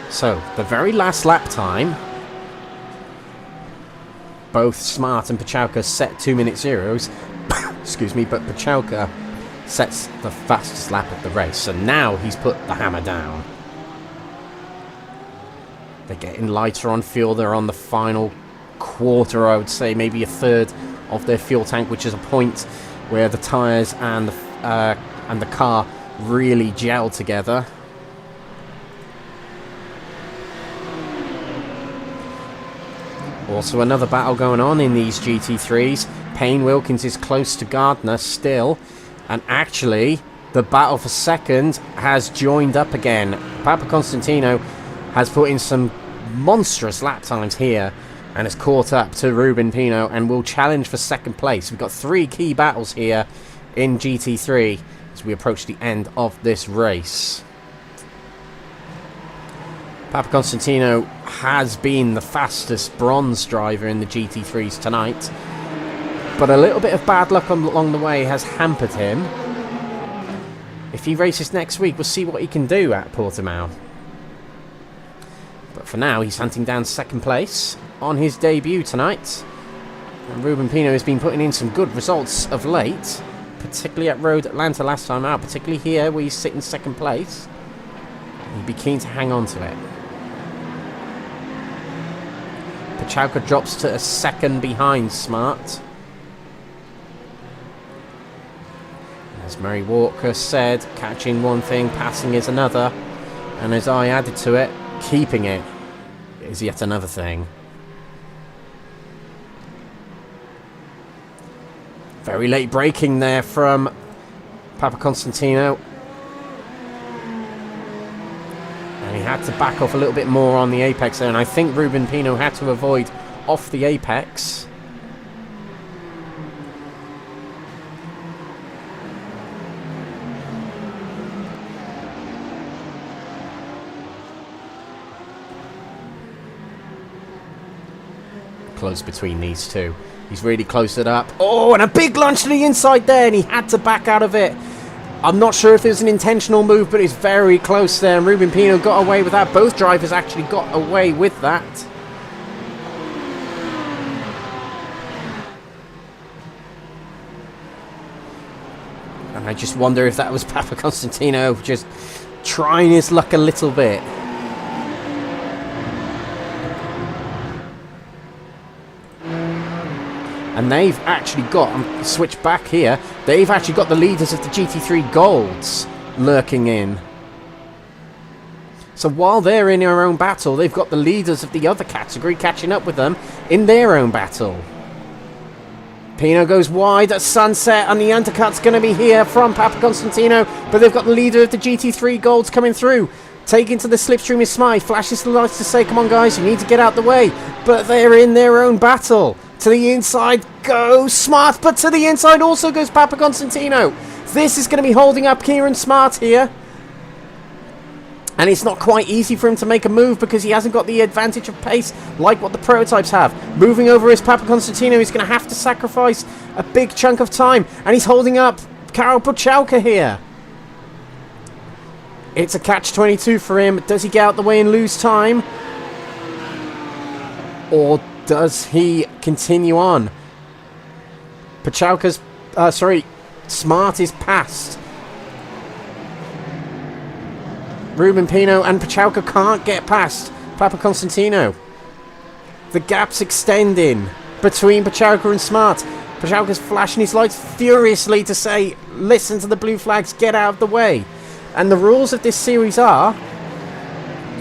So, the very last lap time, both Smart and Pachalka set 2-minute zeros. Excuse me, but Pachalka sets the fastest lap of the race. So now he's put the hammer down. They're getting lighter on fuel. They're on the final quarter, I would say, maybe a third of their fuel tank, which is a point where the tyres and the car really gel together. Also another battle going on in these GT3s. Payne Wilkins is close to Gardner still, and actually the battle for second has joined up again. Papa Constantino has put in some monstrous lap times here and has caught up to Ruben Pino and will challenge for second place. We've got 3 key battles here in GT3 as we approach the end of this race. Papa Constantino has been the fastest bronze driver in the GT3s tonight, but a little bit of bad luck along the way has hampered him. If he races next week, we'll see what he can do at Portimao. But for now, he's hunting down second place on his debut tonight. And Ruben Pino has been putting in some good results of late, particularly at Road Atlanta last time out, particularly here where he's sitting second place. He'd be keen to hang on to it. Pachalka drops to a second behind Smart. As Murray Walker said, catching one thing, passing is another. And as I added to it, keeping it is yet another thing. Very late braking there from Papa Constantino. And he had to back off a little bit more on the apex there, and I think Ruben Pino had to avoid off the apex. Close between these two. He's really closed it up. Oh, and a big lunge to the inside there, and he had to back out of it. I'm not sure if it was an intentional move, but it's very close there, and Ruben Pino got away with that. Both drivers actually got away with that. And I just wonder if that was Papa Constantino just trying his luck a little bit. And they've actually got, switch back here, they've actually got the leaders of the GT3 Golds lurking in. So while they're in their own battle, they've got the leaders of the other category catching up with them in their own battle. Pino goes wide at Sunset, and the undercut's going to be here from Papa Constantino, but they've got the leader of the GT3 Golds coming through. Taking to the slipstream is Smythe, flashes the lights to say, come on guys, you need to get out the way. But they're in their own battle. To the inside goes Smart, but to the inside also goes Papa Constantino. This is going to be holding up Kieran Smart here. And it's not quite easy for him to make a move because he hasn't got the advantage of pace like what the prototypes have. Moving over is Papa Constantino. He's going to have to sacrifice a big chunk of time. And he's holding up Karol Pachalka here. It's a catch-22 for him. Does he get out the way and lose time? Or does he continue on? Pachalka's... Smart is past. Ruben Pino and Pachalka can't get past Papa Constantino. The gap's extending between Pachalka and Smart. Pachalka's flashing his lights furiously to say, listen to the blue flags, get out of the way. And the rules of this series are,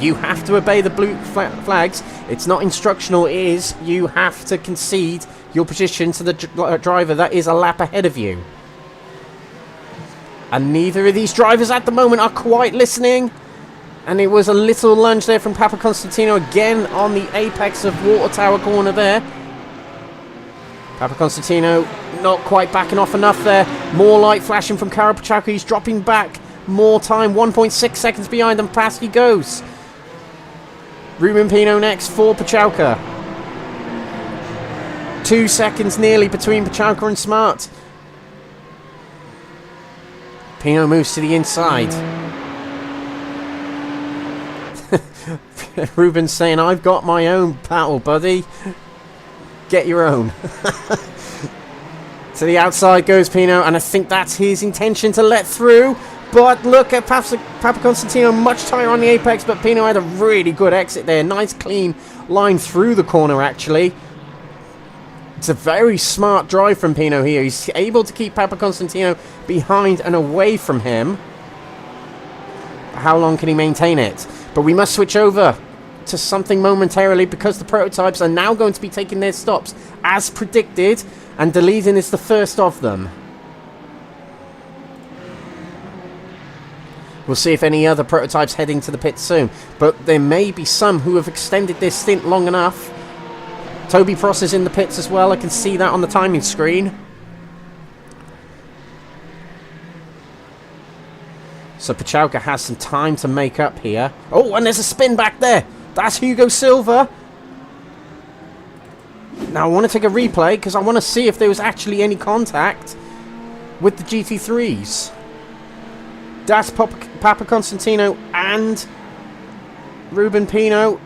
You have to obey the blue flags. It's not instructional, it is you have to concede your position to the driver that is a lap ahead of you. And neither of these drivers at the moment are quite listening. And it was a little lunge there from Papa Constantino again on the apex of Water Tower corner there. Papa Constantino not quite backing off enough there. More light flashing from Karol Puchalka. He's dropping back. More time. 1.6 seconds behind them. Past he goes. Ruben Pino next for Puchalka. 2 seconds nearly between Puchalka and Smart. Pino moves to the inside. Ruben's saying, I've got my own battle, buddy. Get your own. To the outside goes Pino, and I think that's his intention to let through. But look at Papa Constantino, much tighter on the apex, but Pino had a really good exit there. Nice clean line through the corner, actually. It's a very smart drive from Pino here. He's able to keep Papa Constantino behind and away from him. How long can he maintain it? But we must switch over to something momentarily because the prototypes are now going to be taking their stops as predicted, and Deleiden is the first of them. We'll see if any other prototypes heading to the pit soon, but there may be some who have extended their stint long enough. Toby Pross is in the pits as well. I can see that on the timing screen. So Puchalka has some time to make up here. Oh, and there's a spin back there. That's Hugo Silva. Now I want to take a replay because I want to see if there was actually any contact with the GT3s. That's Papa Constantino and Ruben Pino.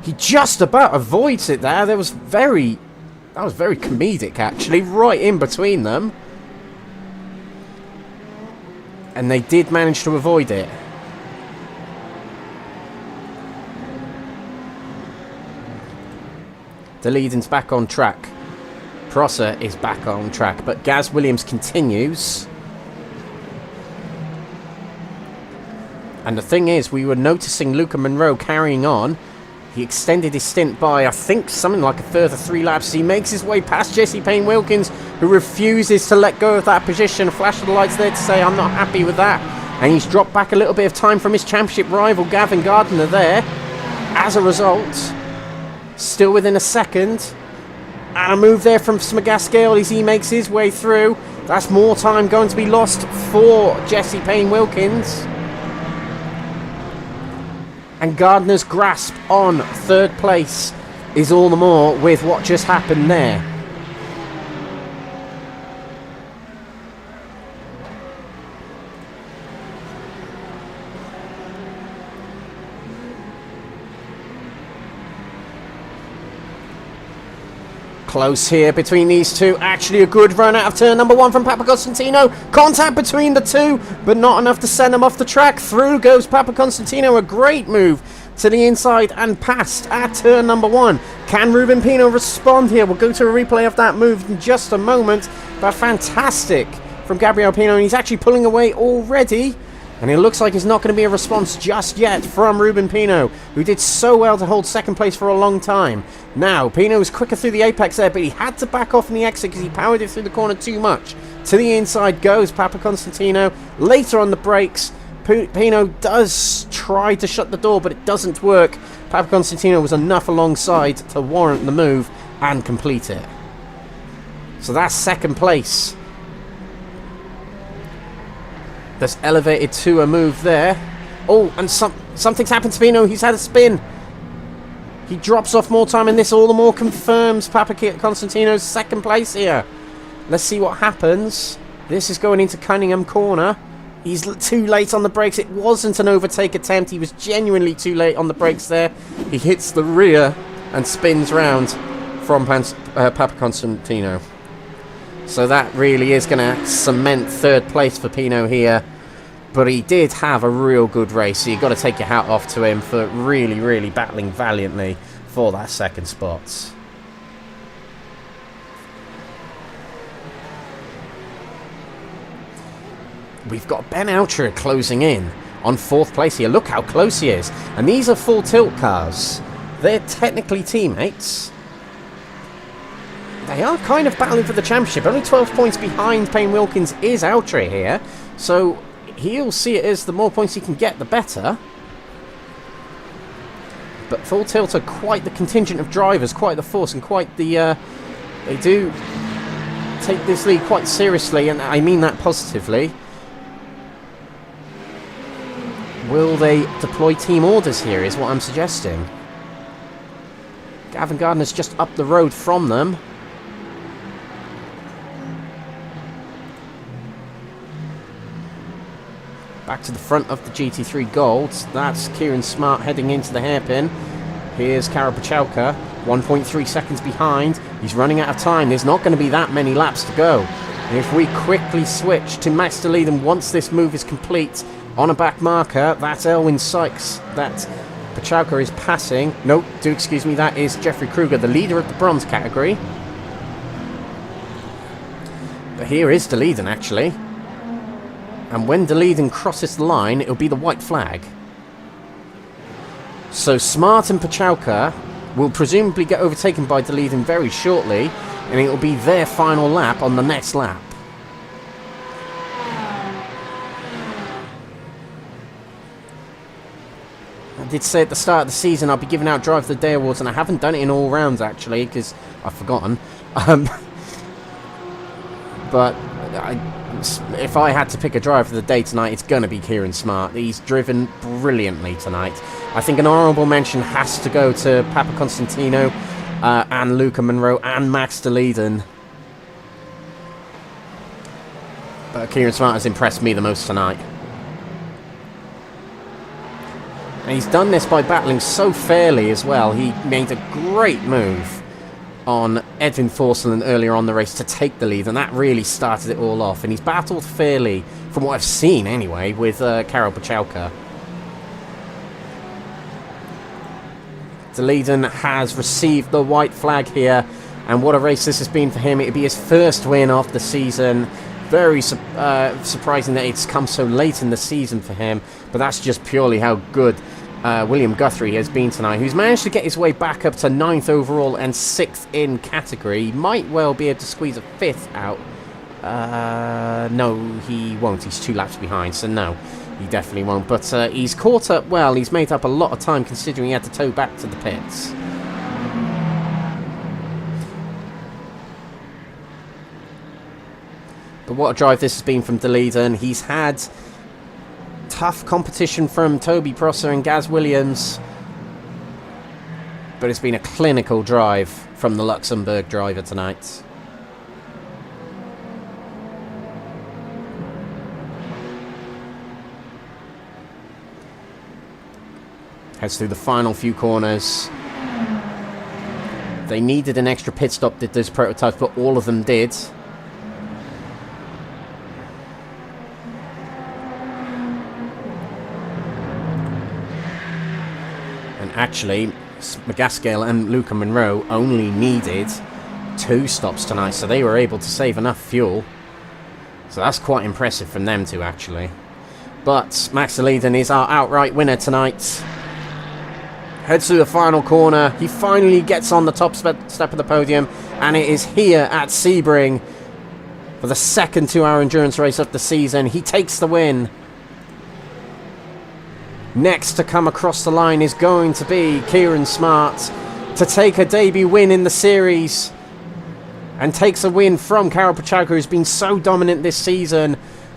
He just about avoids it there. That was very comedic, actually, right in between them. And they did manage to avoid it. Deleiden's back on track. Prosser is back on track, but Gaz Williams continues. And the thing is, we were noticing Luca Monroe carrying on. He extended his stint by, I think, something like a further 3 laps. He makes his way past Jesse Payne-Wilkins, who refuses to let go of that position. A flash of the lights there to say, I'm not happy with that. And he's dropped back a little bit of time from his championship rival, Gavin Gardner, there. As a result, still within a second. And a move there from Smagascale as he makes his way through. That's more time going to be lost for Jesse Payne-Wilkins. And Gardner's grasp on third place is all the more with what just happened there. Close here between these two. Actually a good run out of turn number 1 from Papa Constantino. Contact between the two, but not enough to send them off the track. Through goes Papa Constantino. A great move to the inside and past at turn number 1. Can Ruben Pino respond here? We'll go to a replay of that move in just a moment. But fantastic from Gabriel Pino. And he's actually pulling away already. And it looks like it's not going to be a response just yet from Ruben Pino, who did so well to hold second place for a long time. Now, Pino was quicker through the apex there, but he had to back off in the exit because he powered it through the corner too much. To the inside goes Papa Constantino. Later on the brakes, Pino does try to shut the door, but it doesn't work. Papa Constantino was enough alongside to warrant the move and complete it. So that's second place. That's elevated to a move there. Oh, and something's happened to Pino. He's had a spin. He drops off more time, and this all the more confirms Papa Constantino's second place here. Let's see what happens. This is going into Cunningham corner. He's too late on the brakes. It wasn't an overtake attempt. He was genuinely too late on the brakes there. He hits the rear and spins round from Papa Constantino. So that really is going to cement third place for Pino here. But he did have a real good race. So you've got to take your hat off to him for really, really battling valiantly for that second spot. We've got Ben Alcher closing in on 4th place here. Look how close he is. And these are full tilt cars. They're technically teammates. They are kind of battling for the championship. Only 12 points behind Payne Wilkins is Outry here. So he'll see it as the more points he can get, the better. But Full Tilt are quite the contingent of drivers, quite the force, and quite the... they do take this league quite seriously, and I mean that positively. Will they deploy team orders here, is what I'm suggesting. Gavin Gardner's just up the road from them. Back to the front of the GT3 Gold. That's Kieran Smart heading into the hairpin. Here's Karol Pachałka, 1.3 seconds behind. He's running out of time. There's not going to be that many laps to go. And if we quickly switch to Max DeLeeden once this move is complete, on a back marker, that's Elwyn Sykes that Pachałka is passing. No, do excuse me, that is Jeffrey Kruger, the leader of the bronze category. But here is DeLeeden, actually. And when DeLeeden crosses the line, it'll be the white flag. So Smart and Pachałka will presumably get overtaken by DeLeeden very shortly, and it'll be their final lap on the next lap. I did say at the start of the season I'll be giving out Drive of the Day awards, and I haven't done it in all rounds actually, because I've forgotten. But if I had to pick a driver of the day tonight, it's going to be Kieran Smart. He's driven brilliantly tonight. I think an honourable mention has to go to Papa Constantino and Luca Monroe and Max DeLeeden. But Kieran Smart has impressed me the most tonight. And he's done this by battling so fairly as well. He made a great move on Edwin Forsland earlier on the race to take the lead, and that really started it all off. And he's battled fairly, from what I've seen anyway, with Karol Pachałka. DeLeeden has received the white flag here, and what a race this has been for him. It'll be his first win of the season. Very surprising that it's come so late in the season for him, but that's just purely how good William Guthrie has been tonight, who's managed to get his way back up to 9th overall and 6th in category. He might well be able to squeeze a 5th out. No, he won't. He's 2 laps behind, so no, he definitely won't. But he's caught up well. He's made up a lot of time considering he had to tow back to the pits. But what a drive this has been from DeLeeden. He's had tough competition from Toby Prosser and Gaz Williams, but it's been a clinical drive from the Luxembourg driver tonight. Heads through the final few corners. They needed an extra pit stop, did those prototypes, but all of them did. Actually, McGaskill and Luca Monroe only needed 2 stops tonight, so they were able to save enough fuel. So that's quite impressive from them two, actually. But Max DeLeeden is our outright winner tonight. Heads through the final corner. He finally gets on the top step of the podium, and it is here at Sebring for the second 2-hour endurance race of the season. He takes the win. Next to come across the line is going to be Kieran Smart to take a debut win in the series, and takes a win from Karol Pachałka, who's been so dominant this season.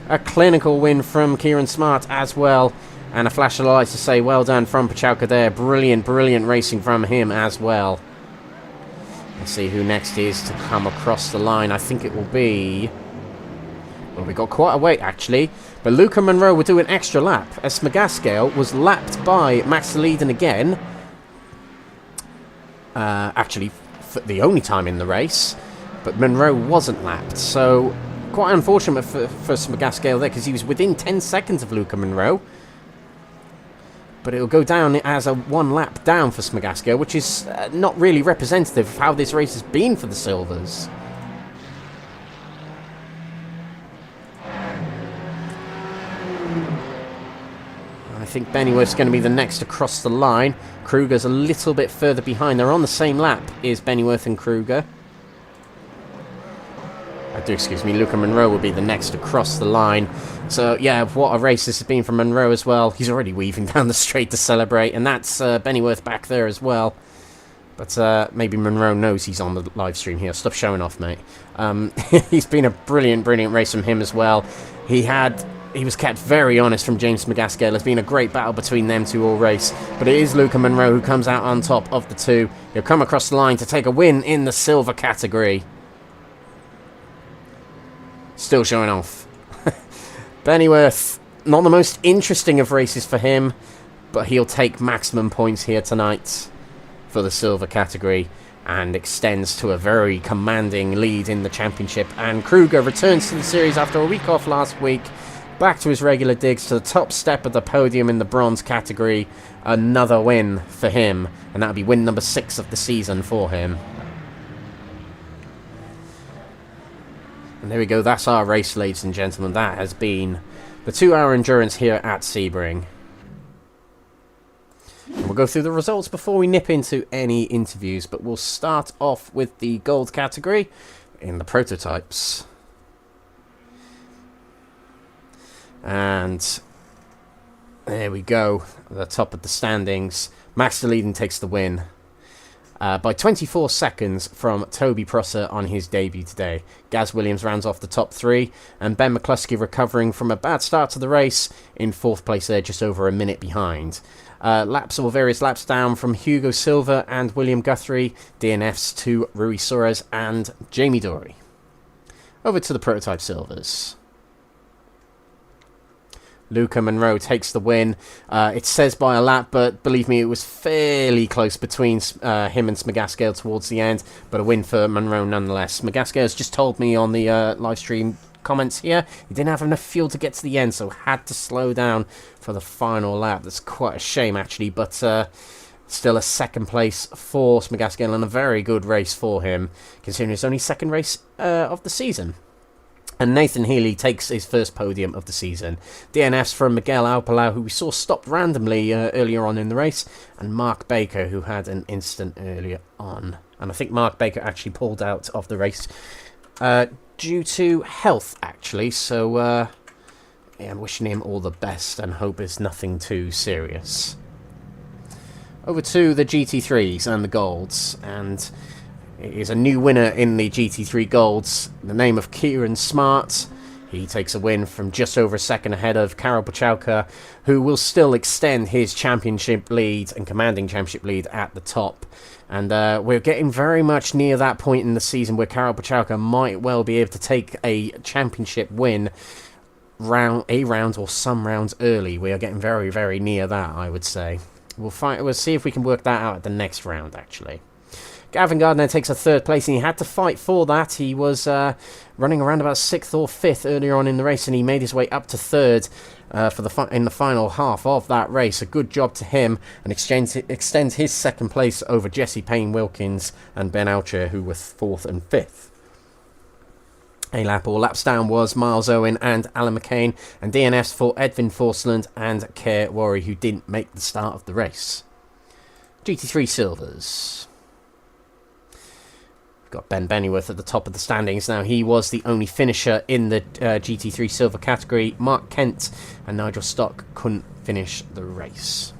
A clinical win from Kieran Smart as well, and a flash of lights to say well done from Pachałka there. Brilliant, brilliant racing from him as well. Let's see who next is to come across the line. I think it will be... well, we got quite a wait actually. But Luca Monroe will do an extra lap, as Smagaskale was lapped by Max DeLeeden again. Actually, for the only time in the race. But Monroe wasn't lapped, so quite unfortunate for Smagaskale there, because he was within 10 seconds of Luca Monroe. But it'll go down as a 1 lap down for Smagaskale, which is not really representative of how this race has been for the Silvers. think Bennyworth's going to be the next to cross the line. Kruger's a little bit further behind. They're on the same lap, is Bennyworth and Kruger. Excuse me, Luca Monroe will be the next to cross the line. So, yeah, what a race this has been for Monroe as well. He's already weaving down the straight to celebrate, and that's Bennyworth back there as well. But maybe Monroe knows he's on the live stream here. Stop showing off, mate. He's been a brilliant, brilliant race from him as well. He was kept very honest from James McGaskill. There's been a great battle between them two all race. But it is Luca Monroe who comes out on top of the two. He'll come across the line to take a win in the silver category. Still showing off. Bennyworth, not the most interesting of races for him, but he'll take maximum points here tonight for the silver category and extends to a very commanding lead in the championship. And Kruger returns to the series after a week off last week, back to his regular digs to the top step of the podium in the bronze category. Another win for him, and that'll be win number 6 of the season for him. And there we go, that's our race, ladies and gentlemen. That has been the 2-hour endurance here at Sebring. And we'll go through the results before we nip into any interviews, but we'll start off with the gold category in the prototypes. And there we go, at the top of the standings. Max DeLeeden takes the win by 24 seconds from Toby Prosser on his debut today. Gaz Williams rounds off the top 3, and Ben McCluskey recovering from a bad start to the race in 4th place there, just over a minute behind. Laps or various laps down from Hugo Silva and William Guthrie, DNFs to Rui Soares and Jamie Dory. Over to the prototype silvers. Luca Monroe takes the win. It says by a lap, but believe me, it was fairly close between him and Smagaskale towards the end, but a win for Monroe nonetheless. Smagaskale's just told me on the live stream comments here he didn't have enough fuel to get to the end, so had to slow down for the final lap. That's quite a shame, actually, but still a 2nd place for Smagaskale and a very good race for him, considering it's only 2nd race of the season. And Nathan Healy takes his first podium of the season. DNFs from Miguel Alpalau, who we saw stopped randomly earlier on in the race, and Mark Baker, who had an incident earlier on. And I think Mark Baker actually pulled out of the race due to health, actually. So, yeah, I'm wishing him all the best and hope it's nothing too serious. Over to the GT3s and the Golds, and it is a new winner in the GT3 Golds, the name of Kieran Smart. He takes a win from just over a second ahead of Karol Pochalka, who will still extend his championship lead and commanding championship lead at the top. And we're getting very much near that point in the season where Karol Pochalka might well be able to take a championship win a round or some rounds early. We are getting very, very near that, I would say. We'll see if we can work that out at the next round, actually. Gavin Gardner takes a 3rd place, and he had to fight for that. He was running around about 6th or 5th earlier on in the race, and he made his way up to 3rd in the final half of that race. A good job to him, and extends his 2nd place over Jesse Payne-Wilkins and Ben Alcher, who were 4th and 5th. A lap or laps down was Miles Owen and Alan McCain, and DNFs for Edwin Forsland and Kerr Worry, who didn't make the start of the race. GT3 Silvers. Got Ben Bennyworth at the top of the standings. Now, he was the only finisher in the GT3 Silver category. Mark Kent and Nigel Stock couldn't finish the race.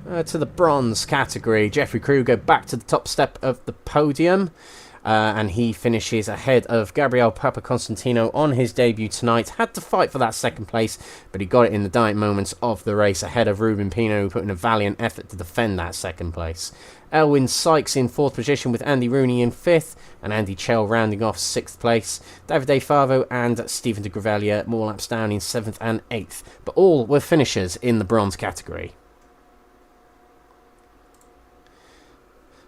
To the bronze category, Jeffrey Kruger back to the top step of the podium. And he finishes ahead of Gabriel Papaconstantino on his debut tonight. Had to fight for that 2nd place, but he got it in the dying moments of the race ahead of Ruben Pino, who put in a valiant effort to defend that 2nd place. Elwyn Sykes in 4th position with Andy Rooney in 5th, and Andy Chell rounding off 6th place. David A. Favo and Stephen de Gravelia more laps down in 7th and 8th, but all were finishers in the bronze category.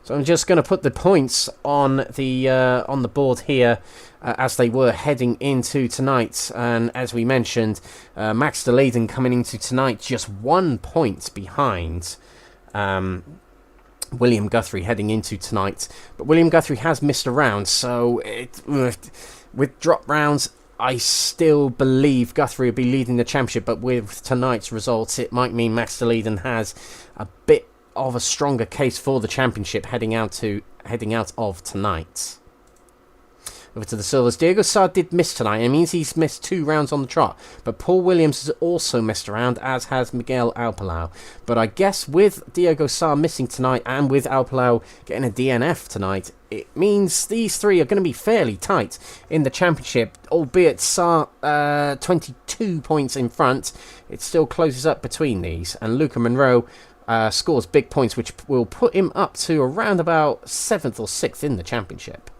So I'm just going to put the points on the board here as they were heading into tonight. And as we mentioned, Max DeLeeden coming into tonight just 1 point behind William Guthrie heading into tonight. But William Guthrie has missed a round, so with drop rounds I still believe Guthrie will be leading the championship, but with tonight's results, it might mean Max de Leiden has a bit of a stronger case for the championship heading out of tonight. Over to the Silvers. Diego Sá did miss tonight. It means he's missed 2 rounds on the trot. But Paul Williams has also missed around, as has Miguel Alpalau. But I guess with Diego Sá missing tonight and with Alpalau getting a DNF tonight, it means these 3 are going to be fairly tight in the championship. Albeit Sá 22 points in front, it still closes up between these. And Luca Monroe scores big points, which will put him up to around about 7th or 6th in the championship.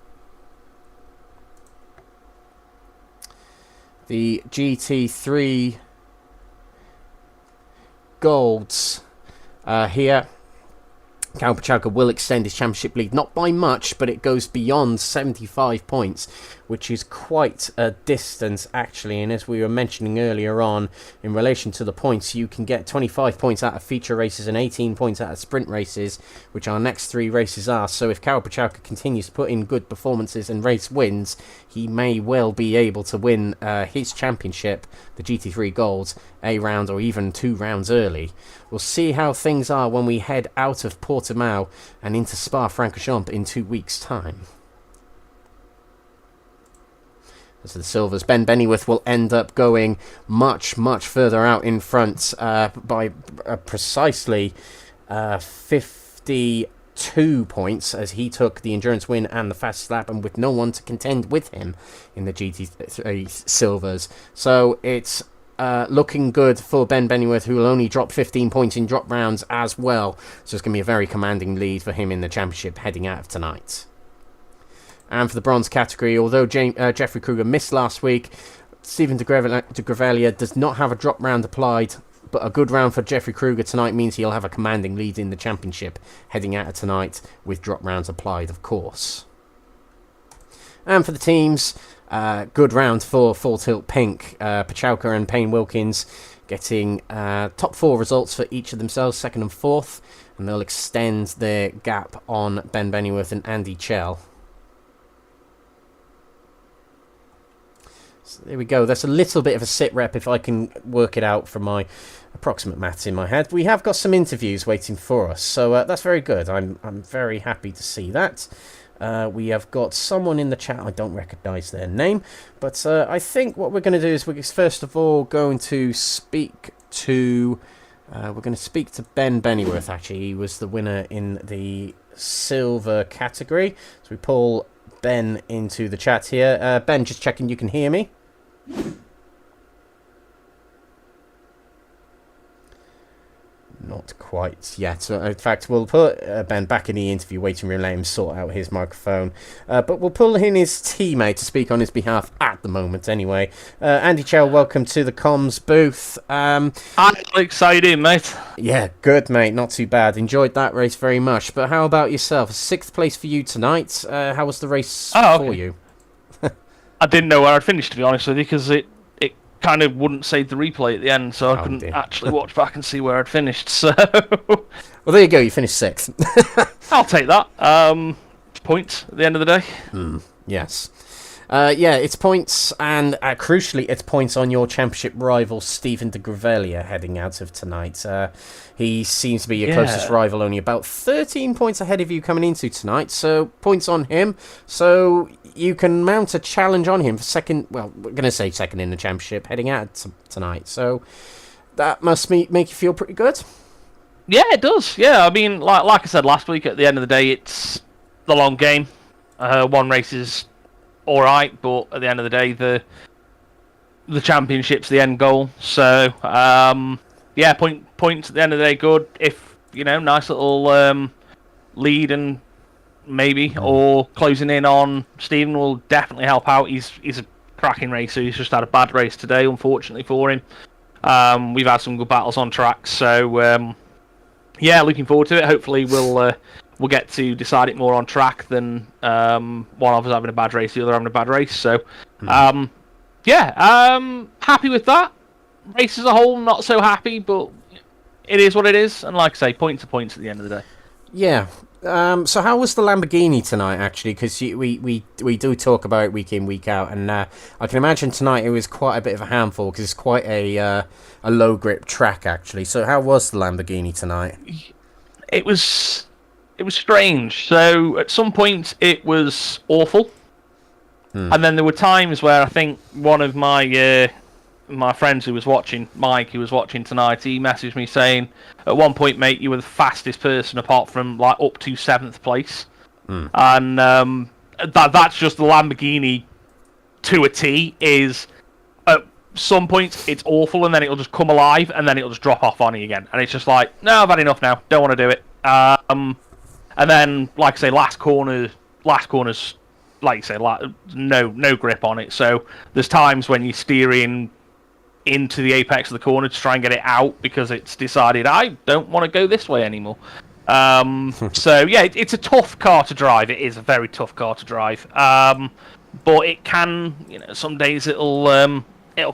The GT3 Golds here. Cal Pachalka will extend his championship lead, not by much, but it goes beyond 75 points, which is quite a distance actually. And as we were mentioning earlier on, in relation to the points, you can get 25 points out of feature races and 18 points out of sprint races, which our next 3 races are. So if Cal Pachalka continues to put in good performances and race wins, he may well be able to win his championship, the GT3 Golds, a round or even 2 rounds early. We'll see how things are when we head out of Portimao and into Spa-Francorchamps in 2 weeks' time. As the Silvers, Ben Bennyworth will end up going much, much further out in front by precisely 52 points, as he took the endurance win and the fastest lap, and with no one to contend with him in the GT3 Silvers. So it's looking good for Ben Bennyworth, who will only drop 15 points in drop rounds as well. So it's going to be a very commanding lead for him in the championship heading out of tonight. And for the bronze category, although Jeffrey Kruger missed last week, Stephen de Grevelier does not have a drop round applied, but a good round for Jeffrey Kruger tonight means he'll have a commanding lead in the championship heading out of tonight, with drop rounds applied, of course. And for the teams, good round for Full Tilt Pink. Pachalka and Payne Wilkins getting top 4 results for each of themselves, 2nd and 4th, and they'll extend their gap on Ben Bennyworth and Andy Chell. So there we go. That's a little bit of a sit rep if I can work it out from my approximate maths in my head. We have got some interviews waiting for us, so that's very good. I'm very happy to see that. We have got someone in the chat. I don't recognise their name, but I think what we're going to do is we're first of all going to speak to Ben Bennyworth. Actually, he was the winner in the silver category. So we pull Ben into the chat here. Ben, just checking you can hear me. Not quite yet. So in fact, we'll put Ben back in the interview waiting room, let him sort out his microphone. But we'll pull in his teammate to speak on his behalf at the moment anyway. Andy Chell, welcome to the comms booth. Hi, Alex, how you doing, mate? Yeah, good, mate. Not too bad. Enjoyed that race very much. But how about yourself? 6th place for you tonight. How was the race for you? I didn't know where I'd finished, to be honest with you, because it kind of wouldn't save the replay at the end, so I couldn't actually watch back and see where I'd finished. So, well, there you go. You finished 6th. I'll take that. Points at the end of the day. Yes. Yeah, it's points, and crucially, it's points on your championship rival, Stephen de Grevelier, heading out of tonight. He seems to be your closest rival, only about 13 points ahead of you coming into tonight, so points on him. So you can mount a challenge on him for second, well, we're going to say second in the championship, heading out tonight. So that must make you feel pretty good. Yeah, it does. Yeah, I mean, like I said last week, at the end of the day, it's the long game. One race is all right, but at the end of the day, the championship's the end goal. So, yeah, points at the end of the day, good. If nice little lead and maybe or closing in on Stephen will definitely help out. He's a cracking racer. He's just had a bad race today, unfortunately for him. We've had some good battles on track, so yeah, looking forward to it. Hopefully, we'll get to decide it more on track than one of us having a bad race, the other having a bad race. So, yeah, happy with that. Race as a whole, not so happy, but it is what it is. And like I say, points are points at the end of the day. Yeah, So how was the Lamborghini tonight, actually? Because we do talk about it week in, week out, and I can imagine tonight it was quite a bit of a handful because it's quite a low grip track, actually. So how was the Lamborghini tonight? It was strange. So at some points it was awful, and then there were times where I think one of my my friends who was watching, Mike, who was watching tonight, he messaged me saying, at one point, mate, you were the fastest person apart from like up to 7th place, and that's just the Lamborghini to a T. Is at some points it's awful, and then it'll just come alive, and then it'll just drop off on you again, and it's just like, no, I've had enough now, don't want to do it. And then, like I say, last corners, like you say, no grip on it. So there's times when you're steering into the apex of the corner to try and get it out because it's decided I don't want to go this way anymore. So yeah, it's a tough car to drive. It is a very tough car to drive. But it can, some days it'll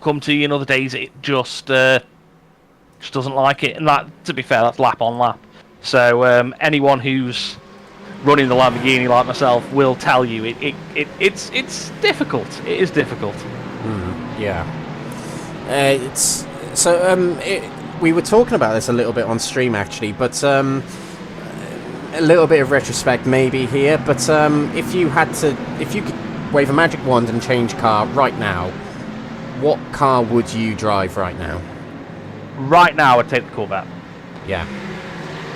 come to you, and other days it just doesn't like it. And that, to be fair, that's lap on lap. So anyone who's running the Lamborghini like myself will tell you it's difficult. It is difficult. Yeah. It's so. We were talking about this a little bit on stream, actually, but a little bit of retrospect maybe here. But if you could wave a magic wand and change car right now, what car would you drive right now? Right now, I'd take the Corvette. Yeah.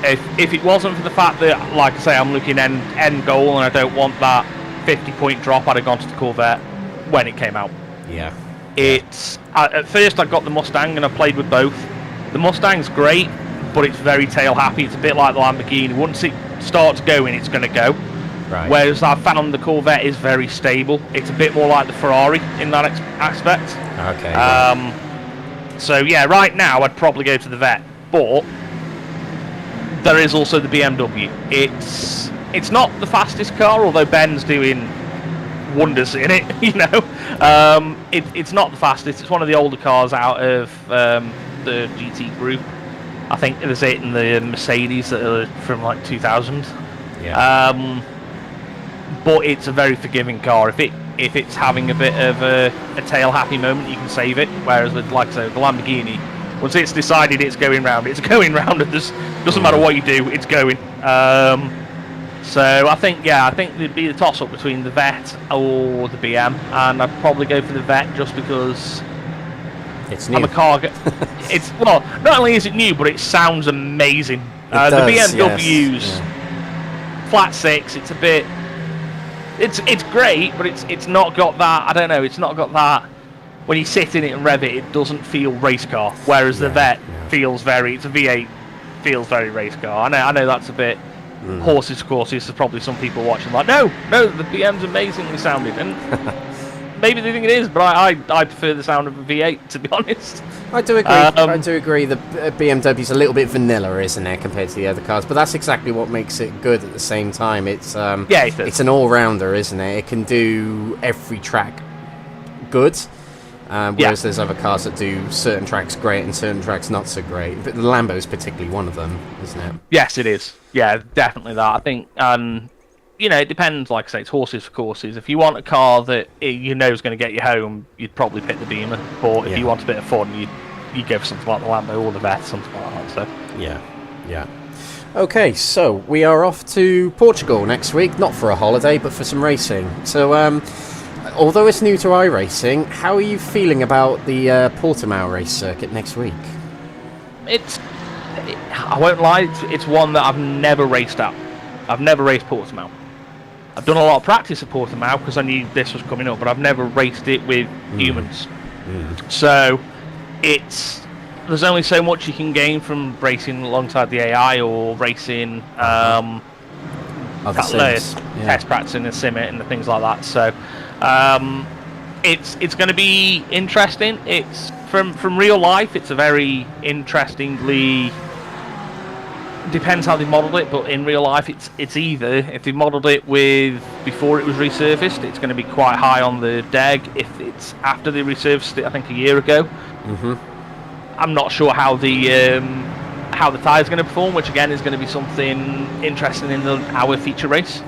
If it wasn't for the fact that, like I say, I'm looking end goal and I don't want that 50-point drop, I'd have gone to the Corvette when it came out. Yeah. It's at first I got the Mustang and I played with both. The Mustang's great, but it's very tail happy. It's a bit like the Lamborghini. Once it starts going, it's going to go. Right. Whereas I found the Corvette is very stable. It's a bit more like the Ferrari in that aspect. Okay. So yeah, right now I'd probably go to the Vet, but there is also the BMW. It's not the fastest car, although Ben's doing wonders in it. It's not the fastest. It's one of the older cars out of the GT group. I think there's it in the Mercedes that are from like 2000. Yeah. But it's a very forgiving car. If it's having a bit of a tail happy moment, you can save it. Whereas with, like I say, the Lamborghini, once it's decided it's going round, it's going round, and doesn't matter what you do, it's going. So I think there'd be a toss-up between the Vet or the BM, and I'd probably go for the Vet just because it's new. I'm a car. Well, not only is it new, but it sounds amazing. The BMW's flat six. It's a bit. It's great, but it's not got that. I don't know. It's not got that. When you sit in it and rev it, it doesn't feel race car. Whereas the Vet feels very. It's a V8. Feels very race car. I know that's a bit. Horses for courses. There's probably some people watching like, no, the BM's amazingly sounding, and maybe they think it is, but I prefer the sound of a V8, to be honest. I do agree. I do agree. The BMW's a little bit vanilla, isn't it, compared to the other cars? But that's exactly what makes it good. At the same time, it's it's an all-rounder, isn't it? It can do every track good. Whereas there's other cars that do certain tracks great and certain tracks not so great. But the Lambo's particularly one of them, isn't it? Yes, it is. Yeah, definitely that. I think, it depends. Like I say, it's horses for courses. If you want a car that is going to get you home, you'd probably pick the Beamer. But if you want a bit of fun, you'd go for something like the Lambo or the Vet, something like that. So yeah. Okay, so we are off to Portugal next week, not for a holiday, but for some racing. So, although it's new to iRacing, how are you feeling about the Portimao race circuit next week? I won't lie, it's one that I've never raced at. I've never raced Portimao. I've done a lot of practice at Portimao because I knew this was coming up, but I've never raced it with humans. So there's only so much you can gain from racing alongside the AI or racing test practicing and sim it and things like that. So it's going to be interesting. It's from real life. It's a very interestingly. Depends how they modelled it, but in real life, it's either if they modelled it with before it was resurfaced, it's going to be quite high on the DEG. If it's after they resurfaced it, I think a year ago. I'm not sure how the how the tyre's going to perform, which again is going to be something interesting in our feature race.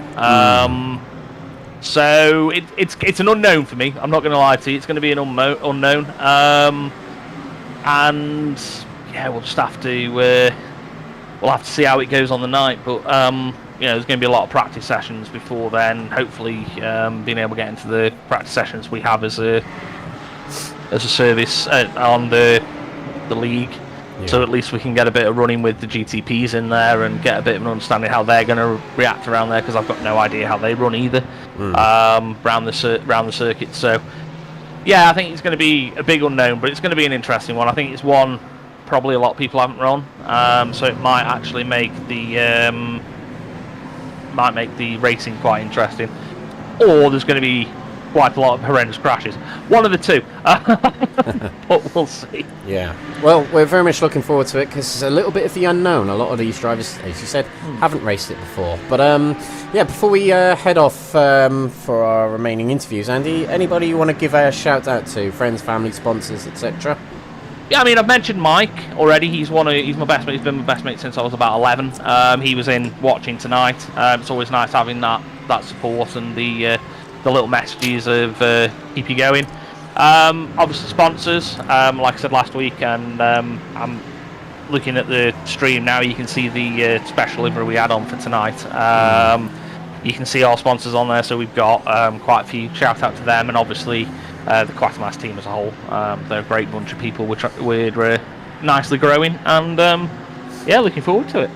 So it's an unknown for me. I'm not going to lie to you. It's going to be an unknown. And yeah, we'll just have to we'll have to see how it goes on the night. But there's going to be a lot of practice sessions before then. Hopefully, being able to get into the practice sessions we have as a service on the league. Yeah. So at least we can get a bit of running with the GTPs in there and get a bit of an understanding how they're going to react around there, because I've got no idea how they run either around the circuit. So yeah, I think it's going to be a big unknown, but it's going to be an interesting one. I think it's one probably a lot of people haven't run, so it might actually make the racing quite interesting, or there's going to be quite a lot of horrendous crashes. One of the two. But we'll see. Yeah. Well, we're very much looking forward to it, because it's a little bit of the unknown. A lot of these drivers, as you said, haven't raced it before. But yeah, before we head off for our remaining interviews, Andy, anybody you want to give a shout out to? Friends, family, sponsors, etc.? Yeah, I mean, I've mentioned Mike already. He's my best mate. He's been my best mate since I was about 11. He was in watching tonight. It's always nice having that support and the little messages of keep you going. Obviously sponsors, like I said last week, and I'm looking at the stream now. You can see the special livery we had on for tonight. You can see our sponsors on there, so we've got quite a few. Shout out to them, and obviously the Quatermass team as a whole. They're a great bunch of people. We're nicely growing, and yeah, looking forward to it.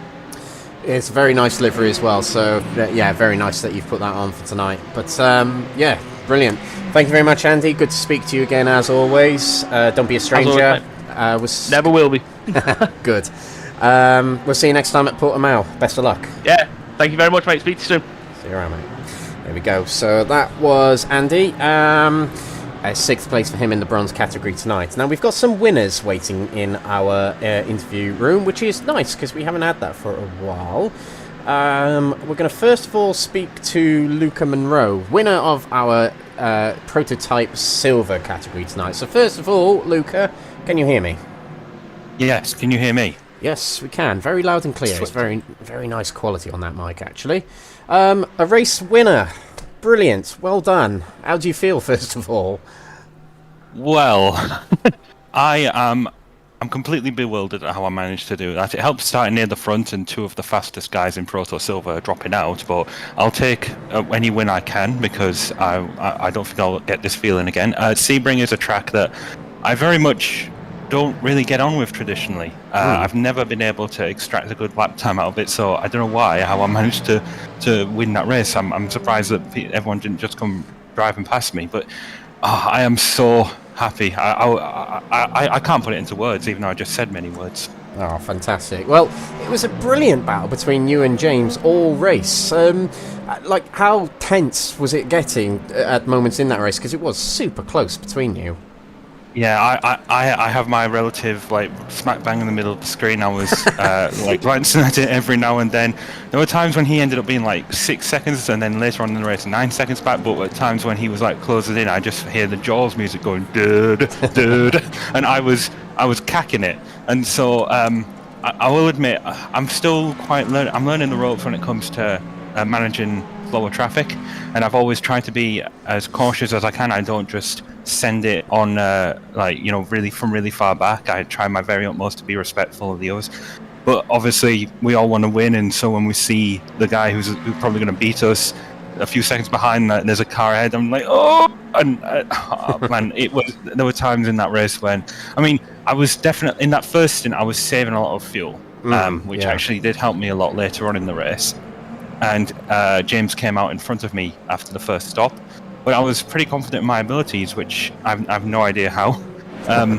It's a very nice livery as well, so yeah, very nice that you've put that on for tonight. But yeah, brilliant. Thank you very much, Andy. Good to speak to you again, as always. Don't be a stranger. Never will be. Good. We'll see you next time at Portimao. Best of luck. Yeah, thank you very much, mate. Speak to you soon. See you around, mate. There we go. So that was Andy. 6th place for him in the bronze category tonight. Now, we've got some winners waiting in our interview room, which is nice because we haven't had that for a while. We're going to first of all speak to Luca Monroe, winner of our prototype silver category tonight. So first of all, Luca, can you hear me? Yes, can you hear me? Yes, we can. Very loud and clear. It's very, very nice quality on that mic, actually. A race winner. Brilliant. Well done. How do you feel, first of all? Well, I'm completely bewildered at how I managed to do that. It helped starting near the front and 2 of the fastest guys in Proto Silver dropping out, but I'll take any win I can, because I don't think I'll get this feeling again. Sebring is a track that I very much don't really get on with traditionally. I've never been able to extract a good lap time out of it, so I don't know how I managed to win that race. I'm surprised that everyone didn't just come driving past me, but I am so happy. I can't put it into words, even though I just said many words. Oh, fantastic. Well, it was a brilliant battle between you and James all race. Like, how tense was it getting at moments in that race? Because it was super close between you. Yeah, I have my relative like smack bang in the middle of the screen. I was like glancing at it every now and then. There were times when he ended up being like 6 seconds, and then later on in the race 9 seconds back. But at times when he was like closing in, I just hear the Jaws music going dude, dude, and I was cacking it. And so I will admit I'm still quite I'm learning the ropes when it comes to managing slower traffic, and I've always tried to be as cautious as I can. I don't just send it on really far back. I try my very utmost to be respectful of the others, but obviously we all want to win, and so when we see the guy who's probably going to beat us a few seconds behind that, there's a car ahead, I'm like, oh, and man, there were times in that race when, I mean, I was definitely in that first stint I was saving a lot of fuel, which actually did help me a lot later on in the race. And James came out in front of me after the first stop, but I was pretty confident in my abilities, which I've no idea how. I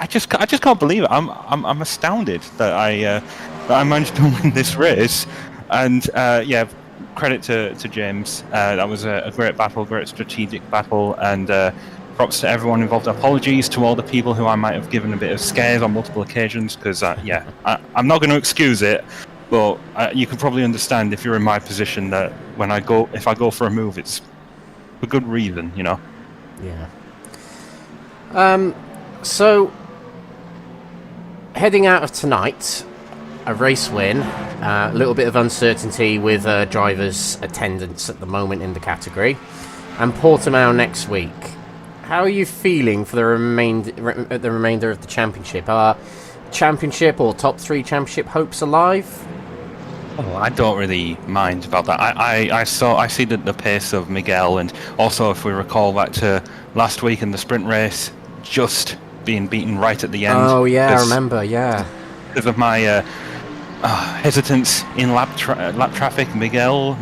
just can't believe it. I'm astounded that I managed to win this race, and credit to James. That was a great battle, great strategic battle, and props to everyone involved. Apologies to all the people who I might have given a bit of scares on multiple occasions, because I'm not going to excuse it. But you can probably understand if you're in my position that if I go for a move, it's for good reason, you know. Yeah. So heading out of tonight, a race win, a little bit of uncertainty with drivers' attendance at the moment in the category, and Portimao next week. How are you feeling for the remainder of the championship? Are championship or top 3 championship hopes alive? Oh, I don't really mind about that. I see the pace of Miguel, and also if we recall back to last week in the sprint race, just being beaten right at the end. Oh yeah, I remember. Yeah, because of my hesitance in lap traffic. Diego,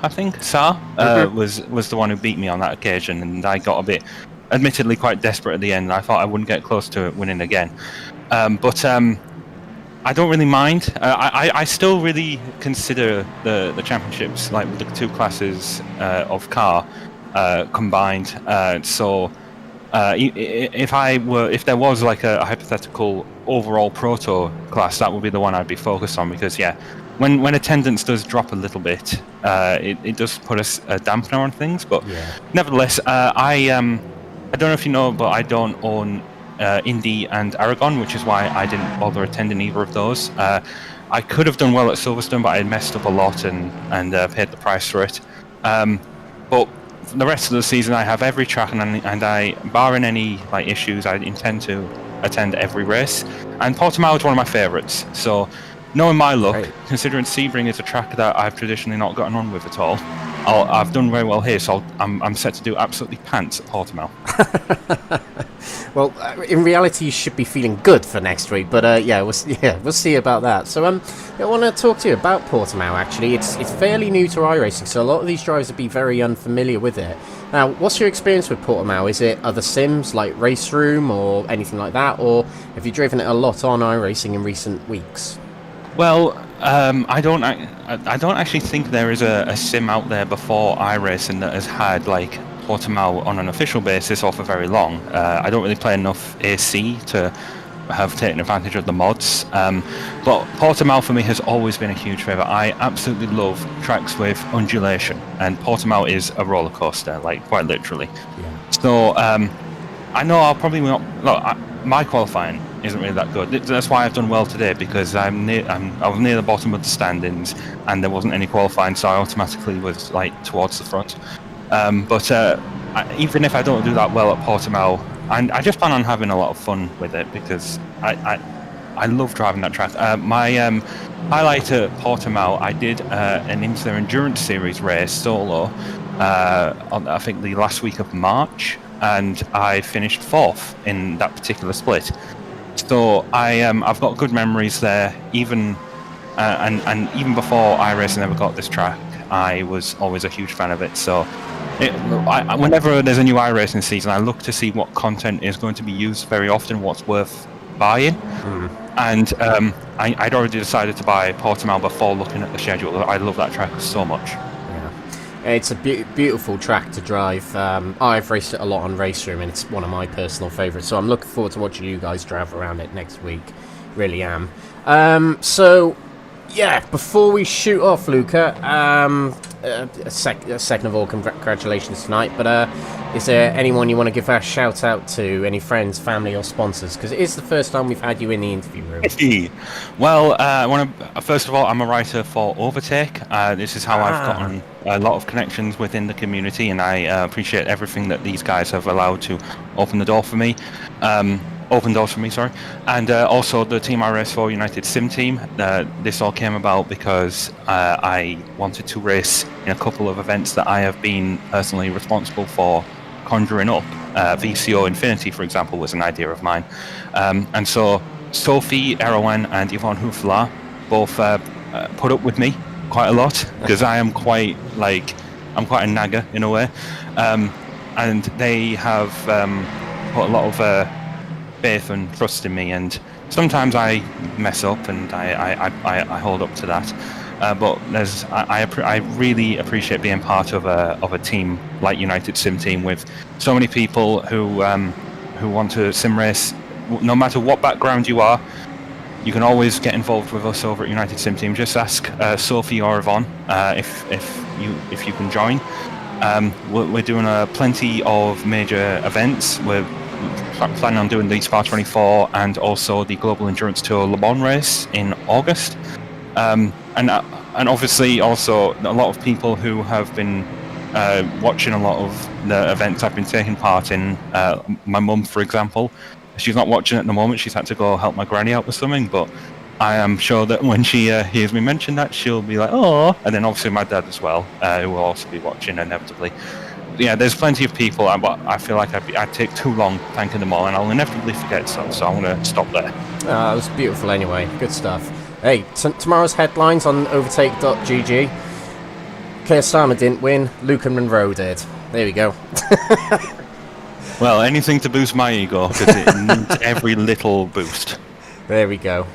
I think, was the one who beat me on that occasion, and I got a bit, admittedly, quite desperate at the end. I thought I wouldn't get close to winning again, but I don't really mind. I still really consider the championships like the 2 classes of car combined. If there was like a hypothetical overall proto class, that would be the one I'd be focused on, because when attendance does drop a little bit, it does put a dampener on things. But nevertheless, I don't know if you know, but I don't own Indy and Aragon, which is why I didn't bother attending either of those. I could have done well at Silverstone, but I messed up a lot and paid the price for it. But for the rest of the season, I have every track, and I, barring any issues, I intend to attend every race. And Portimao is one of my favourites. So, knowing my luck, considering Sebring is a track that I've traditionally not gotten on with at all, I've done very well here. So I'm set to do absolutely pants at Portimao. Well, in reality, you should be feeling good for next week, but we'll see about that. So I want to talk to you about Portimao. Actually, it's fairly new to iRacing, so a lot of these drivers would be very unfamiliar with it. Now, what's your experience with Portimao? Is it other sims like Race Room or anything like that, or have you driven it a lot on iRacing in recent weeks? Well, I don't actually think there is a sim out there before iRacing that has had Portimao on an official basis or for very long. I don't really play enough AC to have taken advantage of the mods, but Portimao for me has always been a huge favourite. I absolutely love tracks with undulation, and Portimao is a roller coaster, quite literally. Yeah. So I know I'll probably not. Look, my qualifying isn't really that good. That's why I've done well today, because I was near the bottom of the standings, and there wasn't any qualifying, so I automatically was towards the front. But even if I don't do that well at Portimao, I just plan on having a lot of fun with it, because I love driving that track. My highlight at Portimao, I did an IMSA Endurance Series race solo on, I think, the last week of March, and I finished 4th in that particular split. So I've got good memories there. Even and even before iRacing ever got this track, I was always a huge fan of it. So whenever there's a new iRacing season, I look to see what content is going to be used very often, what's worth buying. And I'd already decided to buy Portimao before looking at the schedule. I love that track so much. It's a beautiful track to drive. I've raced it a lot on Race Room, and it's one of my personal favourites. So I'm looking forward to watching you guys drive around it next week. Really am. Before we shoot off, Luca, second of all, congratulations tonight. But is there anyone you want to give a shout out to? Any friends, family, or sponsors? Because it is the first time we've had you in the interview room. Well, first of all, I'm a writer for Overtake. This is how I've gotten a lot of connections within the community, and I appreciate everything that these guys have allowed to open doors for me. And also the team I race for, United Sim Team. This all came about because I wanted to race in a couple of events that I have been personally responsible for conjuring up. VCO Infinity, for example, was an idea of mine. And so Sophie, Erwan, and Yvonne Houfla both put up with me quite a lot, because I am quite a nagger in a way. And they have put a lot of faith and trust in me, and sometimes I mess up, and I hold up to that. But I really appreciate being part of a team like United Sim Team, with so many people who want to sim race. No matter what background you are, you can always get involved with us over at United Sim Team. Just ask Sophie or Yvonne if you can join. We're doing plenty of major events. We're planning on doing the Spa 24 and also the Global Endurance Tour Le Mans race in August. And obviously also a lot of people who have been watching a lot of the events I've been taking part in. My mum, for example, she's not watching at the moment. She's had to go help my granny out with something, but I am sure that when she hears me mention that, she'll be like, oh. And then obviously my dad as well, who will also be watching inevitably. Yeah, there's plenty of people, but I feel like I'd take too long thanking them all, and I'll inevitably forget some, so I'm going to stop there. It was beautiful anyway. Good stuff. Hey, tomorrow's headlines on overtake.gg. Keir Starmer didn't win, Luke and Monroe did. There we go. Well, anything to boost my ego, because it needs every little boost. There we go.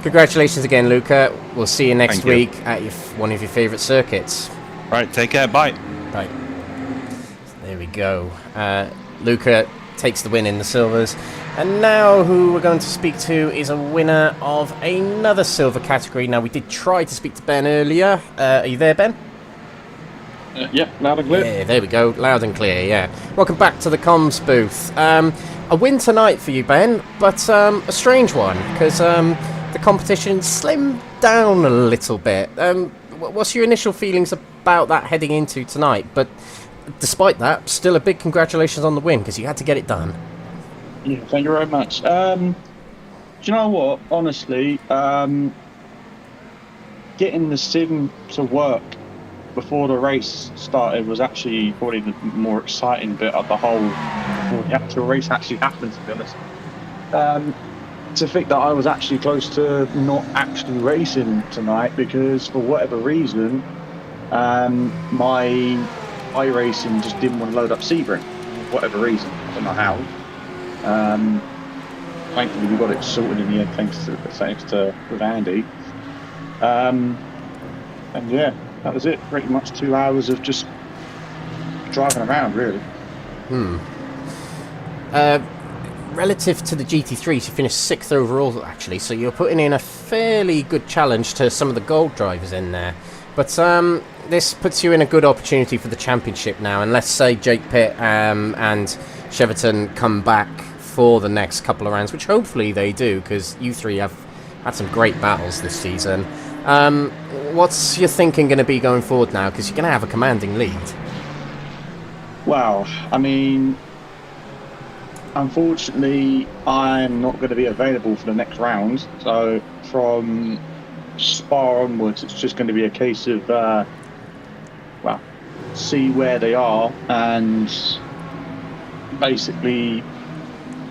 Congratulations again, Luca. We'll see you next week at one of your favourite circuits. Right, take care, bye. Bye. There we go. Luca takes the win in the silvers. And now who we're going to speak to is a winner of another silver category. Now, we did try to speak to Ben earlier. Are you there, Ben? Yeah, loud and clear. Yeah, there we go. Loud and clear, yeah. Welcome back to the comms booth. A win tonight for you, Ben, but a strange one, because the competition slimmed down a little bit. What's your initial feelings about that heading into tonight? But despite that, still a big congratulations on the win, because you had to get it done. Yeah, thank you very much. Do you know what? Honestly, getting the sim to work before the race started was actually probably the more exciting bit of the whole, before the actual race actually happened, to be honest. To think that I was actually close to not actually racing tonight because for whatever reason, my iRacing just didn't want to load up Sebring. For whatever reason, I don't know how. Thankfully we got it sorted in the end thanks to with Andy. And yeah, that was it. Pretty much 2 hours of just driving around, really. Relative to the GT3s, you finished 6th overall, actually, so you're putting in a fairly good challenge to some of the gold drivers in there. But this puts you in a good opportunity for the championship now, and let's say Jake Pitt and Cheverton come back for the next couple of rounds, which hopefully they do, because you three have had some great battles this season. What's your thinking going to be going forward now, because you're going to have a commanding lead? Well, I mean, unfortunately, I'm not going to be available for the next round. So from Spa onwards, it's just going to be a case of, well, see where they are and basically,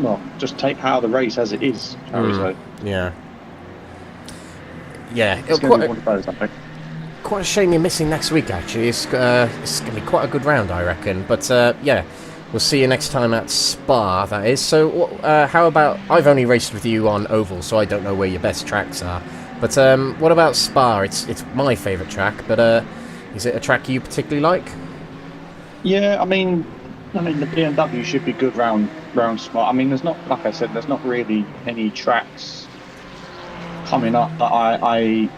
well, just take how the race as it is, shall we say. Yeah. Yeah. It's going to be one of those, I think. Quite a shame you're missing next week, actually. It's going to be quite a good round, I reckon. But, yeah. We'll see you next time at Spa, that is. So, how about... I've only raced with you on Oval, so I don't know where your best tracks are. But what about Spa? It's my favourite track, but is it a track you particularly like? Yeah, I mean, the BMW should be good round Spa. I mean, there's not, like I said, there's not really any tracks coming up that I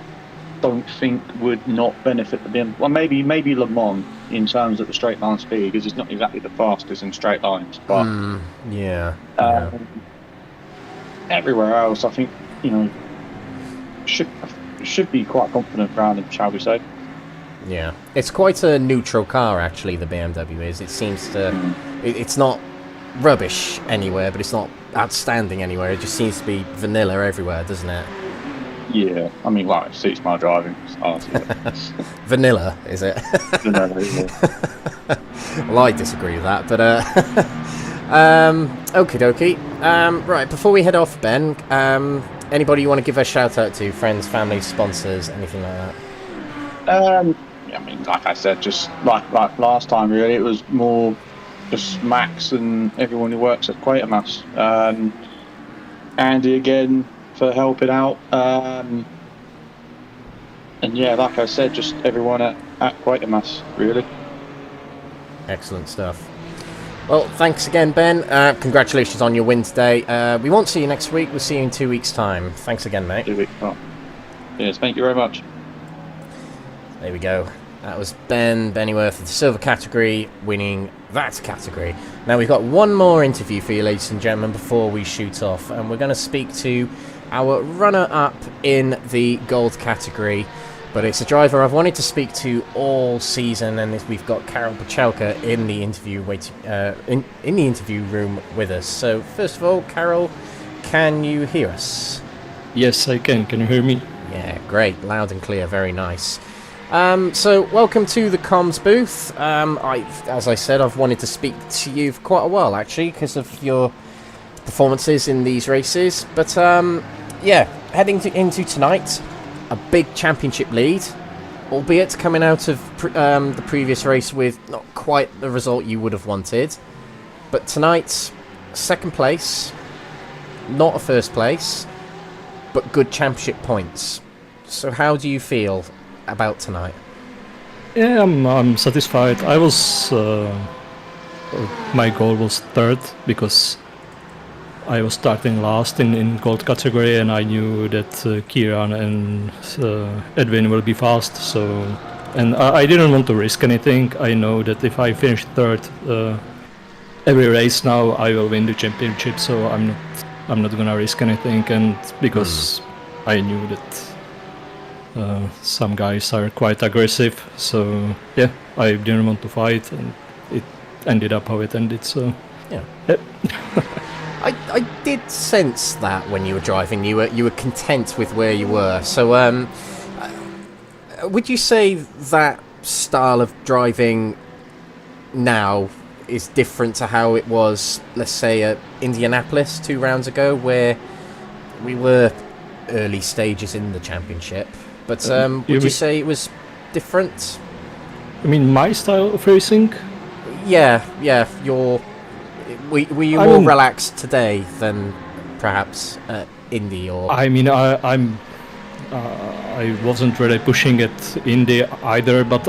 don't think would not benefit the BMW. Well, maybe Le Mans in terms of the straight line speed, because it's not exactly the fastest in straight lines. But yeah. Everywhere else, I think, you know, should be quite confident around them, shall we say? Yeah, it's quite a neutral car, actually. The BMW is. It seems to. It's not rubbish anywhere, but it's not outstanding anywhere. It just seems to be vanilla everywhere, doesn't it? Yeah, I mean, well, it suits my driving. Vanilla, is it? Vanilla, yeah. Well, I disagree with that, but okie dokie. Right, before we head off, Ben, anybody you want to give a shout out to? Friends, family, sponsors, anything like that? I mean, like I said, just like last time, really, it was more just Max and everyone who works at Quatermass. Andy again for helping out. And yeah, like I said, just everyone at Quatermass, really. Excellent stuff. Well, thanks again, Ben. Congratulations on your win today. We won't see you next week. We'll see you in 2 weeks' time. Thanks again, mate. 2 weeks. Oh. Yes, thank you very much. There we go. That was Ben Bennyworth of the silver category winning that category. Now we've got one more interview for you, ladies and gentlemen, before we shoot off, and we're going to speak to our runner-up in the gold category. But it's a driver I've wanted to speak to all season, and we've got Karol Poczelka in the interview in the interview room with us. So first of all, Karol, can you hear us? Yes, I can. Can you hear me? Yeah, great, loud and clear, very nice. So welcome to the comms booth. As I said, I've wanted to speak to you for quite a while actually, because of your performances in these races. But yeah, heading into tonight. A big championship lead, albeit coming out of the previous race with not quite the result you would have wanted. But tonight, second place, not a first place, but good championship points. So how do you feel about tonight? Yeah, I'm satisfied. I was my goal was third because I was starting last in gold category, and I knew that Kieran and Edwin will be fast. So, and I didn't want to risk anything. I know that if I finish third every race now, I will win the championship. So I'm not gonna risk anything. And because I knew that some guys are quite aggressive, so yeah, I didn't want to fight, and it ended up how it ended. So yeah. Yep. I did sense that when you were driving, you were content with where you were. So, would you say that style of driving now is different to how it was, let's say, at Indianapolis 2 rounds ago, where we were early stages in the championship? But would you say it was different? I mean, my style of racing? Yeah. Were you more relaxed today than perhaps Indy or? I mean, I wasn't really pushing it Indy either, but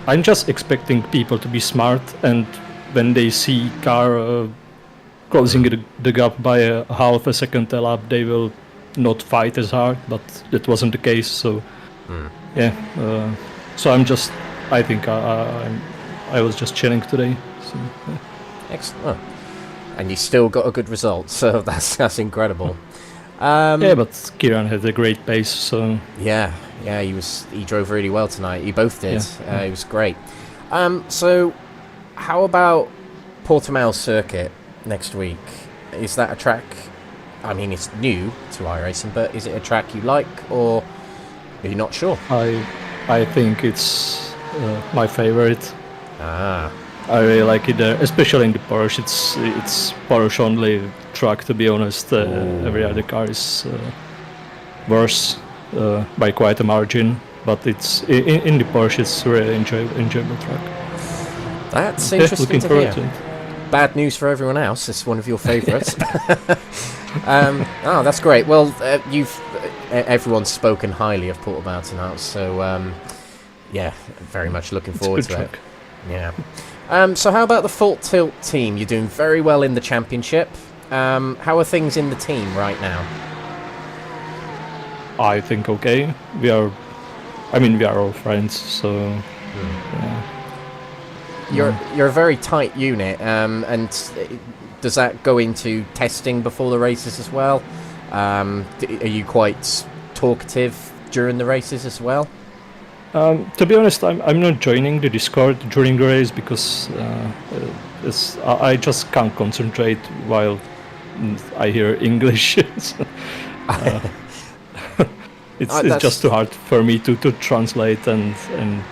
I'm just expecting people to be smart, and when they see car closing the gap by a half a second a lap, they will not fight as hard. But that wasn't the case. So yeah, so I think I was just chilling today. So, yeah. Excellent. Oh. And you still got a good result, so that's incredible. Yeah, but Kieran had a great pace, so yeah, he drove really well tonight. You both did. Yeah. It was great. So how about Portimao circuit next week? Is that a track? I mean, it's new to iRacing, but is it a track you like, or are you not sure? I think it's my favorite. I really like it there, especially in the Porsche. It's Porsche only track, to be honest. Every other car is worse by quite a margin, but it's in the Porsche. It's a really enjoyable track. That's interesting looking to forward hear. to it. Bad news for everyone else. It's one of your favourites. That's great. Well, everyone's spoken highly of Portimao tonight, so yeah, very much looking forward to track. it. Yeah. So how about the Full Tilt team? You're doing very well in the championship. How are things in the team right now? I think okay. We are all friends, so yeah. You're a very tight unit, and does that go into testing before the races as well? Are you quite talkative during the races as well? To be honest, I'm not joining the Discord during the race because I just can't concentrate while I hear English. It's just too hard for me to translate and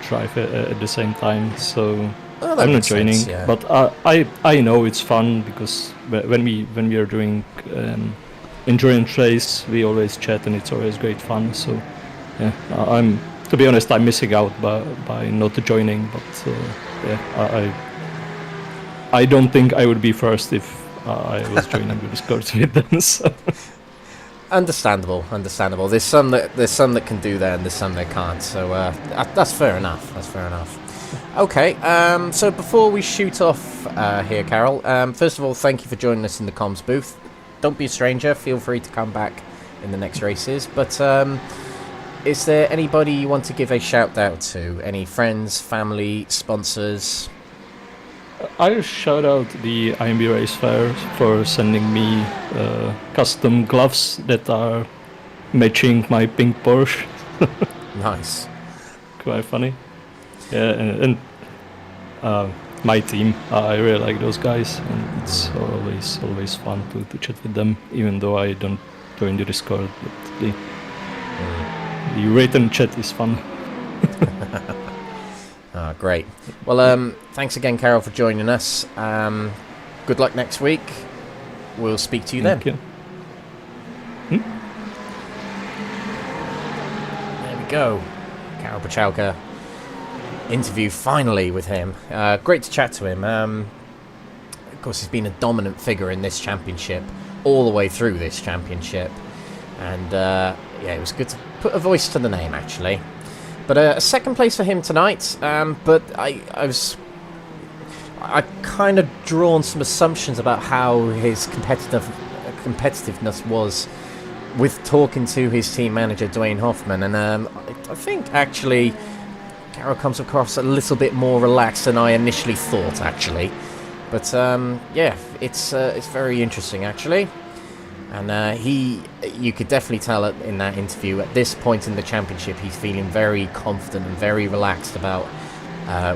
drive at the same time. So I'm not joining. Sense, yeah. But I know it's fun because when we are doing endurance race, we always chat and it's always great fun. So yeah, to be honest, I'm missing out by not joining, but yeah, I don't think I would be first if I was joining the Discord with them. So. Understandable. There's some that can do that, and there's some that can't. So that's fair enough. Okay. So before we shoot off here, Karol, first of all, thank you for joining us in the comms booth. Don't be a stranger. Feel free to come back in the next races. But is there anybody you want to give a shout out to? Any friends, family, sponsors? I'll shout out the IMB Race Fair for sending me custom gloves that are matching my pink Porsche. Nice. Quite funny. Yeah, and my team, I really like those guys, and it's always fun to chat with them, even though I don't join the Discord, but the written chat is fun. Ah, great. Well, thanks again, Carol, for joining us. Good luck next week. We'll speak to you then. Thank you. There we go. Karol Pachałka. Interview finally with him. Great to chat to him. Of course, he's been a dominant figure in this championship, all the way through this championship. And yeah, it was good to put a voice to the name, actually. But a second place for him tonight. But I kind of drawn some assumptions about how his competitiveness was with talking to his team manager Dwayne Hoffman, and I think actually Karol comes across a little bit more relaxed than I initially thought, actually. But yeah, it's very interesting, actually. And you could definitely tell in that interview, at this point in the championship, he's feeling very confident and very relaxed about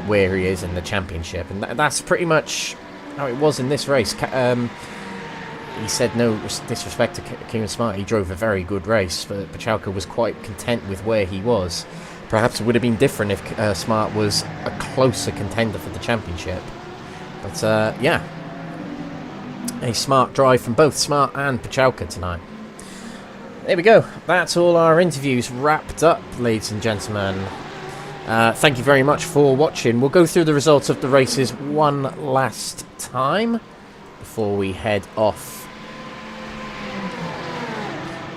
where he is in the championship. And that's pretty much how it was in this race. He said no disrespect to Kieran Smart, he drove a very good race, but Pachałka was quite content with where he was. Perhaps it would have been different if Smart was a closer contender for the championship. But yeah, a smart drive from both Smart and Pachałka tonight. There we go. That's all our interviews wrapped up, ladies and gentlemen. Thank you very much for watching. We'll go through the results of the races one last time before we head off.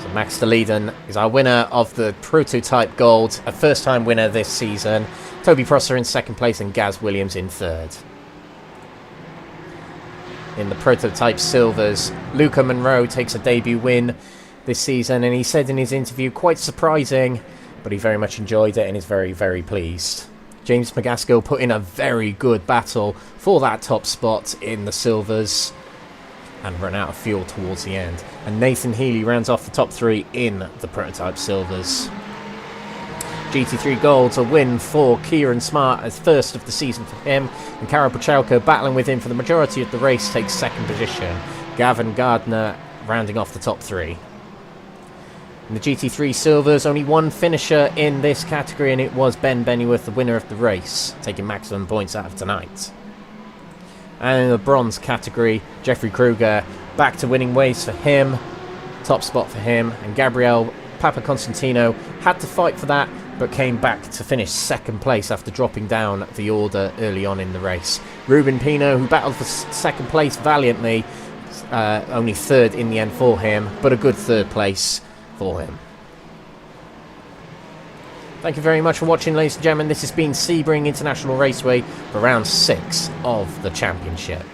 So Max Verstappen is our winner of the Prototype Gold, a first-time winner this season. Toby Prosser in second place and Gaz Williams in third. In the Prototype Silvers, Luca Monroe takes a debut win this season, and he said in his interview, quite surprising, but he very much enjoyed it and is very, very pleased. James McGaskill put in a very good battle for that top spot in the Silvers and ran out of fuel towards the end. And Nathan Healy rounds off the top three in the Prototype Silvers. GT3 Gold's a win for Kieran Smart as first of the season for him, and Karol Pachałka, battling with him for the majority of the race, takes second position. Gavin Gardner rounding off the top three. In the GT3 Silvers, only one finisher in this category, and it was Ben Bennyworth, the winner of the race, taking maximum points out of tonight. And in the bronze category, Jeffrey Kruger, back to winning ways for him, top spot for him, and Gabriel Papaconstantino had to fight for that, but came back to finish second place after dropping down the order early on in the race. Ruben Pino, who battled for second place valiantly, only third in the end for him, but a good third place for him. Thank you very much for watching, ladies and gentlemen. This has been Sebring International Raceway for round 6 of the championship.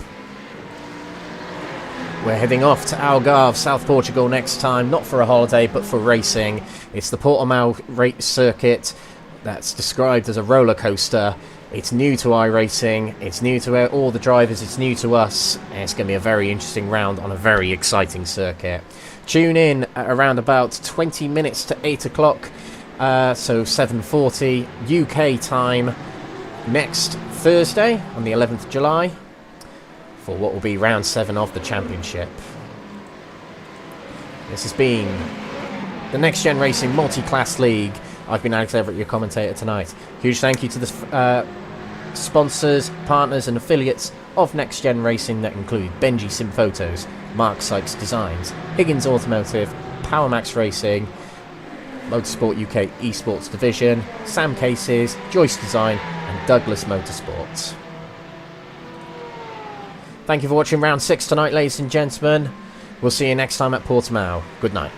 We're heading off to Algarve, South Portugal next time, not for a holiday, but for racing. It's the Portimao race circuit that's described as a roller coaster. It's new to iRacing, it's new to all the drivers, it's new to us, and it's going to be a very interesting round on a very exciting circuit. Tune in at around about 20 minutes to 8 o'clock, so 7:40 UK time, next Thursday on the 11th of July. For what will be round 7 of the championship. This has been the Next Gen Racing Multi-Class League. I've been Alex Everett, your commentator tonight. Huge thank you to the sponsors, partners and affiliates of Next Gen Racing that include Benji Sim Photos, Mark Sykes Designs, Higgins Automotive, PowerMax Racing, Motorsport UK Esports Division, Sam Cases, Joyce Design and Douglas Motorsports. Thank you for watching round 6 tonight, ladies and gentlemen. We'll see you next time at Portimao. Good night.